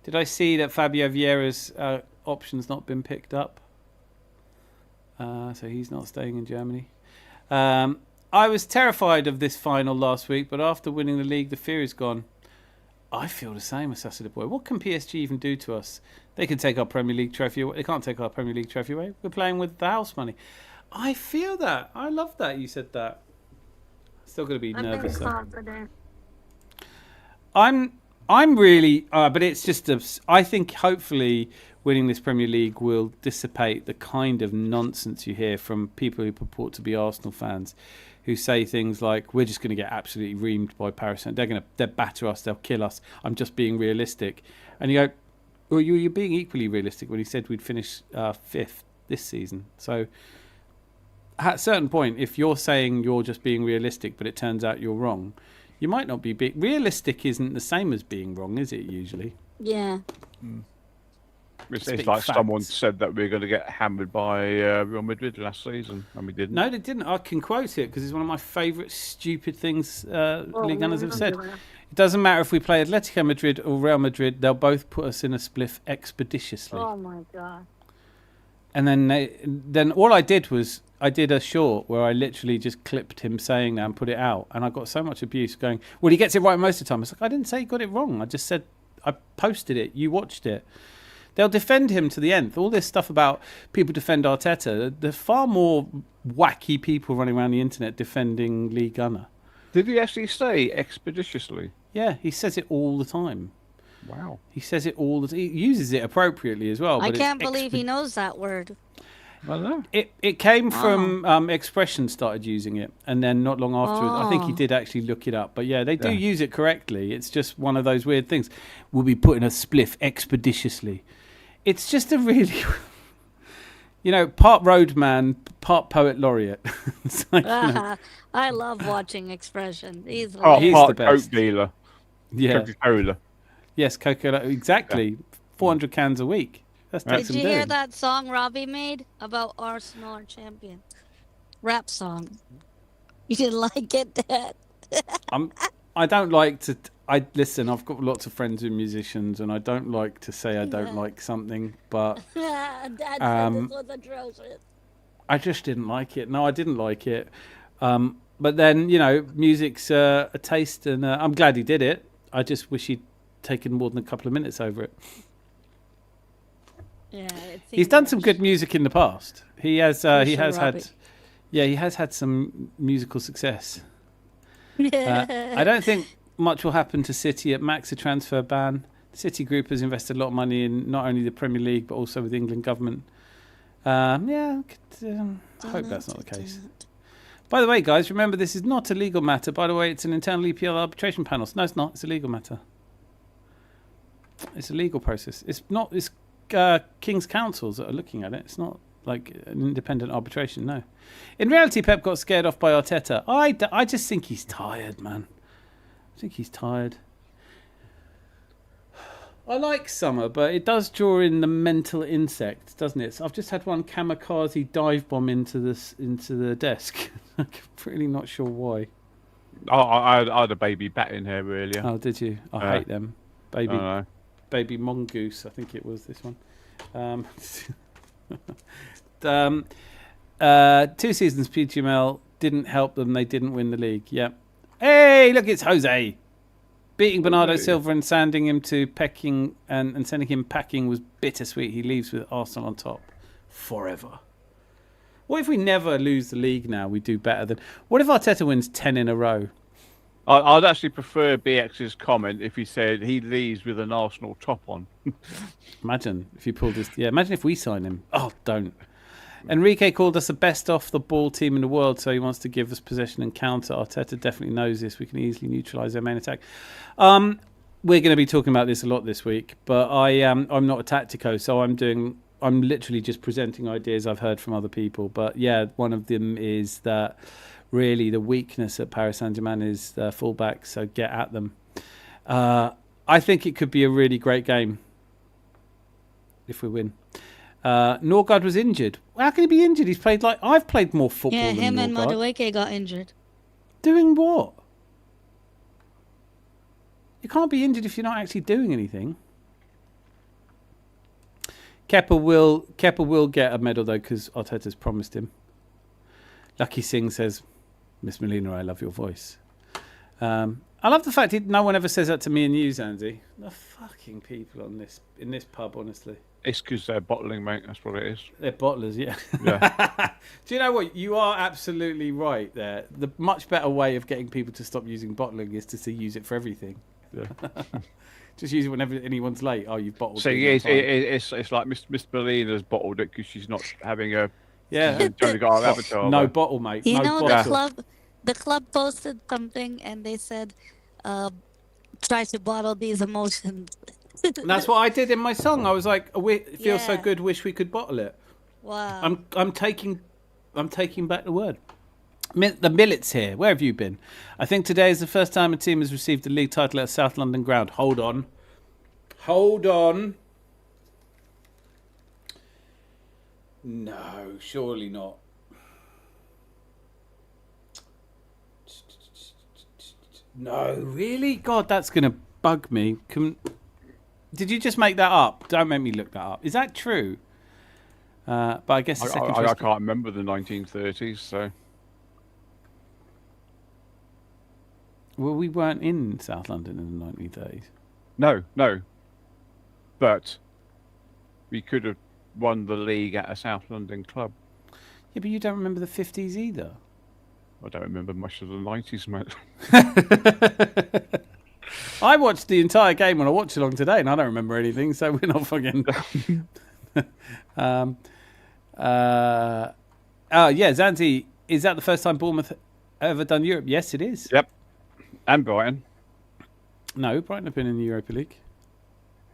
Did I see that Fabio Vieira's option's not been picked up? So he's not staying in Germany. I was terrified of this final last week, but after winning the league, the fear is gone. I feel the same, Assassin Boy. What can PSG even do to us? They can take our Premier League trophy away. They can't take our Premier League trophy away. We're playing with the house money. I feel that. I love that you said that. Still going to be nervous. Confident. I'm really, but it's just I think hopefully winning this Premier League will dissipate the kind of nonsense you hear from people who purport to be Arsenal fans, who say things like, "We're just going to get absolutely reamed by Paris. They'll batter us. They'll kill us. I'm just being realistic." And you go, "Well, you're being equally realistic when he said we'd finish 5th this season." So at a certain point, if you're saying you're just being realistic, but it turns out you're wrong, you might not be realistic. Isn't the same as being wrong, is it? Usually, Yeah. It's Speak like someone facts. said that we were going to get hammered by Real Madrid last season, and we didn't. no, they didn't. I can quote it because it's one of my favourite stupid things league gunners have said. It doesn't matter if we play Atletico Madrid or Real Madrid; they'll both put us in a spliff expeditiously. Oh my god. And then all I did was I did a short where I literally just clipped him saying that and put it out, and I got so much abuse going, "Well, he gets it right most of the time." It's like, I didn't say he got it wrong. I just said I posted it. You watched it. They'll defend him to the nth. All this stuff about people defend Arteta. There's far more wacky people running around the internet defending Lee Gunner. Did he actually say expeditiously? Yeah, he says it all the time. Wow. He says it all the time. He uses it appropriately as well. I But can't believe he knows that word. I don't know. It came from Expression started using it, and then not long afterwards, I think he did actually look it up. But yeah, they do use it correctly. It's just one of those weird things. We'll be putting a spliff expeditiously. It's just a really, part roadman, part poet laureate. It's like, I love watching Expression. He's Oh, He's part the Coke best. dealer. yeah, Coca-Cola. yes, Coca-Cola, exactly. 400 cans a week. That's takes Did some you hear doing. that song Robbie made about Arsenal are champion? Rap song. You didn't like it, Dad? I don't like to. Listen. I've got lots of friends who are musicians, and I don't like to say I don't like something, but Dad said this was atrocious. I just didn't like it. No, I didn't like it. But then music's a taste, and I'm glad he did it. I just wish he'd taken more than a couple of minutes over it. Yeah, He's done some good music in the past. He has. He sure, has Robbie. had. Yeah, he has had some musical success. I don't think much will happen to City at max a transfer ban. The City Group has invested a lot of money in not only the Premier League but also with the England government. I hope that's not the case. By the way, guys, remember this is not a legal matter. By the way, it's an internal EPL arbitration panel. No, it's not. It's a legal matter. It's a legal process. It's not. It's King's Councils that are looking at it. It's not like an independent arbitration. No. In reality, Pep got scared off by Arteta. I just think he's tired, man. I think he's tired. I like summer, but it does draw in the mental insect, doesn't it? So I've just had one kamikaze dive bomb into the desk. I'm really not sure why. I had a baby bat in here earlier. Oh, did you? I hate them. I Baby mongoose, I think it was this one. 2 seasons PGML didn't help them. They didn't win the league. Yep. Hey, look, it's Jose. Beating Bernardo Silva and sending him to pecking and sending him packing was bittersweet. He leaves with Arsenal on top forever. What if we never lose the league now? We do better than. What if Arteta wins 10 in a row? I'd actually prefer BX's comment if he said he leaves with an Arsenal top on. Imagine if you pulled this. Yeah, imagine if we sign him. Oh, don't. Enrique called us the best off the ball team in the world, so he wants to give us possession and counter. Arteta definitely knows this. We can easily neutralise their main attack. We're going to be talking about this a lot this week, but I'm not a tactico, so I'm literally just presenting ideas I've heard from other people. But yeah, one of them is that really the weakness at Paris Saint-Germain is their fullbacks, so get at them. I think it could be a really great game if we win. Norgard was injured. How can he be injured? He's played I've played more football than him and Norgard. Madueke got injured. Doing what? You can't be injured if you're not actually doing anything. Kepa will get a medal though because Arteta's promised him. Lucky Singh says, "Miss Molina, I love your voice." I love the fact no one ever says that to me and you, Zanzi. The fucking people in this pub, honestly. It's because they're bottling, mate. That's what it is. They're bottlers, yeah. Yeah. Do you know what? You are absolutely right there. The much better way of getting people to stop using bottling is to use it for everything. Yeah. Just use it whenever anyone's late. Oh, you've bottled. So yeah, it's like Miss Molina's bottled it because she's not having a. Yeah. She's only got her avatar. No bottle, mate. You no know, bottle. the club posted something and they said, try to bottle these emotions. And that's what I did in my song. I was like, "It feels so Yeah. good. Wish we could bottle it." Wow. I'm taking back the word. The Millets here. Where have you been? I think today is the first time a team has received a league title at a South London ground. Hold on. No, surely not. No, really? God, that's going to bug me. Did you just make that up? Don't make me look that up. Is that true? But I guess the second I can't remember the 1930s, so. Well, we weren't in South London in the 1930s. No. But we could have won the league at a South London club. Yeah, but you don't remember the 50s either. I don't remember much of the 90s, mate. I watched the entire game when I watched along today, and I don't remember anything, so we're not fucking... yeah, Zanzi, is that the first time Bournemouth ever done Europe? Yes, it is. Yep. And Brighton. No, Brighton have been in the Europa League.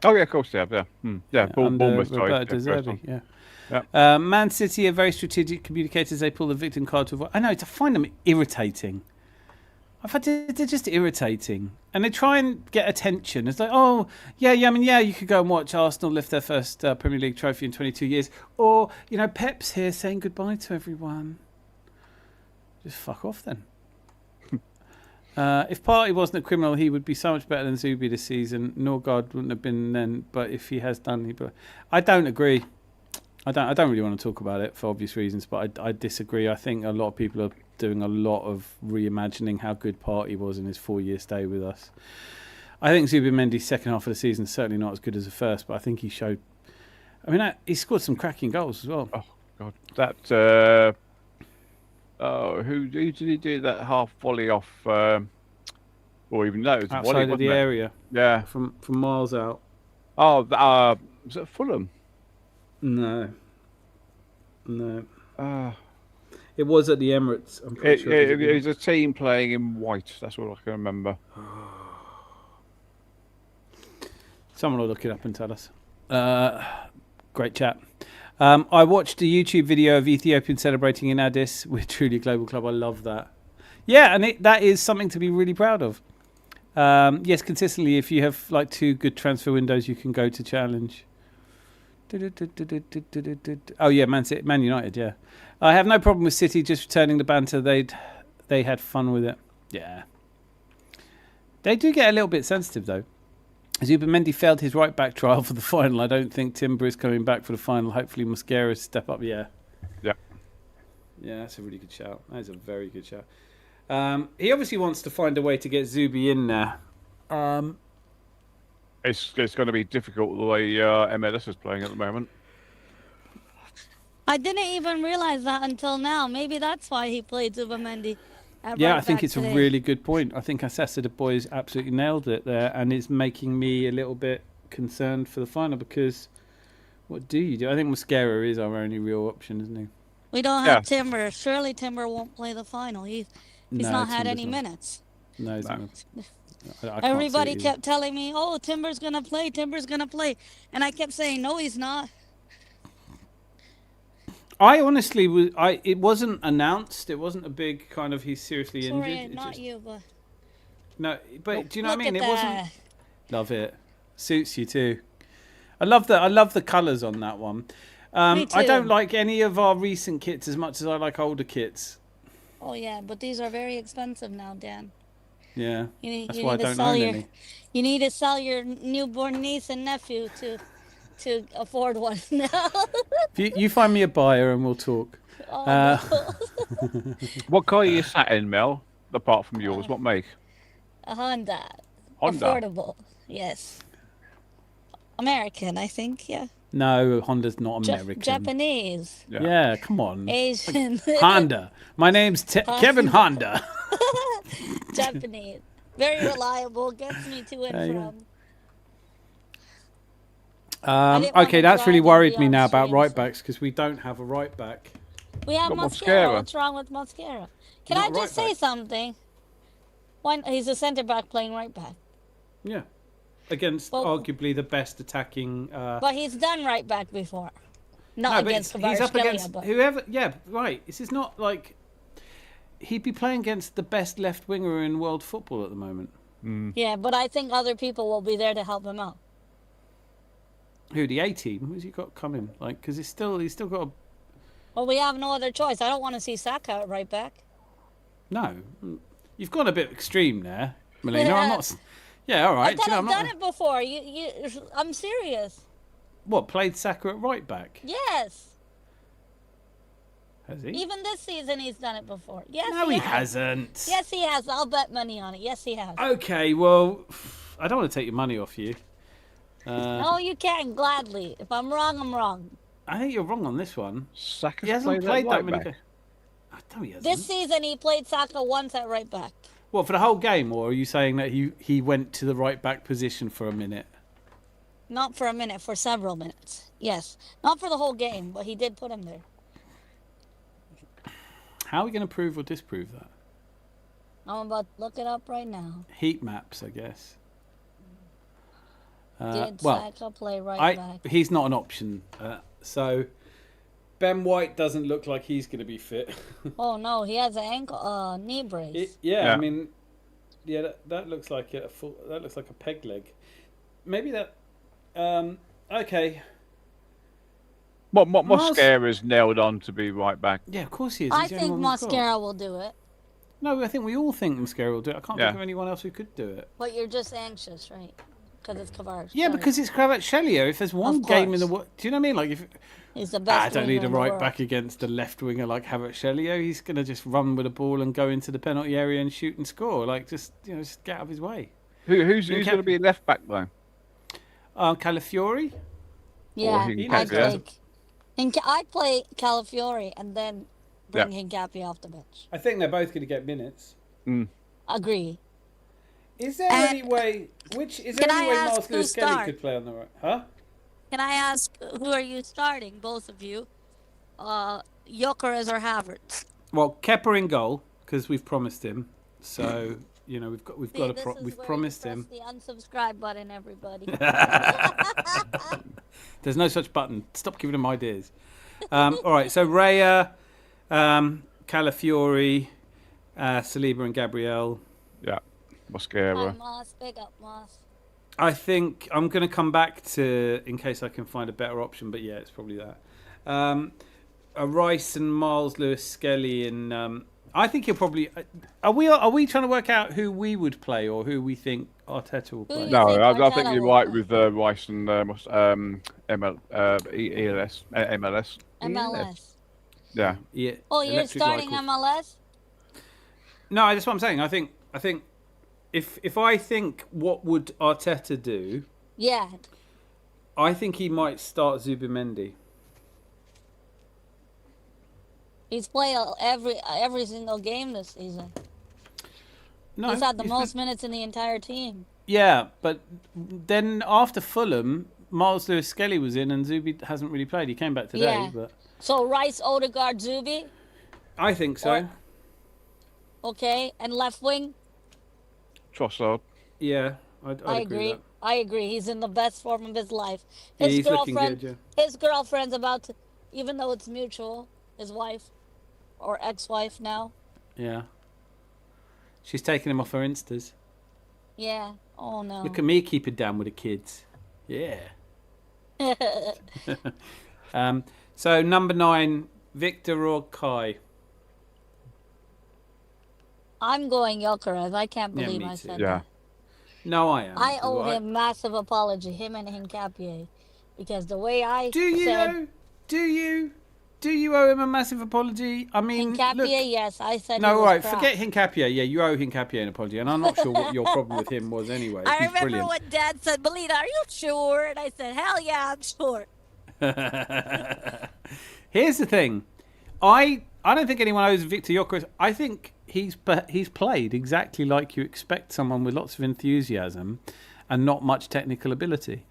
Oh, yeah, of course they have, yeah. Yeah, Bournemouth. Roberto De Zerbi, yeah. Yep. Man City are very strategic communicators. They pull the victim card to avoid... I know, to find them irritating. They're just irritating. And they try and get attention. It's like, oh, yeah, you could go and watch Arsenal lift their first Premier League trophy in 22 years. Or, Pep's here saying goodbye to everyone. Just fuck off then. If Partey wasn't a criminal, he would be so much better than Zubi this season. Norgard wouldn't have been then, but if he has done... I don't agree. I don't really want to talk about it for obvious reasons, but I disagree. I think a lot of people are doing a lot of reimagining how good Partey was in his 4-year stay with us. I think Zubimendi's second half of the season is certainly not as good as the first, but I think he showed... he scored some cracking goals as well. Oh, God. That... who did he do that half volley off? Or even though it was outside volley, of the wasn't it? area. Yeah. From miles out. Oh, was it Fulham? No. It was at the Emirates. I'm pretty sure. It was a team playing in white. That's all I can remember. Someone will look it up and tell us. Great chat. I watched a YouTube video of Ethiopians celebrating in Addis. We're truly a global club. I love that. Yeah, and that is something to be really proud of. Yes, consistently, if you have like 2 good transfer windows, you can go to challenge. Oh yeah, Man United. Yeah, I have no problem with City just returning the banter. They had fun with it. Yeah, they do get a little bit sensitive though. Zubimendi failed his right back trial for the final. I don't think Timber is coming back for the final. Hopefully Mosquera step up. Yeah, that's a really good shout. That is a very good shout. He obviously wants to find a way to get Zubi in there. It's going to be difficult the way MLS is playing at the moment. I didn't even realize that until now. Maybe that's why he played Zubimendi. at Yeah, right I think back it's today. a really good point. I think Assessa the boys absolutely nailed it there, and it's making me a little bit concerned for the final because what do you do? I think Mosquera is our only real option, isn't he? We don't Yeah. have Timber. Surely Timber won't play the final. He's No, not had Timber's any not. minutes. No, he's No. not. I can't Everybody see it kept telling me, "Oh, Timber's gonna play. Timber's gonna play," and I kept saying, "No, he's not." I honestly was. It wasn't announced. It wasn't a big kind of he's seriously Sorry, injured. It not just, you, but no, but do you know what I look mean? at It wasn't. that. Love it. Suits you too. I love the colours on that one. Me I don't too. like any of our recent kits as much as I like older kits. Oh yeah, but these are very expensive now, Dan. Yeah, You that's need why I to don't sell own your any. you need to sell your newborn niece and nephew to afford one now. If you find me a buyer and we'll talk. Oh Uh, no, What car are you sat in, Mel? Apart from yours, what make? a Honda. Honda. Affordable, yes. American, I think. Yeah. No, Honda's not American. Japanese, Yeah, come on. Asian, Honda. My name's Kevin Honda. Japanese. Very reliable. Gets me to and There you from. I didn't wanna Okay, that's really drive and worried be me on now about stream, right so- backs because we don't have a right back. We have Got Mascara. Mosquera. What's wrong with Mascara? Can Not I just right say back. something? He's a centre back playing right back, Yeah. Against Well- arguably the best attacking. but he's done right back before. No, Not but against he's up Kvaratskhelia, against but whoever. Yeah, right. This is not like he'd be playing against the best left winger in world football at the moment. yeah. But I think other people will be there to help him out. Who the A team? Who's he got coming? Like, because he's still got a Well, we have no other choice. I don't want to see Saka at right back. no. You've gone a bit extreme there, Melina. I'm not. Yeah, all right. I thought Do you know, I've I'm done not. it before. I'm serious. What played Saka at right back? Yes. Has he? Even this season, he's done it before. Yes, No, he hasn't. Yes, he has. I'll bet money on it. Yes, he has. Okay, well, I don't want to take your money off you. No, you can gladly. If I'm wrong, I'm wrong. I think you're wrong on this one. Saka's He hasn't played played that that right many. back. I know he hasn't. This season, he played Saka once at right back. What, for the whole game, or are you saying that he went to the right back position for a minute? Not for a minute, for several minutes. Yes. Not for the whole game, but he did put him there. How are we going to prove or disprove that? I'm about to look it up right now. Heat maps, I guess. Did Well, Saka play right back? he's not an option. So Ben White doesn't look like he's going to be fit. Oh no, he has an knee brace. Yeah, I Yeah. mean, yeah, that looks like that looks like a peg leg. Maybe that. Okay. What Mosquera's nailed on to be right back. Yeah, of course he is. I He's the only think one we've got. Mascara will do it, No, I think we all think Mosquera will do it. I can't Yeah. think of anyone else who could do it. but you're just anxious, right? Because it's Kvaratskhelia. Yeah, because it's Kvaratskhelia. If there's one Of game in the course. world, do you know what I mean? Like if he's the best. I don't winger need a in the right world. back against a left winger like Kvaratskhelia. He's gonna just run with the ball and go into the penalty area and shoot and score. Like just just get out of his way. Who's You going can- to be left back though? Calafiori. Yeah, Or he I'd can, play. I'd play Calafiori and then bring Hincapié off the bench. I think they're both going to get minutes. Agree. Is there And- any way? Is Can there I any way ask Miles who Lewis-Skelly start? could play on the right? Huh? Can I ask who are you starting, both of you? Jokeres or Havertz? Well, Kepper in goal because we've promised him. So we've got See, this is we've where promised you him. press the unsubscribe button, everybody. There's no such button. Stop giving him ideas. All right, so Raya, Calafiori, Saliba and Gabriel. Yeah, Hi, Mosquera. Moss. Big up, Moss. I think I'm going to come back to in case I can find a better option, but yeah, it's probably that. A Rice and Miles Lewis-Skelly and I think he'll probably. Are we trying to work out who we would play or who we think Arteta will play? you No, think I think Arteta you're will right play? with Rice and MLS. MLS. Yeah. Yeah. Oh, you're Electric starting Light Horse. MLS? No, that's what I'm saying. I think if I think what would Arteta do, Yeah. I think he might start Zubimendi. He's played every single game this season. No, He's had the he's most minutes in the entire team. Yeah, but then after Fulham, Miles Lewis-Skelly was in, and Zubi hasn't really played. He came back today, Yeah. but So Rice, Odegaard, Zubi. I think so. Okay, and left wing. Trossard. Yeah, I'd I agree. agree. With that. I agree. He's in the best form of his life. Yeah, His he's looking girlfriend. good, His girlfriend's about to, even though it's mutual. His wife, or ex-wife now. Yeah. She's taking him off her Instas. Yeah. Oh no. Look at me keeping down with the kids. Yeah. So number 9, Victor or Kai? I'm going Jokeres. I can't Yeah, believe me I too. said Yeah. that. No, I am. I owe him massive apology, him and Hincapié, because the way I Do you said though? Do you owe him a massive apology? I mean, Hincapié, look, yes, I said he no, was right. crap. Forget Hincapié. Yeah, you owe Hincapié an apology, and I'm not sure what your problem with him was anyway. I He's remember brilliant. when Dad said, "Melina, are you sure?" And I said, "Hell yeah, I'm sure." Here's the thing, I don't think anyone owes Victor Jokeres. I think he's played exactly like you expect someone with lots of enthusiasm and not much technical ability.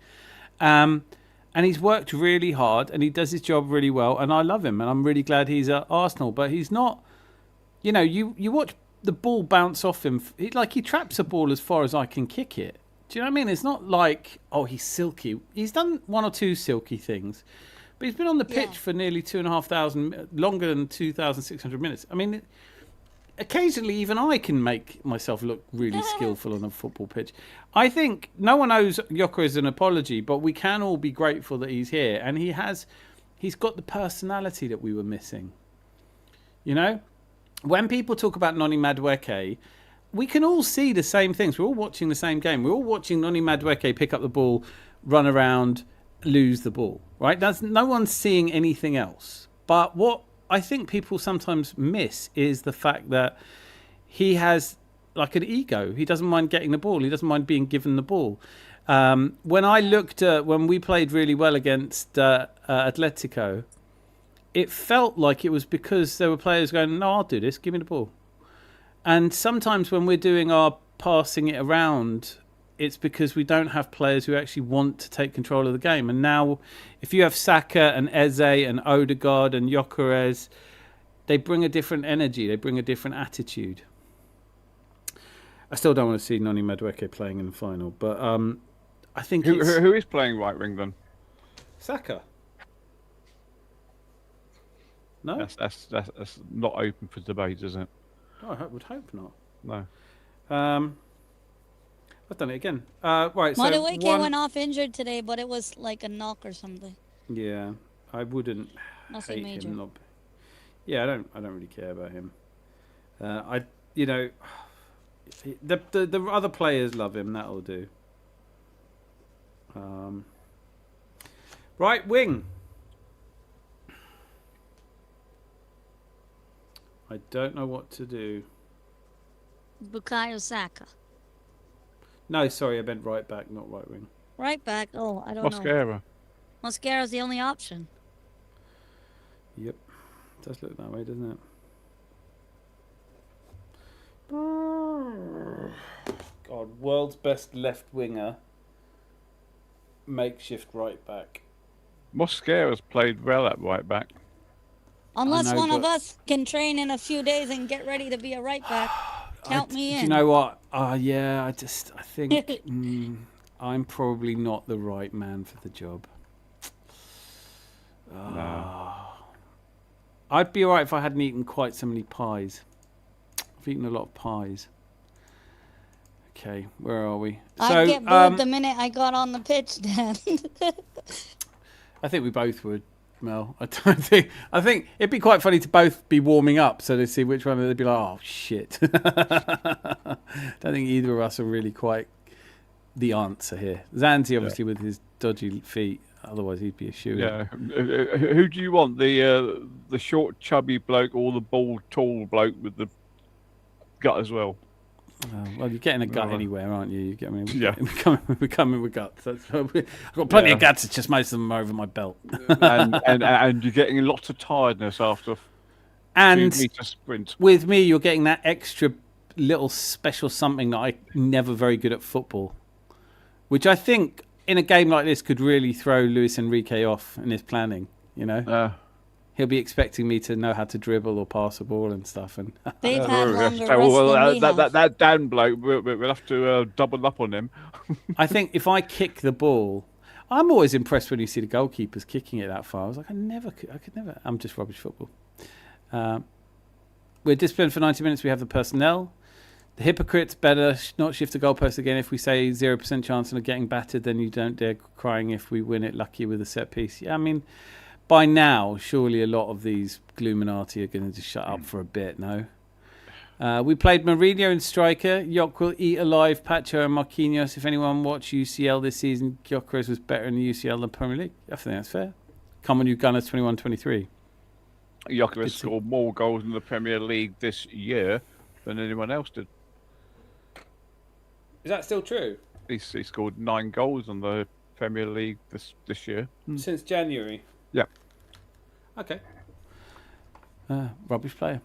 And he's worked really hard and he does his job really well, and I love him and I'm really glad he's at Arsenal. But he's not, you watch the ball bounce off him. He traps a ball as far as I can kick it. Do you know what I mean? It's not like, oh, he's silky. He's done 1 or 2 silky things, but he's been on the pitch for nearly 2,500, longer than 2,600 minutes. I mean, occasionally even I can make myself look really skillful on a football pitch. I think no one owes Jokeres an apology, but we can all be grateful that he's here, and he's got the personality that we were missing. When people talk about Noni Madueke, we can all see the same things. We're all watching the same game. We're all watching Noni Madueke pick up the ball, run around, lose the ball, right? No one's seeing anything else. But what I think people sometimes miss is the fact that he has like an ego. He doesn't mind getting the ball. He doesn't mind being given the ball. When I looked at when we played really well against Atletico, it felt like it was because there were players going, "No, I'll do this. Give me the ball." And sometimes when we're doing our passing it around, it's because we don't have players who actually want to take control of the game. And now, if you have Saka and Eze and Odegaard and Jokeres, they bring a different energy. They bring a different attitude. I still don't want to see Noni Madueke playing in the final, but I think Who is playing right wing then? Saka. No, That's not open for debate, is it? I would hope not. No. I've done it again. Right, so Madueke went off injured today, but it was like a knock or something. Yeah, I wouldn't Nothing hate major. him. I don't really care about him. The other players love him. That'll do. Right wing. I don't know what to do. Bukayo Saka. No, sorry, I meant right back, not right wing. Right back. Oh, I don't know. Mosquera. Mosquera's the only option. Yep, does look that way, doesn't it? God, world's best left winger, makeshift right back. Mosquera's played well at right back. Unless know, one of but- us can train in a few days and get ready to be a right back. Count me in. Do you know what? Yeah, I think I'm probably not the right man for the job. No. I'd be alright if I hadn't eaten quite so many pies. I've eaten a lot of pies. Okay, where are we? I'd get bored the minute I got on the pitch, Dan. I think we both would, Mel. I think it'd be quite funny to both be warming up, so to see which one they'd be like, "Oh shit." Don't think either of us are really quite the answer here. Zanzi, obviously, with his dodgy feet. Otherwise, he'd be a shoo. Yeah. Who do you want? The short, chubby bloke or the bald, tall bloke with the gut as well? Well, you're getting a gut Right. anywhere, aren't you? You get me? Yeah. We're coming with guts. I've got plenty of guts. It's just most of them are over my belt. and you're getting lots of tiredness after a And 2 meter sprint. with me, you're getting that extra little special something that I'm never very good at football, which I think in a game like this could really throw Luis Enrique off in his planning. You know, he'll be expecting me to know how to dribble or pass a ball and stuff. And They've had longer rest than we have. that Dan bloke, we'll have to double up on him. I think if I kick the ball, I'm always impressed when you see the goalkeepers kicking it that far. I was like, I could never. I'm just rubbish football. We're disciplined for 90 minutes. We have the personnel. The hypocrites better not shift the goalpost again. If we say 0% chance of getting battered, then you don't dare crying if we win it lucky with a set piece. Yeah, I mean, by now, surely a lot of these Gluminati are going to just shut up for a bit, no? We played Mourinho and striker. Gyökeres, eat alive, Pacho and Marquinhos. If anyone watched UCL this season, Gyökeres was better in the UCL than Premier League. I think that's fair. Come on, you Gunners, 21-23. Gyökeres scored more goals in the Premier League this year than anyone else did. Is that still true? He scored 9 goals in the Premier League this year. Since January? Yeah. Okay. Rubbish player.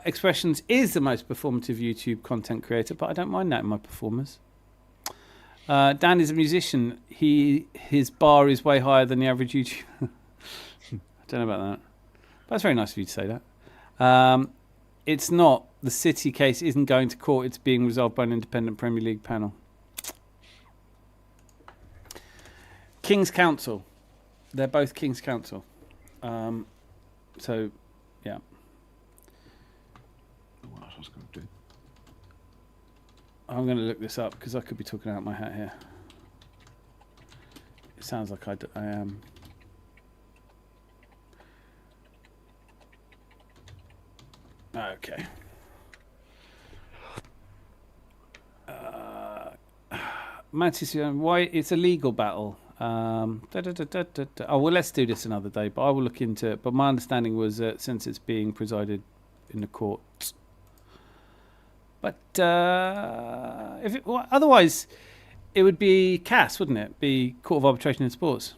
Expressions is the most performative YouTube content creator, but I don't mind that in my performers. Dan is a musician. His bar is way higher than the average YouTuber. I don't know about that. But it's very nice of you to say that. It's not. The City case isn't going to court. It's being resolved by an independent Premier League panel. King's Counsel. They're both King's Counsel. So, yeah. What else was I going to do? I'm going to look this up because I could be talking out my hat here. It sounds like I am. Okay. Manchester, why it's a legal battle. Oh well, let's do this another day. But I will look into it. But my understanding was that since it's being presided in the courts, but otherwise, it would be CAS, wouldn't it? Be Court of Arbitration in Sports.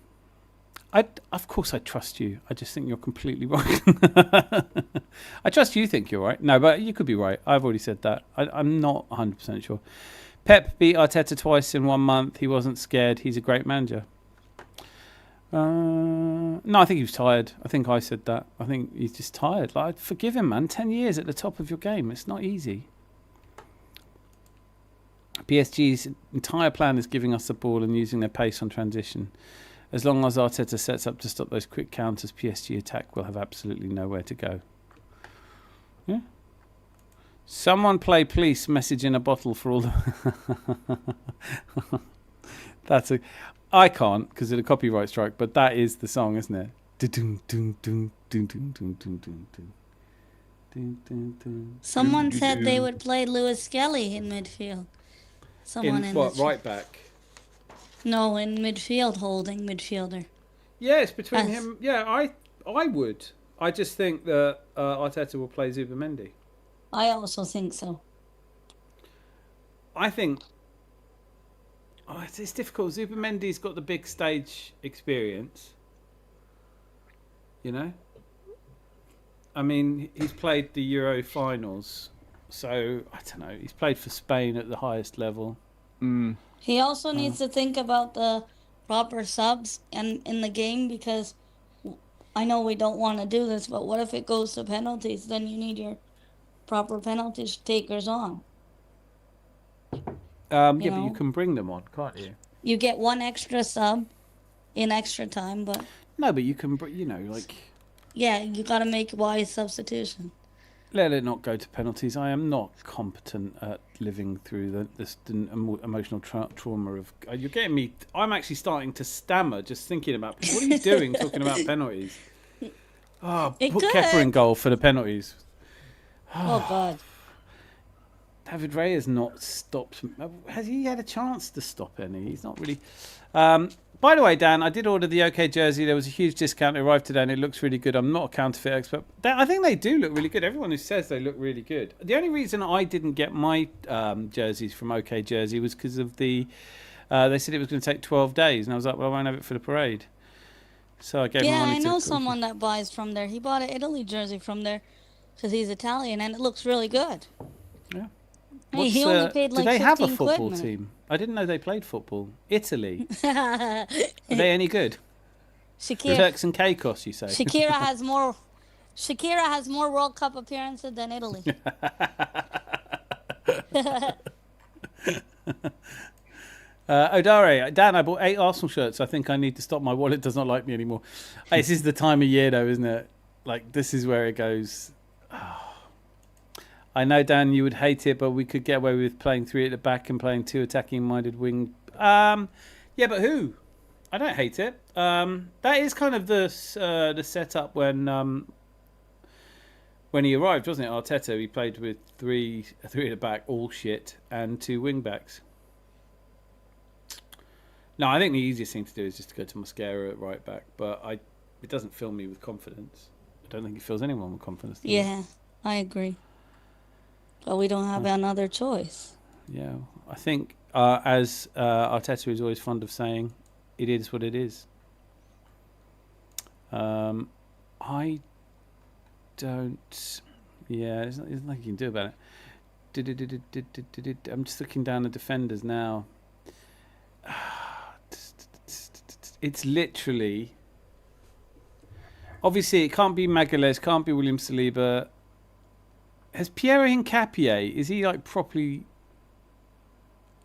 Of course, I trust you. I just think you're completely right. I trust you think you're right. No, but you could be right. I've already said that. I'm not 100% sure. Pep beat Arteta twice in 1 month. He wasn't scared. He's a great manager. No, I think he was tired. I think I said that. I think he's just tired. Like, forgive him, man. 10 years at the top of your game. It's not easy. PSG's entire plan is giving us the ball and using their pace on transition. As long as Arteta sets up to stop those quick counters, PSG attack will have absolutely nowhere to go. Yeah. Someone play Police Message in a Bottle for all the... That's a... I can't because of the copyright strike, but that is the song, isn't it? Someone said they would play Lewis Skelly in midfield. Someone in what, right back? No, in midfield, holding midfielder. Yeah, it's between him. Yeah, I would. I just think that Arteta will play Zubimendi. I also think so. I think it's difficult. Zubimendi's got the big stage experience. You know? I mean, he's played the Euro finals. So, I don't know. He's played for Spain at the highest level. He also needs to think about the proper subs in the game because I know we don't want to do this, but what if it goes to penalties? Then you need your proper penalty takers on. But you can bring them on, can't you? You get one extra sub in extra time, but... No, but you can, Yeah, you got to make wise substitution. Let it not go to penalties. I am not competent at living through this emotional trauma of... You're getting me... I'm actually starting to stammer just thinking about... What are you doing talking about penalties? Oh, put Kepa in goal for the penalties. Oh, God. David Ray has not stopped... Has he had a chance to stop any? He's not really... By the way, Dan, I did order the OK jersey. There was a huge discount. It arrived today and it looks really good. I'm not a counterfeit expert. I think they do look really good. Everyone who says they look really good. The only reason I didn't get my jerseys from OK Jersey was because of the... they said it was going to take 12 days. And I was like, well, I won't have it for the parade. So I gave them money. Yeah, I know someone that buys from there. He bought an Italy jersey from there. because he's Italian, and it looks really good. Yeah. Hey, he only paid do like they 15 have a football quid, team? I didn't know they played football. Italy. man. Are they any good? Shakira, Turks and Caicos, you say? Shakira has more. Shakira has more World Cup appearances than Italy. Odare, Dan, I bought 8 Arsenal shirts. I think I need to stop. My wallet does not like me anymore. This is the time of year, though, isn't it? Like, this is where it goes. I know, Dan, you would hate it, but we could get away with playing 3 at the back and playing 2 attacking-minded wing. Yeah, but who? I don't hate it. That is kind of the setup when he arrived, wasn't it? Arteta, he played with 3 at the back, all shit, and 2 wing backs. No, I think the easiest thing to do is just to go to Mosquera at right back, but it doesn't fill me with confidence. I don't think it fills anyone with confidence. Yeah, I agree. But we don't have another choice. Yeah, I think as Arteta is always fond of saying, it is what it is. I don't. Yeah, there's nothing you can do about it. I'm just looking down the defenders now. It's literally. Obviously, it can't be Magalhaes, can't be William Saliba. Has Pierre Hincapié, is he like properly.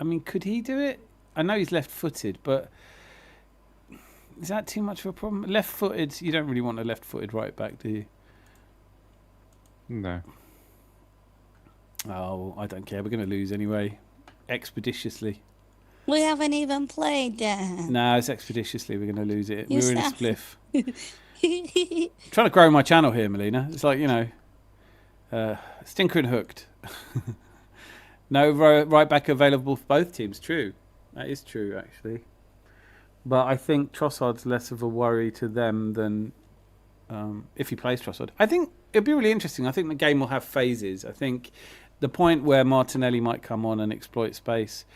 I mean, could he do it? I know he's left footed, but. Is that too much of a problem? Left footed, you don't really want a left footed right back, do you? No. Oh, I don't care. We're going to lose anyway. Expeditiously. We haven't even played, Dan. No, it's expeditiously. We're going to lose it. You We're in a sound- spliff. Trying to grow my channel here, Melina. It's like, stinker and hooked. No right back available for both teams. True. That is true, actually. But I think Trossard's less of a worry to them than if he plays Trossard. I think it'll be really interesting. I think the game will have phases. I think the point where Martinelli might come on and exploit space.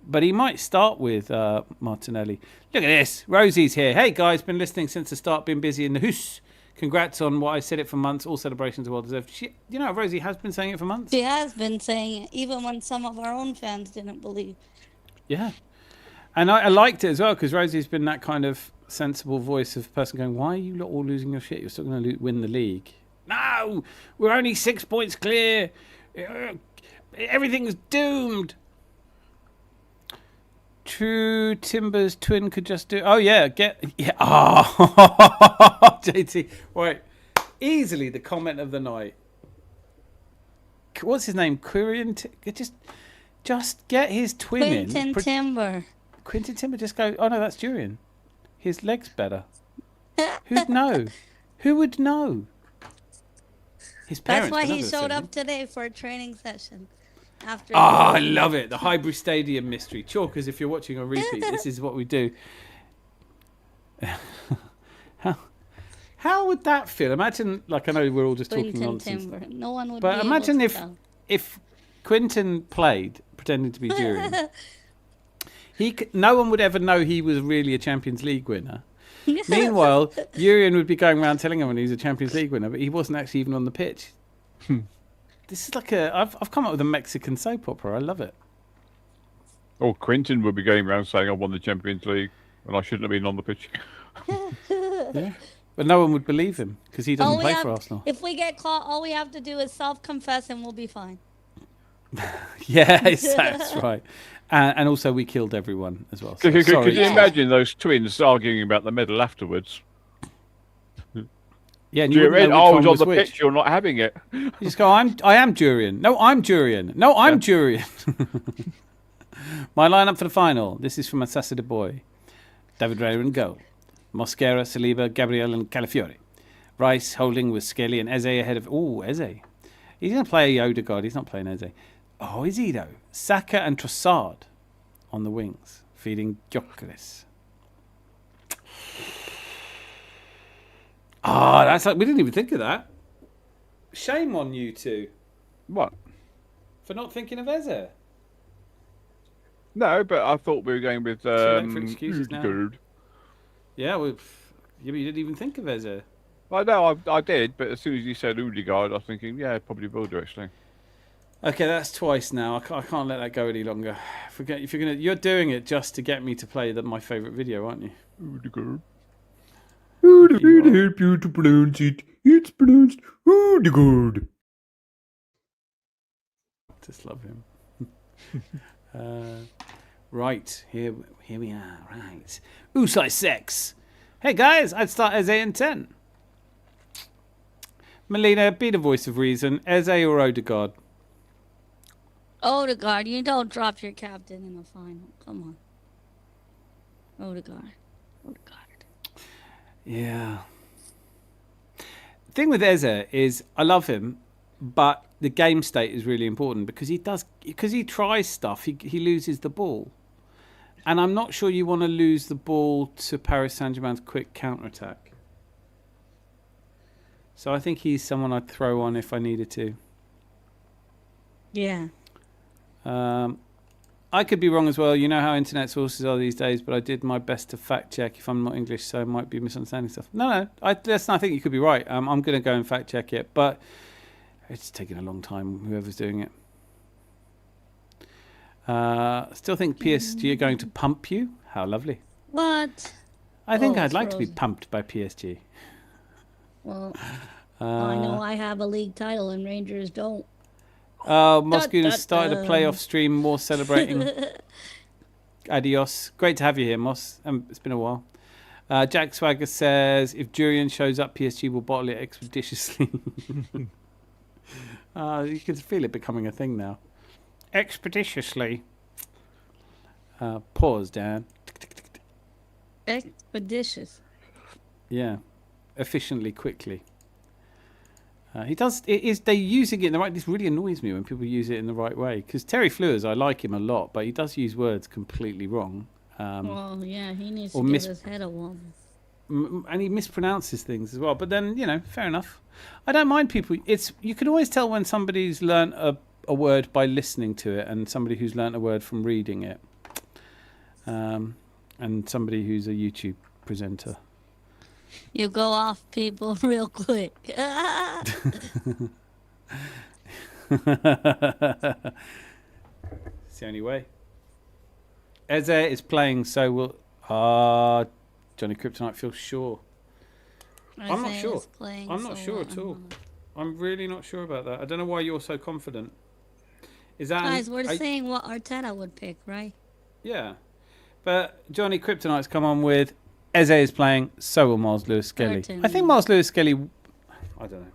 But he might start with Martinelli. Look at this. Rosie's here. Hey, guys. Been listening since the start. Been busy in the hoose. Congrats on what I said it for months. All celebrations are well deserved. Rosie has been saying it for months. She has been saying it, even when some of our own fans didn't believe. Yeah. And I liked it as well because Rosie's been that kind of sensible voice of person going, why are you lot all losing your shit? You're still going to win the league. No, we're only 6 points clear. Everything's doomed. True Timber's twin could just do. Oh yeah, Oh, JT, right. Easily the comment of the night. What's his name? Quirian. Just get his twin in. Quentin Timber. Quentin Timber. Just go. Oh no, that's Durian. His leg's better. Who'd know? Who would know? His parents. That's why would he have showed said up it. today for a training session. After. I love it. The Highbury Stadium mystery. Chalkers, if you're watching on repeat, this is what we do. How would that feel? Imagine, like, I know we're all just talking Quentin nonsense. Timber. No one would. But be imagine able to tell. if Quentin played pretending to be Durian. No one would ever know he was really a Champions League winner. Meanwhile, Durian would be going around telling everyone he's a Champions League winner, but he wasn't actually even on the pitch. This is like I've come up with a Mexican soap opera. I love it. Or Quentin would be going around saying I won the Champions League when I shouldn't have been on the pitch. Yeah. But no one would believe him because he doesn't play for Arsenal. If we get caught, all we have to do is self-confess and we'll be fine. Yes, that's right. And also we killed everyone as well. So, Could sorry. you imagine those twins arguing about the medal afterwards? Yeah, and you wouldn't Durian, know I which was one on the which. pitch, you're not having it. You just go, I am Durian. No, I'm Durian. No, I'm Durian. My lineup for the final. This is from Assassin Boy. David Raya in goal. Mosquera, Saliba, Gabriel and Calafiore. Rice holding with Skelly and Eze ahead of... Oh, Eze. He's going to play Odegaard. He's not playing Eze. Oh, is he though? Saka and Trossard on the wings. Feeding Gyökeres. That's like... We didn't even think of that. Shame on you two. What? For not thinking of Eze. No, but I thought we were going with late for excuses now. Odegaard. Yeah, you didn't even think of Eze. I know I did, but as soon as you said Odegaard, I was thinking, yeah, probably will do actually. Okay, that's twice now. I can't let that go any longer. You're doing it just to get me to play my favourite video, aren't you? Odegaard. You are. help you to pronounce it. It's pronounced Odegaard. Just love him. Right, here we are. Right. Usai sex. Hey guys, I'd start Eze in 10. Melina, be the voice of reason. Eze or Odegaard? Odegaard, you don't drop your captain in the final. Come on. Odegaard. Yeah. The thing with Eze is I love him, but the game state is really important because he tries stuff, he loses the ball. And I'm not sure you want to lose the ball to Paris Saint-Germain's quick counter-attack. So I think he's someone I'd throw on if I needed to. Yeah. I could be wrong as well. You know how internet sources are these days, but I did my best to fact check if I'm not English, so I might be misunderstanding stuff. No, I think you could be right. I'm going to go and fact check it, but it's taking a long time, whoever's doing it. Still think PSG are going to pump you. How lovely. What? I think I'd it's like to be frozen. pumped by PSG. Well, I know I have a league title and Rangers don't. Moscow has started a playoff stream, more celebrating. Adios. Great to have you here, Moss. It's been a while. Jack Swagger says, if Jurian shows up, PSG will bottle it expeditiously. You can feel it becoming a thing now. Expeditiously. Pause, Dan. Expeditious. Yeah. Efficiently, quickly. He does. They're using it in the right. This really annoys me when people use it in the right way. Because Terry Fleurs, I like him a lot, but he does use words completely wrong. Well, yeah, he needs to or give his head a wobble. And he mispronounces things as well. But then, fair enough. I don't mind people. You can always tell when somebody's learnt a word by listening to it, and somebody who's learnt a word from reading it, and somebody who's a YouTube presenter. You go off people real quick. It's the only way. Eze is playing, so will Johnny Kryptonite feels sure. I'm not sure. I'm not sure at all. I'm really not sure about that. I don't know why you're so confident. Is that Guys, we're saying what Arteta would pick, right? Yeah. But Johnny Kryptonite's come on with Eze is playing, so will Miles Lewis Skelly. Certainly. I think Miles Lewis Skelly, I don't know.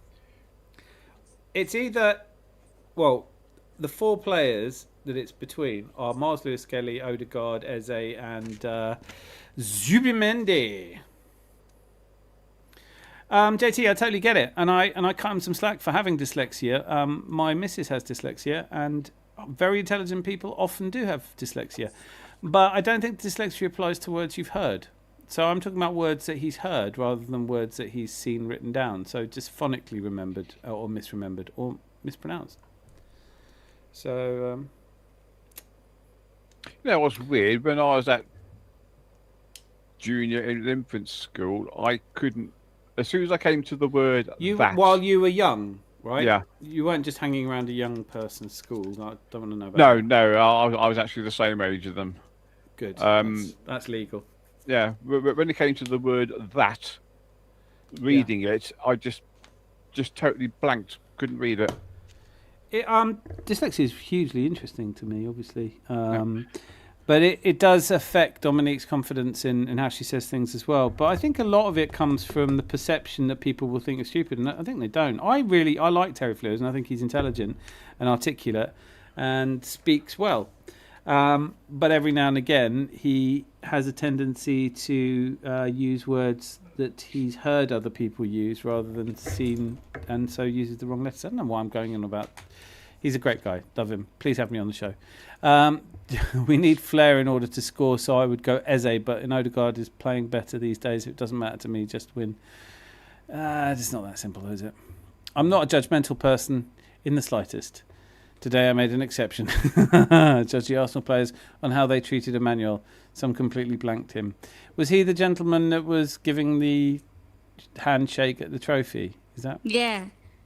It's either, the four players that it's between are Miles Lewis Skelly, Odegaard, Eze, and Zubimendi. JT, I totally get it, and I cut him some slack for having dyslexia. My missus has dyslexia, and very intelligent people often do have dyslexia, but I don't think dyslexia applies to words you've heard. So I'm talking about words that he's heard rather than words that he's seen written down. So just phonically remembered or misremembered or mispronounced. So That was weird. When I was at junior and infant school, I couldn't. As soon as I came to the word that, while you were young, right? Yeah. You weren't just hanging around a young person's school. I don't want to know about that. No, I was actually the same age as them. Good. That's legal. Yeah, when it came to the word that, reading it, I just totally blanked. Couldn't read it. Dyslexia is hugely interesting to me, obviously. But it does affect Dominique's confidence in how she says things as well. But I think a lot of it comes from the perception that people will think are stupid, and I think they don't. I like Terry Fleurs, and I think he's intelligent and articulate and speaks well. But every now and again, he has a tendency to use words that he's heard other people use rather than seen, and so uses the wrong letters. I don't know why I'm going on about. He's a great guy. Love him. Please have me on the show. We need flair in order to score, so I would go Eze, but Odegaard is playing better these days. It doesn't matter to me, just win. It's not that simple, is it? I'm not a judgmental person in the slightest. Today I made an exception. Judge the Arsenal players on how they treated Emmanuel. Some completely blanked him. Was he the gentleman that was giving the handshake at the trophy. Is that? Yeah.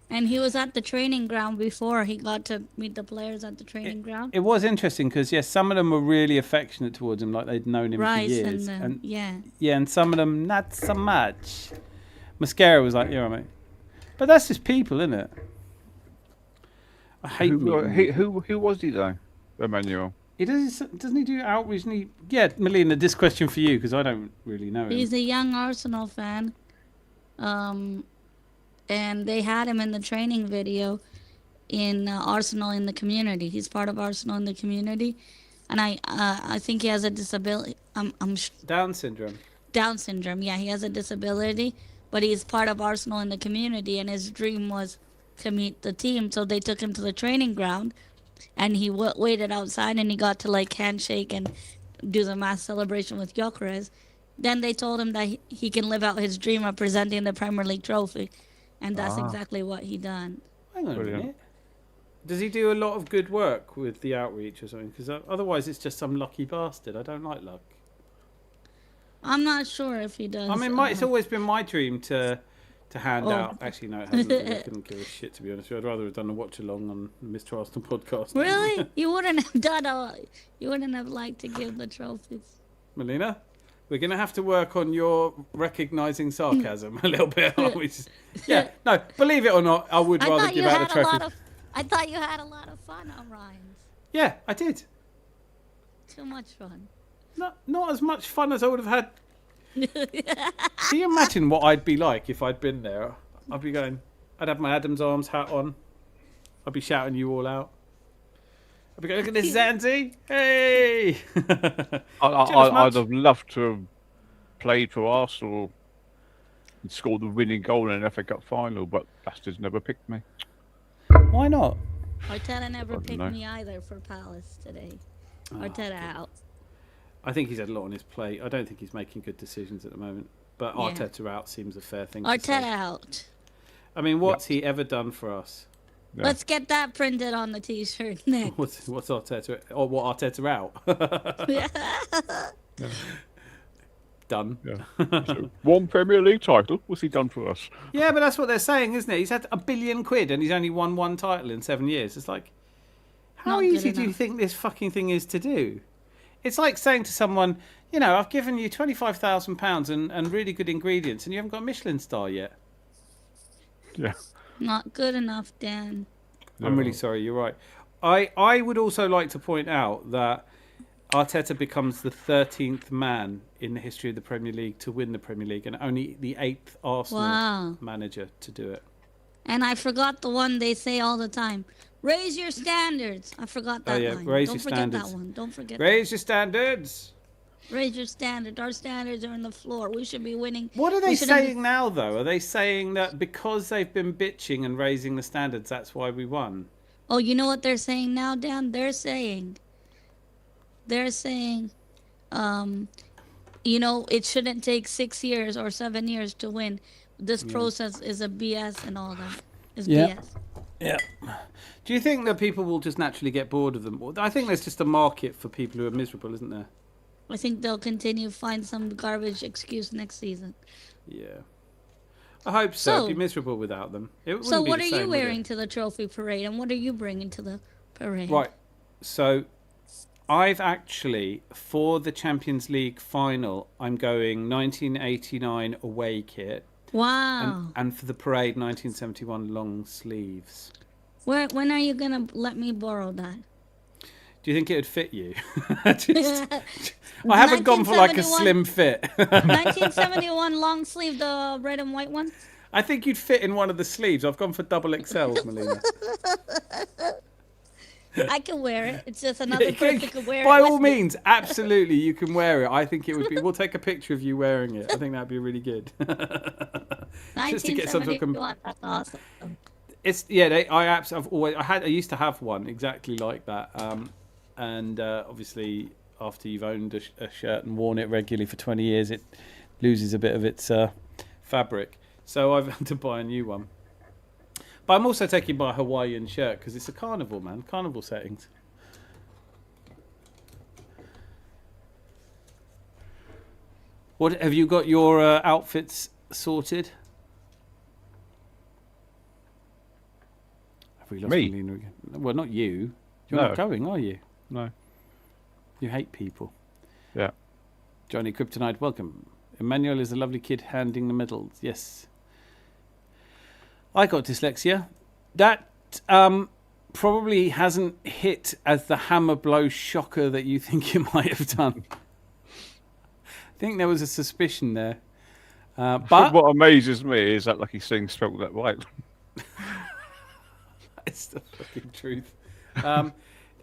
And he was at the training ground before he got to meet the players at the training ground. It was interesting because yes, some of them were really affectionate towards him, like they'd known him for Rice years, and yeah, and some of them not so much. Mascara was like, "Yeah, mate," but that's just people, isn't it? I hate who was he though, Emmanuel? He doesn't he do outreach? Yeah, Melina, this question for you because I don't really know him. He's a young Arsenal fan, and they had him in the training video in Arsenal in the community. He's part of Arsenal in the community, and I think he has a disability. Down syndrome. Down syndrome. Yeah, he has a disability, but he's part of Arsenal in the community, and his dream was to meet the team. So they took him to the training ground. And he waited outside, and he got to like handshake and do the mass celebration with Gyökeres. Then they told him that he can live out his dream of presenting the Premier League trophy, and that's exactly what he done. Hang on a minute. Does he do a lot of good work with the outreach or something? Because otherwise, it's just some lucky bastard. I don't like luck. I'm not sure if he does. I mean, it's always been my dream to hand out. Actually, no, it hasn't. I couldn't give a shit, to be honest with you. I'd rather have done a watch along on the Mr. Arsenal podcast. Really? You wouldn't have done you wouldn't have liked to give the trophies. Melina, we're going to have to work on your recognising sarcasm a little bit, aren't we? Yeah, no, believe it or not, I would rather give out the trophy. I thought you had a lot of fun on Ryan's. Yeah, I did. Too much fun. Not as much fun as I would have had. Can you imagine what I'd be like if I'd been there? I'd have my Adam's Arms hat on. I'd be shouting you all out. I'd be going, look at this, Zanzi! Hey! I'd have loved to have played for Arsenal and scored the winning goal in an FA Cup final, but bastards never picked me. Why not? Arteta never picked me either for Palace today. Arteta out. I think he's had a lot on his plate. I don't think he's making good decisions at the moment. But Arteta out seems a fair thing to say. Arteta out. I mean, what's he ever done for us? Yeah. Let's get that printed on the T-shirt next. What's Arteta? Or what Arteta out? Done. Yeah. So, one Premier League title. What's he done for us? Yeah, but that's what they're saying, isn't it? He's had £1 billion and he's only won one title in 7 years. It's like, how easy do you think this fucking thing is to do? It's like saying to someone, you know, I've given you £25,000 and really good ingredients, and you haven't got a Michelin star yet. Yeah. Not good enough, Dan. I'm really sorry. You're right. I would also like to point out that Arteta becomes the 13th man in the history of the Premier League to win the Premier League, and only the 8th Arsenal manager to do it. And I forgot the one they say all the time. Raise your standards. I forgot that line. Raise Don't your forget standards. that one. Don't forget Raise your standards. Raise your standard. Our standards are on the floor. We should be winning. What are they saying now, though? Are they saying that because they've been bitching and raising the standards, that's why we won? Oh, you know what they're saying now, Dan? They're saying, you know, it shouldn't take 6 years or 7 years to win. This process is a BS and all that. It's BS. Yeah. Do you think that people will just naturally get bored of them? I think there's just a market for people who are miserable, isn't there? I think they'll continue to find some garbage excuse next season. Yeah. I hope so. I'd be miserable without them. So what are you wearing to the trophy parade, and what are you bringing to the parade? Right. So I've actually, for the Champions League final, I'm going 1989 away kit. Wow. And for the parade, 1971 long sleeves. When are you going to let me borrow that? Do you think it would fit you? I haven't gone for like a slim fit. 1971 long sleeve, the red and white one? I think you'd fit in one of the sleeves. I've gone for double XL, Melina. I can wear it. It's just another person could wear it. By all means, absolutely, you can wear it. I think it would be. We'll take a picture of you wearing it. I think that'd be really good. Just to get some sort of. That's awesome. It's I used to have one exactly like that. And obviously, after you've owned a shirt and worn it regularly for 20 years, it loses a bit of its fabric. So I've had to buy a new one. But I'm also taking my Hawaiian shirt because it's a carnival, man. Carnival settings. What have you got your outfits sorted? We lost Me? Melina again. Well, not you. You're No. not going, are you? No. You hate people. Yeah. Johnny Kryptonite, welcome. Emmanuel is a lovely kid handing the medals. Yes. I got dyslexia. That probably hasn't hit as the hammer blow shocker that you think it might have done. I think there was a suspicion there. But what amazes me is that Lucky Singh spelled that right. it's the fucking truth. I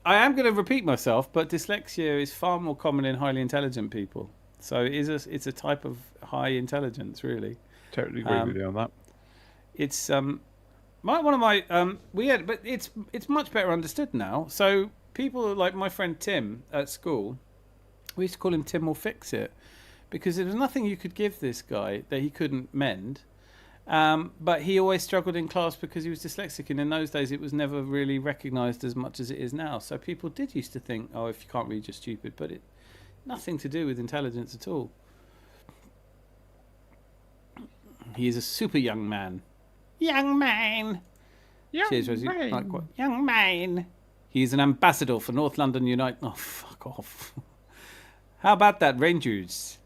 am going to repeat myself, but dyslexia is far more common in highly intelligent people. So it's a type of high intelligence, really. Totally agree with you on that. It's but it's much better understood now. So people like my friend Tim at school, we used to call him Tim will fix it, because there was nothing you could give this guy that he couldn't mend. But he always struggled in class because he was dyslexic, and in those days it was never really recognised as much as it is now. So people did used to think, oh, if you can't read, you're stupid. But it nothing to do with intelligence at all. He is a super young man. Young man. Cheers, Rosie. Like what? Young man. He's an ambassador for North London United. Oh, fuck off. How about that, Rangers?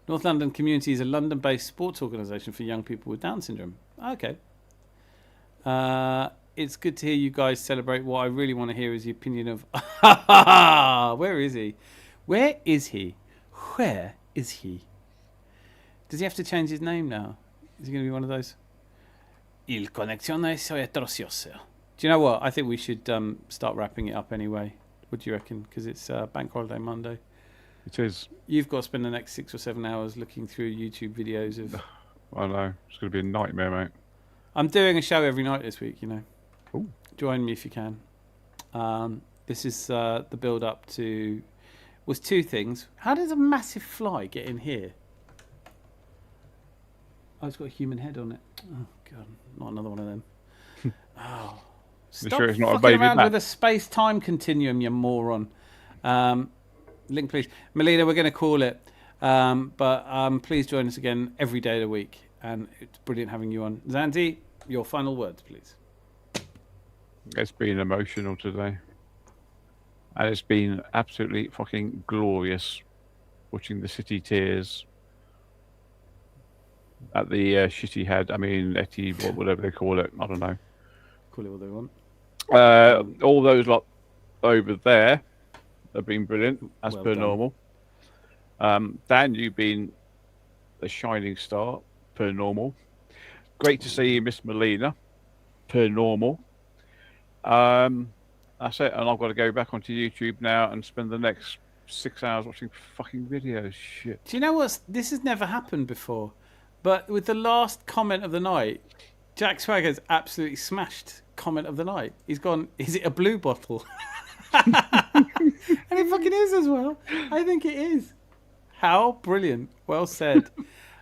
North London Community is a London-based sports organisation for young people with Down syndrome. Okay. It's good to hear you guys celebrate. What I really want to hear is the opinion of... Where is he? Where is he? Where is he? Does he have to change his name now? Is he going to be one of those? Il connezione è atrociosa. Do you know what? I think we should start wrapping it up anyway. What do you reckon? Because it's Bank Holiday Monday. It is. You've got to spend the next 6 or 7 hours looking through YouTube videos of... I know. It's going to be a nightmare, mate. I'm doing a show every night this week, you know. Ooh. Join me if you can. This is the build-up to... was 2 things. How does a massive fly get in here? Oh, it's got a human head on it. Oh, God. Not another one of them. Oh. Stop sure it's not a fucking baby around bat? with a space-time continuum, you moron. Link, please. Melina, we're going to call it. But please join us again every day of the week. And it's brilliant having you on. Zandy, your final words, please. It's been emotional today. And it's been absolutely fucking glorious watching the city tears at the shitty head. I mean, Etty, whatever they call it. I don't know. Call it what they want. All those lot over there have been brilliant, as Well per done. normal. Dan, you've been a shining star, per normal. Great to see you, Miss Melina, per normal. That's it, and I've got to go back onto YouTube now and spend the next 6 hours watching fucking videos. Shit. Do you know what? This has never happened before. But with the last comment of the night, Jack Swagger's absolutely smashed comment of the night. He's gone, is it a blue bottle? And it fucking is as well. I think it is. How brilliant. Well said.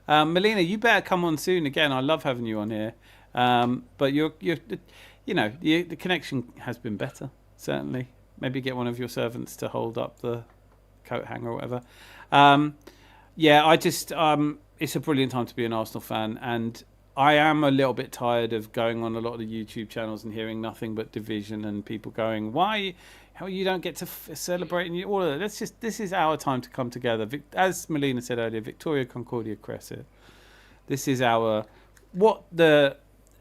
Melina, you better come on soon again. I love having you on here. But you're you know, the connection has been better, certainly. Maybe get one of your servants to hold up the coat hanger or whatever. Yeah, I just... it's a brilliant time to be an Arsenal fan, and I am a little bit tired of going on a lot of the YouTube channels and hearing nothing but division and people going, why, how you don't get to celebrate and all of that. This is our time to come together. As Melina said earlier, Victoria Concordia Crescit. This is what the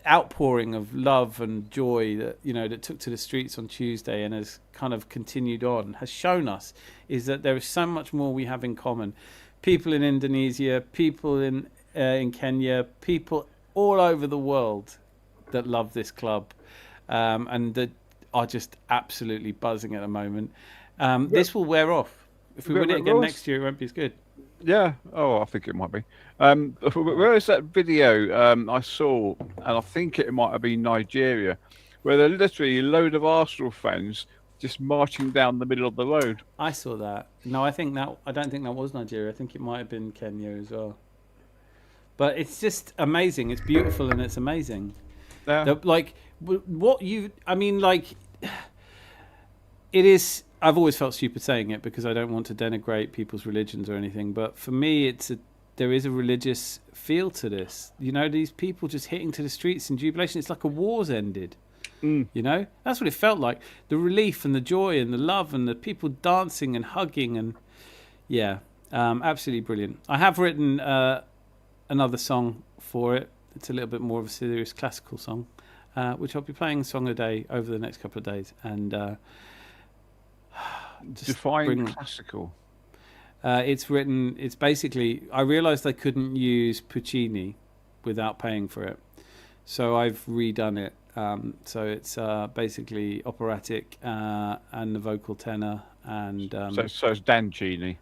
outpouring of love and joy that, you know, that took to the streets on Tuesday and has kind of continued on has shown us is that there is so much more we have in common. People in Indonesia, people in Kenya, people all over the world that love this club and that are just absolutely buzzing at the moment. This will wear off. If we win it again next year, it won't be as good. Yeah. Oh, I think it might be. Where is that video I saw, and I think it might have been Nigeria, where there are literally a load of Arsenal fans just marching down the middle of the road. I saw that. No, I don't think that was Nigeria. I think it might have been Kenya as well. But it's just amazing. It's beautiful and it's amazing. Yeah. It is. I've always felt stupid saying it because I don't want to denigrate people's religions or anything. But for me, there is a religious feel to this. You know, these people just hitting to the streets in jubilation. It's like a war's ended. You know, that's what it felt like. The relief and the joy and the love and the people dancing and hugging and absolutely brilliant. I have written another song for it. It's a little bit more of a serious classical song, which I'll be playing a song a day over the next couple of days. And define classical. It's basically, I realised I couldn't use Puccini without paying for it. So I've redone it. So it's basically operatic and the vocal tenor. And so it's Dan Genie.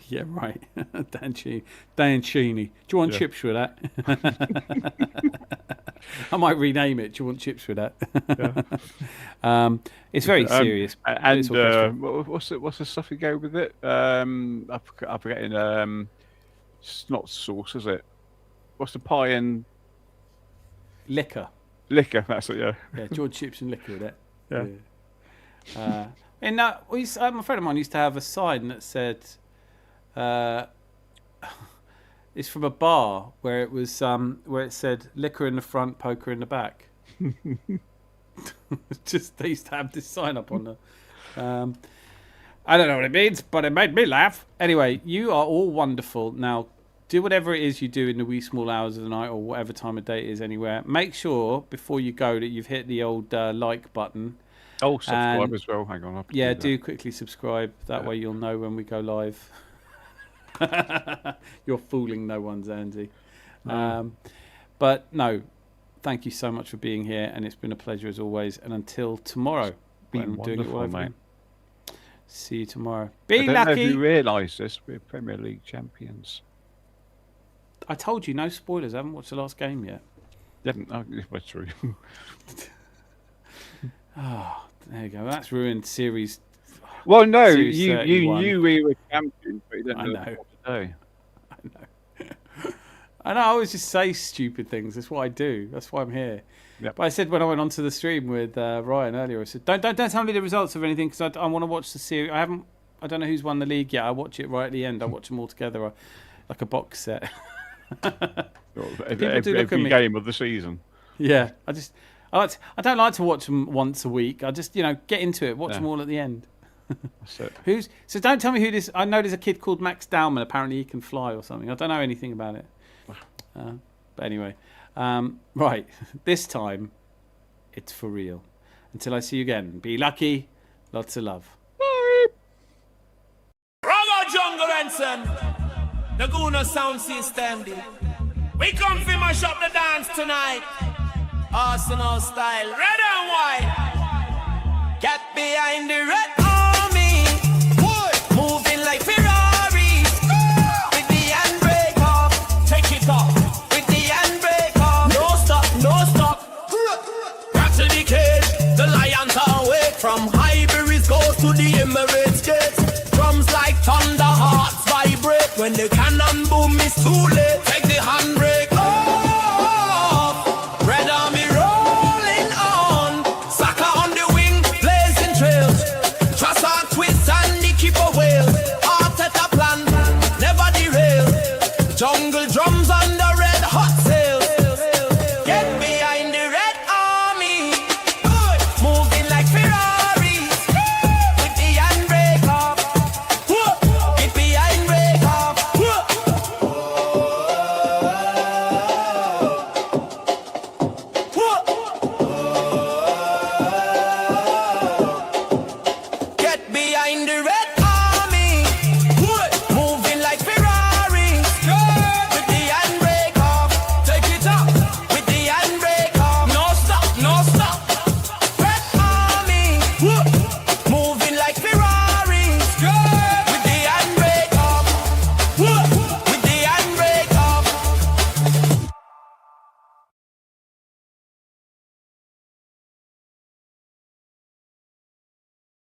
Yeah, right. Dan Cini. Do you want chips with that? I might rename it. Do you want chips with that? It's very serious. And what's the stuff you go with it? I'm forgetting. It's not sauce, is it? What's the pie and liquor? Liquor. That's it. Yeah. Yeah. Do you want chips and liquor with that? Yeah. And a friend of mine used to have a sign that said, it's from a bar where it was where it said liquor in the front, poker in the back. Just they used to have this sign up on the. I don't know what it means, but it made me laugh. Anyway, you are all wonderful. Now, do whatever it is you do in the wee small hours of the night or whatever time of day it is anywhere. Make sure before you go that you've hit the old like button. Oh, subscribe as well. Hang on. Do quickly subscribe. That way you'll know when we go live. You're fooling no one, Zanzi. But no, thank you so much for being here, and it's been a pleasure as always. And until tomorrow, been wonderful, mate. See you tomorrow. I don't know if you realise this, we're Premier League champions. I told you, no spoilers. I haven't watched the last game yet. You haven't? Oh, that's true. Oh, there you go. That's ruined series. Well, no, series you 31. knew we were champions, but you don't know know. what to do. I know. I always just say stupid things. That's what I do. That's why I'm here. Yep. But I said when I went onto the stream with Ryan earlier, I said, "Don't tell me the results of anything because I want to watch the series. I don't know who's won the league yet. I watch it right at the end. I watch them all together, like a box set." Every game of the season. Yeah, I don't like to watch them once a week. I just get into it, watch them all at the end. That's it. So don't tell me who this. I know there's a kid called Max Dowman. Apparently he can fly or something. I don't know anything about it. But anyway, right. This time, it's for real. Until I see you again. Be lucky. Lots of love. Raga Jungle Ensign, the Guna sound system. We come to mash up the dance tonight. Arsenal style, red and white. Get behind the red army. Moving like Ferrari. With the handbrake off. Take it off. With the handbrake off. No stop, no stop. Back to the cage. The lions are awake. From Highbury's goes to the Emirates.